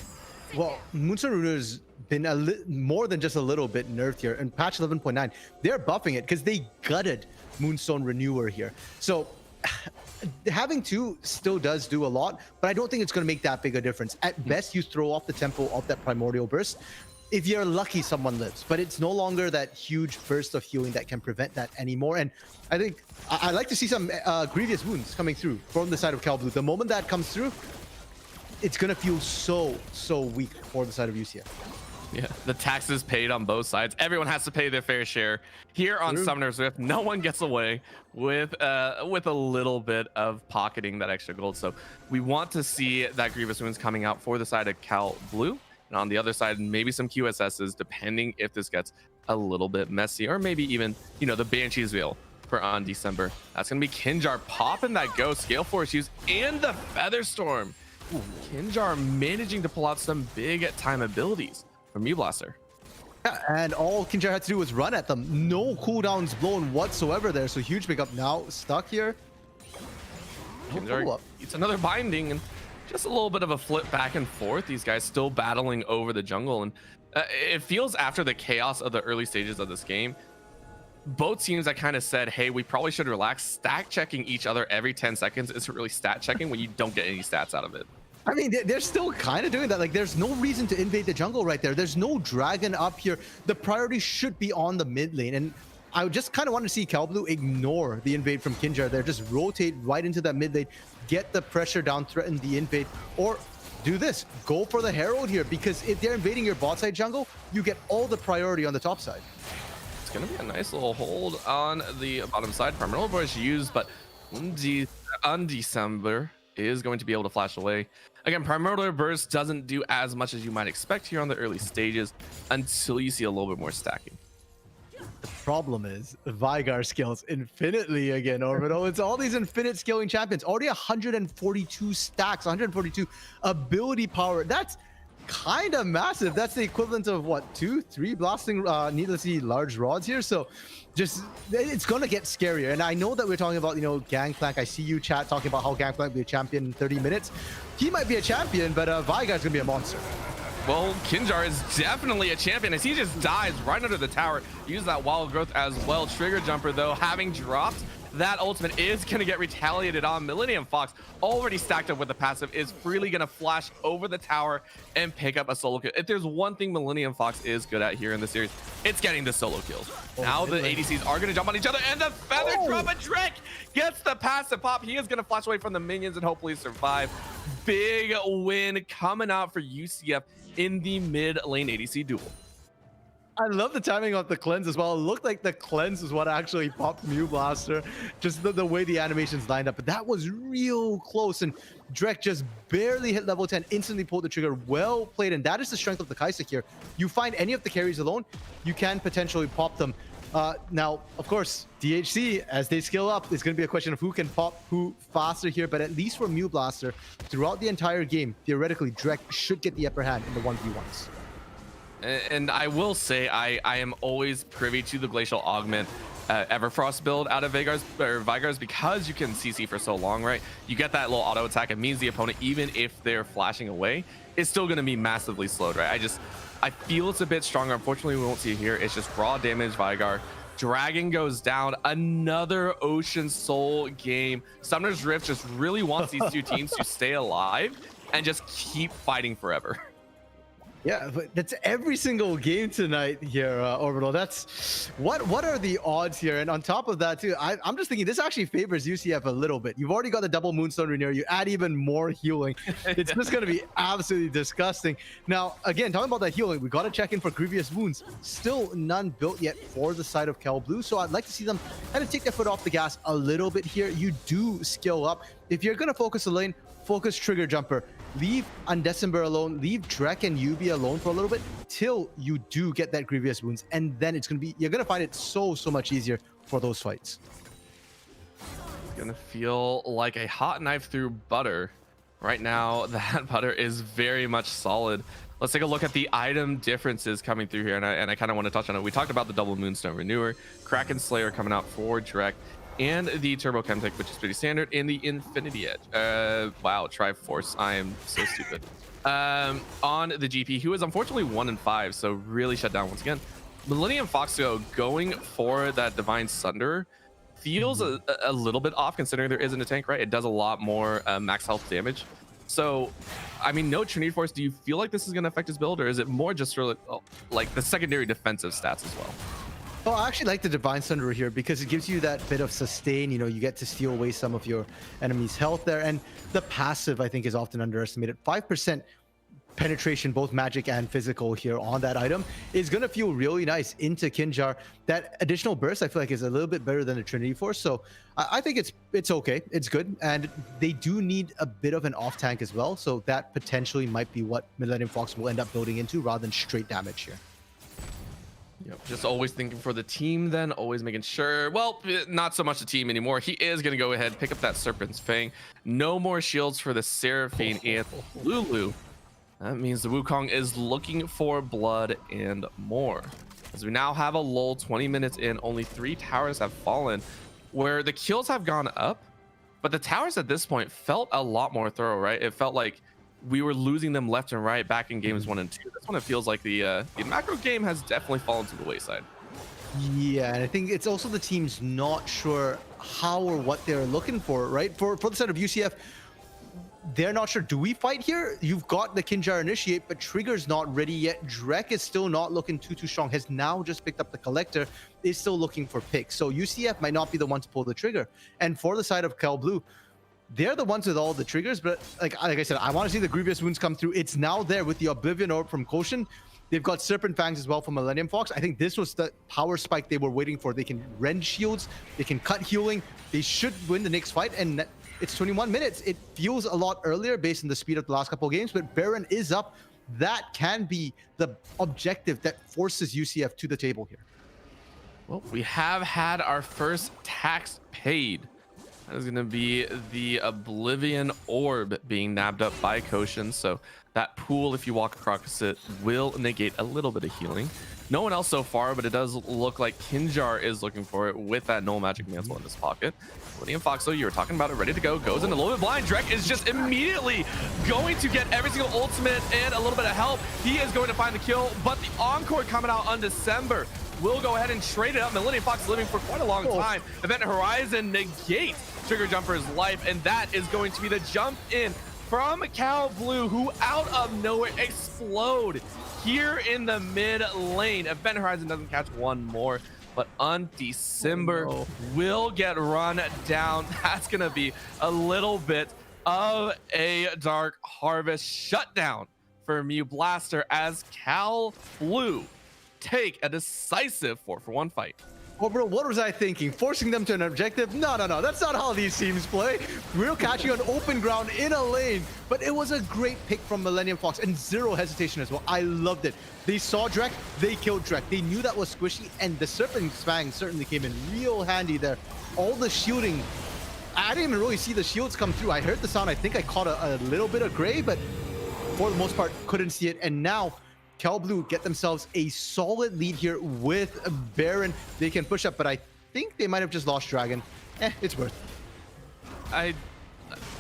S2: Well, Moonstone Renewer's been more than just a little bit nerfed here. In patch 11.9, they're buffing it because they gutted Moonstone Renewer here. So having two still does do a lot, but I don't think it's going to make that big a difference. At best, you throw off the tempo of that Primordial Burst. If you're lucky, someone lives, but it's no longer that huge burst of healing that can prevent that anymore. And I think I like to see some grievous wounds coming through from the side of Cal Blue. The moment that comes through, it's going to feel so weak for the side of UCF.
S1: Yeah, the taxes paid on both sides. Everyone has to pay their fair share. Here on Summoner's Rift, no one gets away with a little bit of pocketing that extra gold. So we want to see that grievous wounds coming out for the side of Cal Blue. And on the other side, maybe some QSSs, depending if this gets a little bit messy, or maybe even, you know, the Banshee's Veil for on December. That's going to be Kinjar popping that Ghost, Scale Force use, and the Featherstorm. Ooh, Kinjar managing to pull out some big time abilities from Mewblaster.
S2: Yeah, and all Kinjar had to do was run at them. No cooldowns blown whatsoever there. So huge pickup now stuck here.
S1: Kinjar, it's another binding and just a little bit of a flip back and forth. These guys still battling over the jungle, and it feels after the chaos of the early stages of this game, both teams that kind of said, hey, we probably should relax. Stack checking each other every 10 seconds isn't really stat checking when you don't get any stats out of it.
S2: I mean, they're still kind of doing that. Like, there's no reason to invade the jungle right there. There's no dragon up here. The priority should be on the mid lane. And I just kind of want to see Cal Blue ignore the invade from Kinjar there. Just rotate right into that mid lane, get the pressure down, threaten the invade, or do this. Go for the Herald here, because if they're invading your bot side jungle, you get all the priority on the top side.
S1: It's going to be a nice little hold on the bottom side. Primordial Burst used, but on December is going to be able to flash away. Again, Primordial Burst doesn't do as much as you might expect here on the early stages until you see a little bit more stacking.
S2: The problem is Vigar scales infinitely again, Orbital. It's all these infinite scaling champions. Already 142 stacks, 142 ability power. That's kind of massive. That's the equivalent of what, 2-3 blasting needlessly large rods here. So just, it's gonna get scarier. And I know that we're talking about, you know, Gangplank. I see you chat talking about how Gangplank will be a champion in 30 minutes. He might be a champion, but Vigar's gonna be a monster.
S1: Well, Kinjar is definitely a champion as he just dies right under the tower. Use that wild growth as well. Trigger jumper, though, having dropped, that ultimate is going to get retaliated on. Millennium Fox, already stacked up with the passive, is freely going to flash over the tower and pick up a solo kill. If there's one thing Millennium Fox is good at here in the series, it's getting the solo kills. Now the ADCs are going to jump on each other, and the feather drop, and Drek gets the passive pop. He is going to flash away from the minions and hopefully survive. Big win coming out for UCF in the mid lane ADC duel.
S2: I love the timing of the cleanse as well. It looked like the cleanse was what actually popped Mewblaster. Just the way the animations lined up. But that was real close. And Drek just barely hit level 10, instantly pulled the trigger. Well played. And that is the strength of the Kaisa here. You find any of the carries alone, you can potentially pop them. Now, of course, DHC, as they scale up, it's going to be a question of who can pop who faster here. But at least for Mewblaster, throughout the entire game, theoretically, Drek should get the upper hand in the 1v1s.
S1: And I will say, I am always privy to the Glacial Augment Everfrost build out of Vigars because you can CC for so long, right? You get that little auto attack. It means the opponent, even if they're flashing away, is still going to be massively slowed, right? I feel it's a bit stronger. Unfortunately, we won't see it here. It's just raw damage. Vigar. Dragon goes down. Another Ocean Soul game. Summoner's Rift just really wants these two teams to stay alive and just keep fighting forever.
S2: Yeah, but that's every single game tonight here, Orbital. That's what are the odds here? And on top of that, too, I'm just thinking this actually favors UCF a little bit. You've already got the double Moonstone Rainier. You add even more healing. It's just going to be absolutely disgusting. Now, again, talking about that healing, we got to check in for Grievous Wounds. Still none built yet for the side of Cal Blue. So I'd like to see them kind of take their foot off the gas a little bit here. You do skill up. If you're going to focus the lane, focus Trigger Jumper. Leave Undecember alone, leave Drek and Yubi alone for a little bit till you do get that Grievous Wounds, and then you're gonna find it so much easier for those fights.
S1: It's gonna feel like a hot knife through butter. Right now, that butter is very much solid. Let's take a look at the item differences coming through here, and I kind of want to touch on it. We talked about the double Moonstone Renewer, Kraken Slayer coming out for Drek, and the Turbo Chemtech, which is pretty standard, and the Infinity Edge. Wow, Triforce. I am so stupid. On the GP, who is unfortunately 1 and 5, so really shut down once again. Millennium Foxo going for that Divine Sunder feels a little bit off considering there isn't a tank, right? It does a lot more max health damage. So, I mean, no Trinity Force. Do you feel like this is going to affect his build, or is it more just sort of like the secondary defensive stats as well?
S2: Well, I actually like the Divine Sunder here because it gives you that bit of sustain. You know, you get to steal away some of your enemy's health there. And the passive, I think, is often underestimated. 5% penetration, both magic and physical here on that item is going to feel really nice into Kinjar. That additional burst, I feel like, is a little bit better than the Trinity Force. So I think it's okay. It's good. And they do need a bit of an off tank as well. So that potentially might be what Millennium Fox will end up building into rather than straight damage here.
S1: Yep, just always thinking for the team then, always making sure, well, not so much the team anymore. He is going to go ahead, pick up that Serpent's Fang. No more shields for the Seraphine and Lulu. That means the Wukong is looking for blood and more. As we now have a lull, 20 minutes in, only 3 towers have fallen, where the kills have gone up, but the towers at this point felt a lot more thorough, right? It felt like we were losing them left and right back in games 1 and 2. That's when it feels like the macro game has definitely fallen to the wayside.
S2: Yeah, and I think it's also the team's not sure how or what they're looking for, right? For the side of UCF, they're not sure. Do we fight here? You've got the Kinjar Initiate, but Trigger's not ready yet. Drek is still not looking too strong. Has now just picked up the Collector. Is still looking for picks. So UCF might not be the one to pull the trigger. And for the side of Cal Blue, they're the ones with all the triggers, but like I said, I want to see the Grievous Wounds come through. It's now there with the Oblivion Orb from Koshin. They've got Serpent Fangs as well from Millennium Fox. I think this was the power spike they were waiting for. They can rend shields, they can cut healing. They should win the next fight, and it's 21 minutes. It feels a lot earlier based on the speed of the last couple of games, but Baron is up. That can be the objective that forces UCF to the table here.
S1: Well, we have had our first tax paid. That is going to be the Oblivion Orb being nabbed up by Koshin. So that pool, if you walk across it, will negate a little bit of healing. No one else so far, but it does look like Kinjar is looking for it with that Null Magic Mantle in his pocket. Millennium Foxo, you were talking about it, ready to go. Goes in a little bit blind. Drek is just immediately going to get every single ultimate and a little bit of help. He is going to find the kill, but the Encore coming out on December will go ahead and trade it up. Millennium Fox living for quite a long time. Event Horizon negates Trigger Jumper's life, and that is going to be the jump in from Cal Blue, who out of nowhere explode here in the mid lane. Event Horizon doesn't catch one more, but on December will get run down. That's gonna be a little bit of a Dark Harvest shutdown for Mew Blaster as Cal Blue take a decisive 4-for-1 fight.
S2: Well, bro, what was I thinking? Forcing them to an objective? No. That's not how these teams play. We're catching on open ground in a lane, but it was a great pick from Millennium Fox and zero hesitation as well. I loved it. They saw Drek, they killed Drek. They knew that was squishy, and the Serpent Fang certainly came in real handy there. All the shielding, I didn't even really see the shields come through. I heard the sound. I think I caught a little bit of gray, but for the most part, couldn't see it. And now Cal Blue get themselves a solid lead here with Baron. They can push up, but I think they might have just lost Dragon. It's worth it.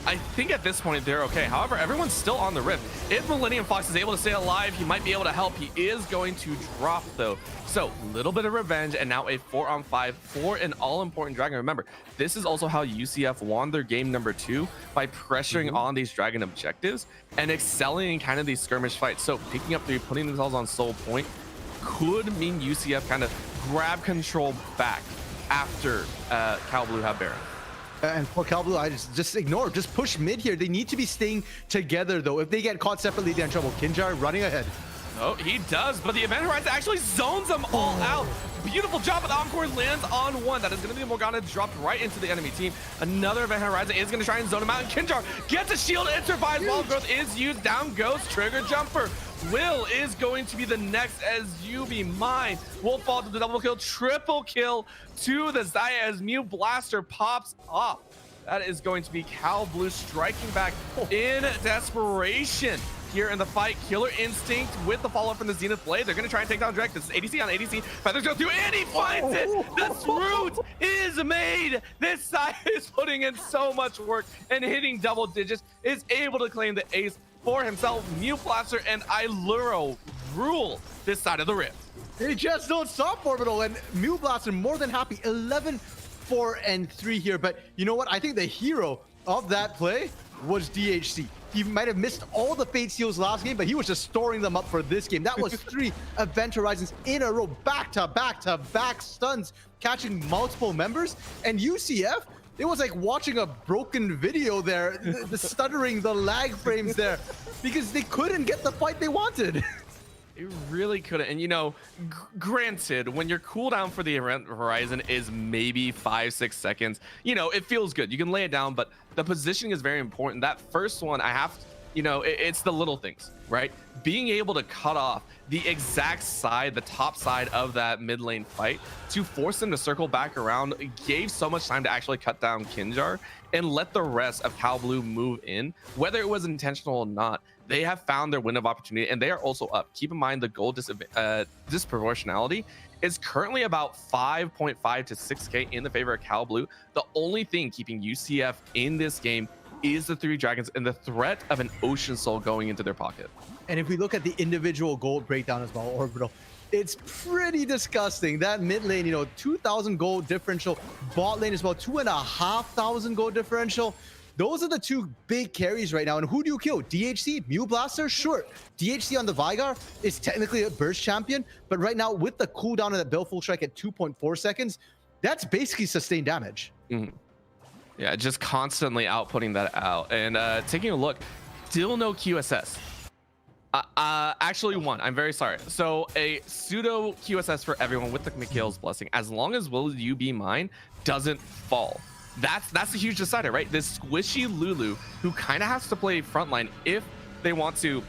S1: I think at this point they're okay. However, everyone's still on the Rift. If Millennium Fox is able to stay alive, he might be able to help. He is going to drop though. So a little bit of revenge, and now a 4-on-5 for an all-important Dragon. Remember, this is also how UCF won their game number 2 by pressuring on these Dragon objectives and excelling in kind of these skirmish fights. So picking up 3, putting themselves on soul point could mean UCF kind of grab control back after Cal Blue have Baron.
S2: And for Cal Blue, I just ignore, just push mid here. They need to be staying together though. If they get caught separately, they're in trouble. Kinjar running ahead.
S1: Oh, he does, but the Event Horizon actually zones them all out. Beautiful job, but the Encore lands on one. That is going to be the Morgana dropped right into the enemy team. Another Event Horizon is going to try and zone him out, and Kinjar gets a shield and survives. Wall growth is used. Down goes Trigger Jumper. Will is going to be the next as you be mine. Will fall to the double kill, triple kill to the Xayah as Mew Blaster pops off. That is going to be Cal Blue striking back in desperation. Here in the fight, Killer Instinct with the follow-up from the Zenith Blade. They're going to try and take down Drake. This is ADC on ADC. Feathers go through, and he finds it! The route is made! This side is putting in so much work and hitting double digits. Is able to claim the ace for himself. Mew Blaster and Iluro rule this side of the Rift.
S2: They just don't stop, Orbital, and Mew Blaster more than happy. 11, 4, and 3 here. But you know what? I think the hero of that play was DHC. He might have missed all the Fate Seals last game, but he was just storing them up for this game. That was 3 Event Horizons in a row, back-to-back stuns, catching multiple members. And UCF, it was like watching a broken video there, the stuttering, the lag frames there, because they couldn't get the fight they wanted.
S1: It really couldn't. And you know, granted, when your cooldown for the Event Horizon is maybe 5-6 seconds, you know, it feels good. You can lay it down, but the positioning is very important. That first one, I have to, you know, it's the little things, right? Being able to cut off the exact side, the top side of that mid lane fight to force them to circle back around gave so much time to actually cut down Kinjar and let the rest of Cal Blue move in, whether it was intentional or not. They have found their window of opportunity, and they are also up. Keep in mind the goal disproportionality is currently about 5.5 to 6K in the favor of Cal Blue. The only thing keeping UCF in this game is the 3 dragons and the threat of an Ocean Soul going into their pocket.
S2: And if we look at the individual gold breakdown as well, Orbital, it's pretty disgusting. That mid lane, you know, 2,000 gold differential. Bot lane as well, 2,500 gold differential. Those are the 2 big carries right now. And who do you kill? DHC? Mew Blaster? Sure. DHC on the Vigar is technically a burst champion, but right now with the cooldown of that Baleful Strike at 2.4 seconds, that's basically sustained damage.
S1: Yeah, just constantly outputting that out. And taking a look, still no QSS. Actually one, I'm very sorry. So a pseudo QSS for everyone with the Mikhail's Blessing, as long as Will You Be Mine doesn't fall. That's a huge decider, right? This squishy Lulu who kind of has to play frontline if they want to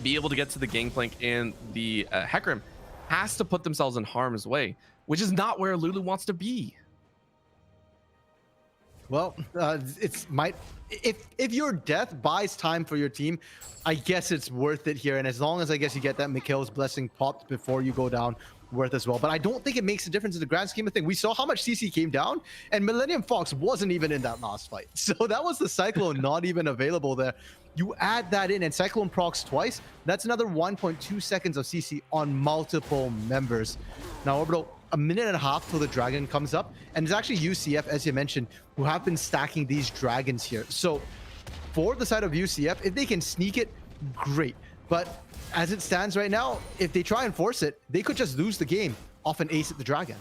S1: be able to get to the gangplank in the Hecarim, has to put themselves in harm's way, which is not where Lulu wants to be.
S2: Well, if your death buys time for your team, I guess it's worth it here. And as long as I guess you get that Mikhail's Blessing popped before you go down, worth as well. But I don't think it makes a difference in the grand scheme of things. We saw how much CC came down, and Millennium Fox wasn't even in that last fight. So that was the Cyclone not even available there. You add that in, and Cyclone procs twice. That's another 1.2 seconds of CC on multiple members. Now, Orbital, a minute and a half till the dragon comes up, and it's actually UCF, as you mentioned, who have been stacking these dragons here. So for the side of UCF, if they can sneak it, great. But as it stands right now, if they try and force it, they could just lose the game off an ace at the dragon.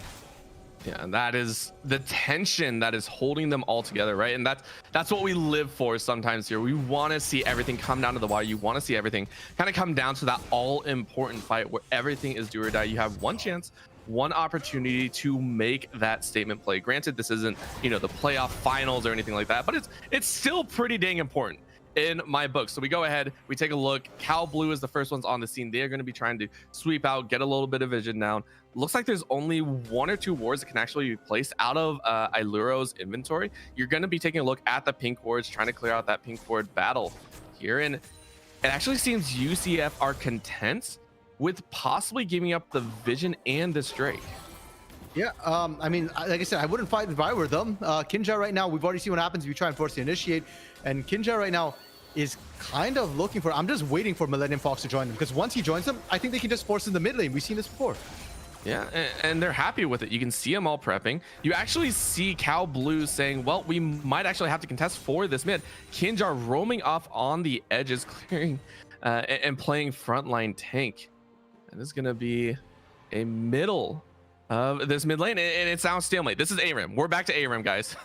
S1: Yeah, and that is the tension that is holding them all together, right? And that's what we live for sometimes here. We want to see everything come down to the wire. You want to see everything kind of come down to that all-important fight where everything is do or die. You have one chance, one opportunity to make that statement play. Granted, this isn't, you know, the playoff finals or anything like that, but it's still pretty dang important in my book. So we go ahead, we take a look. Cal Blue is the first ones on the scene. They are going to be trying to sweep out, get a little bit of vision down. Looks like there's only 1 or 2 wards that can actually be placed out of Iluro's inventory. You're going to be taking a look at the pink wards, trying to clear out that pink ward battle here. And it actually seems UCF are content with possibly giving up the vision and this Drake.
S2: Yeah, I mean, like I said, I wouldn't fight if I were them. Kinja right now, we've already seen what happens if you try and force the initiate, and Kinja right now is kind of looking for. I'm just waiting for Millennium Fox to join them because once he joins them, I think they can just force in the mid lane. We've seen this before.
S1: Yeah, and they're happy with it. You can see them all prepping. You actually see Cal Blue saying, well, we might actually have to contest for this mid. Kinjar roaming off on the edges, clearing and playing frontline tank. And this is going to be a middle of this mid lane, and it sounds stalemate. This is ARAM. We're back to ARAM, guys.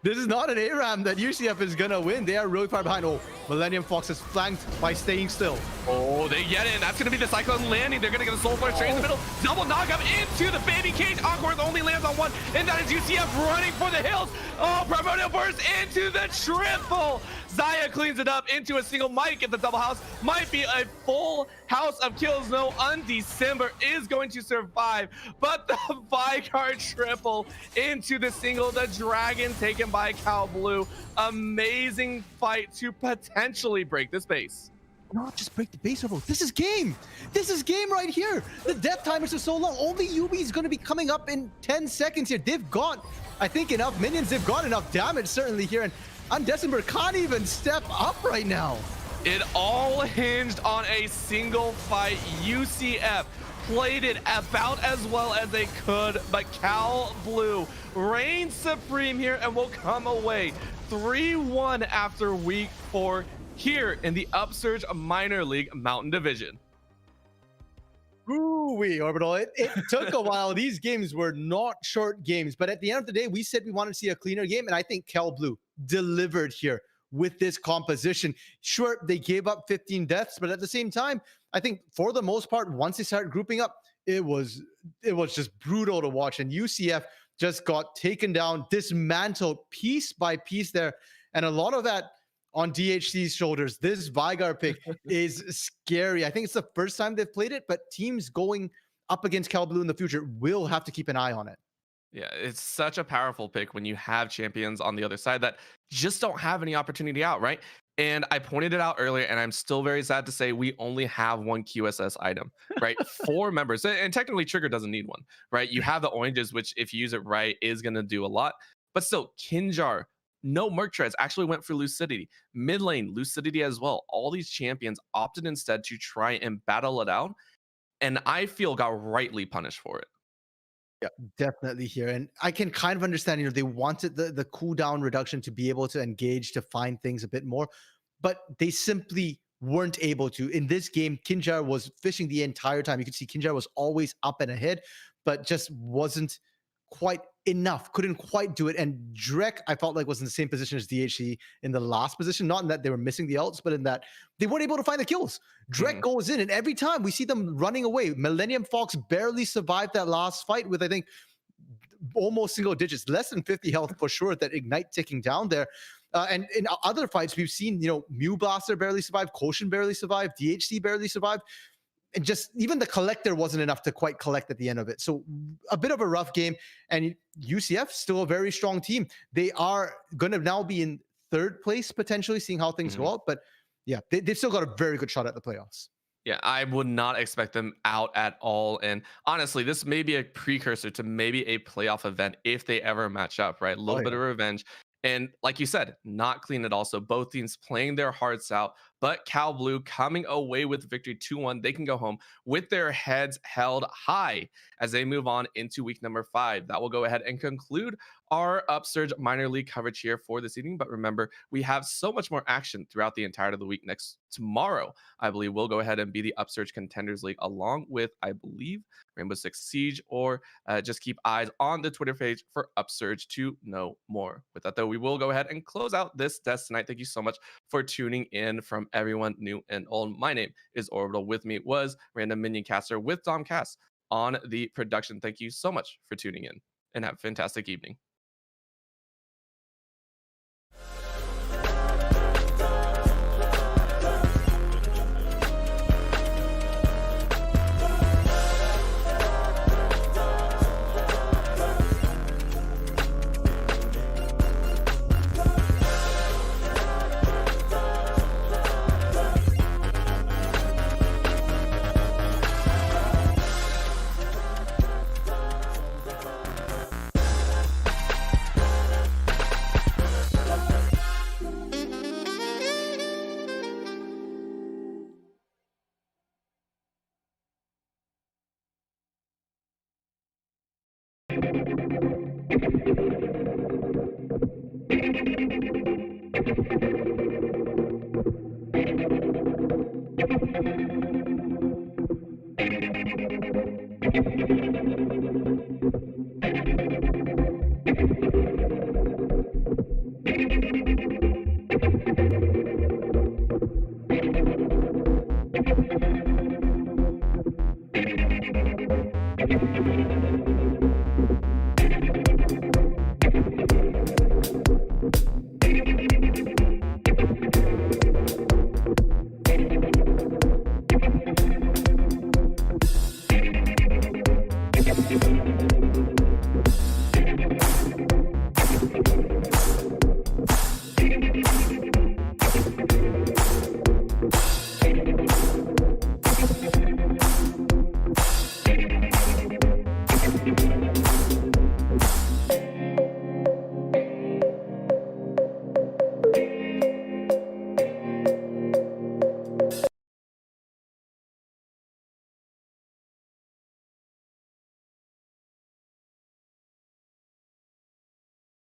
S2: This is not an ARAM that UCF is gonna win. They are really far behind. Oh, Millennium Fox is flanked by staying still.
S1: Oh, they get it. That's going to be the Cyclone landing. They're going to get a Soul Flare straight in the middle. Double knockup into the baby cage. Encore only lands on one, and that is UCF running for the hills. Oh, Primordial Burst into the triple. Zaya cleans it up into a single. Might get the double house. Might be a full house of kills. No, Undecember is going to survive, but the Vigard triple into the single. The dragon taken by Cal Blue. Amazing fight to potentially break this base.
S2: Not just break the base over. This is game. This is game right here. The death timers are so long. Only Yubi is going to be coming up in 10 seconds here. They've got, I think, enough minions. They've got enough damage certainly here. And Undecember can't even step up right now.
S1: It all hinged on a single fight. UCF played it about as well as they could, but Cal Blue reigns supreme here and will come away 3-1 after week 4 here in the Upsurge Minor League Mountain Division.
S2: Ooh-wee, Orbital. It took a while. These games were not short games, but at the end of the day, we said we wanted to see a cleaner game, and I think Cal Blue delivered here with this composition. Sure, they gave up 15 deaths, but at the same time, I think for the most part, once they started grouping up, it was just brutal to watch, and UCF just got taken down, dismantled piece by piece there, and a lot of that on DHC's shoulders. This Vigard pick is scary. I think it's the first time they've played it, but teams going up against Cal Blue in the future will have to keep an eye on it.
S1: Yeah, it's such a powerful pick when you have champions on the other side that just don't have any opportunity out, right? And I pointed it out earlier, and I'm still very sad to say we only have one QSS item, right? 4 members, and technically Trigger doesn't need one, right? You have the oranges, which if you use it right is going to do a lot, but still, Kinjar, no Merc Treads, actually went for Lucidity. Mid lane, Lucidity as well. All these champions opted instead to try and battle it out, and I feel got rightly punished for it.
S2: Yeah, definitely here. And I can kind of understand, they wanted the cooldown reduction to be able to engage, to find things a bit more, but they simply weren't able to. In this game, Kinjar was fishing the entire time. You could see Kinjar was always up and ahead, but just wasn't quite enough, couldn't quite do it. And Drek, I felt like, was in the same position as DHC in the last position, not in that they were missing the ults, but in that they weren't able to find the kills. Drek goes in, and every time we see them running away. Millennium Fox barely survived that last fight with, I think, almost single digits, less than 50 health for sure, that Ignite ticking down there. And in other fights, we've seen, Mew Blaster barely survived, Koshin barely survived, DHC barely survived. And just even the collector wasn't enough to quite collect at the end of it. So a bit of a rough game. And UCF, still a very strong team. They are going to now be in 3rd place, potentially, seeing how things go out. But yeah, they've still got a very good shot at the playoffs.
S1: Yeah, I would not expect them out at all. And honestly, this may be a precursor to maybe a playoff event if they ever match up, right? A little bit of revenge. And like you said, not clean at all. So both teams playing their hearts out, but Cal Blue coming away with victory 2-1. They can go home with their heads held high as they move on into week number 5. That will go ahead and conclude our Upsurge minor league coverage here for this evening. But remember, we have so much more action throughout the entirety of the week. Tomorrow, I believe, we'll go ahead and be the Upsurge Contenders League along with, I believe, Rainbow Six Siege, or just keep eyes on the Twitter page for Upsurge to know more. With that, though, we will go ahead and close out this test tonight. Thank you so much for tuning in from everyone new and old. My name is Orbital. With me was Random Minion Caster with Dom Cass on the production. Thank you so much for tuning in and have a fantastic evening.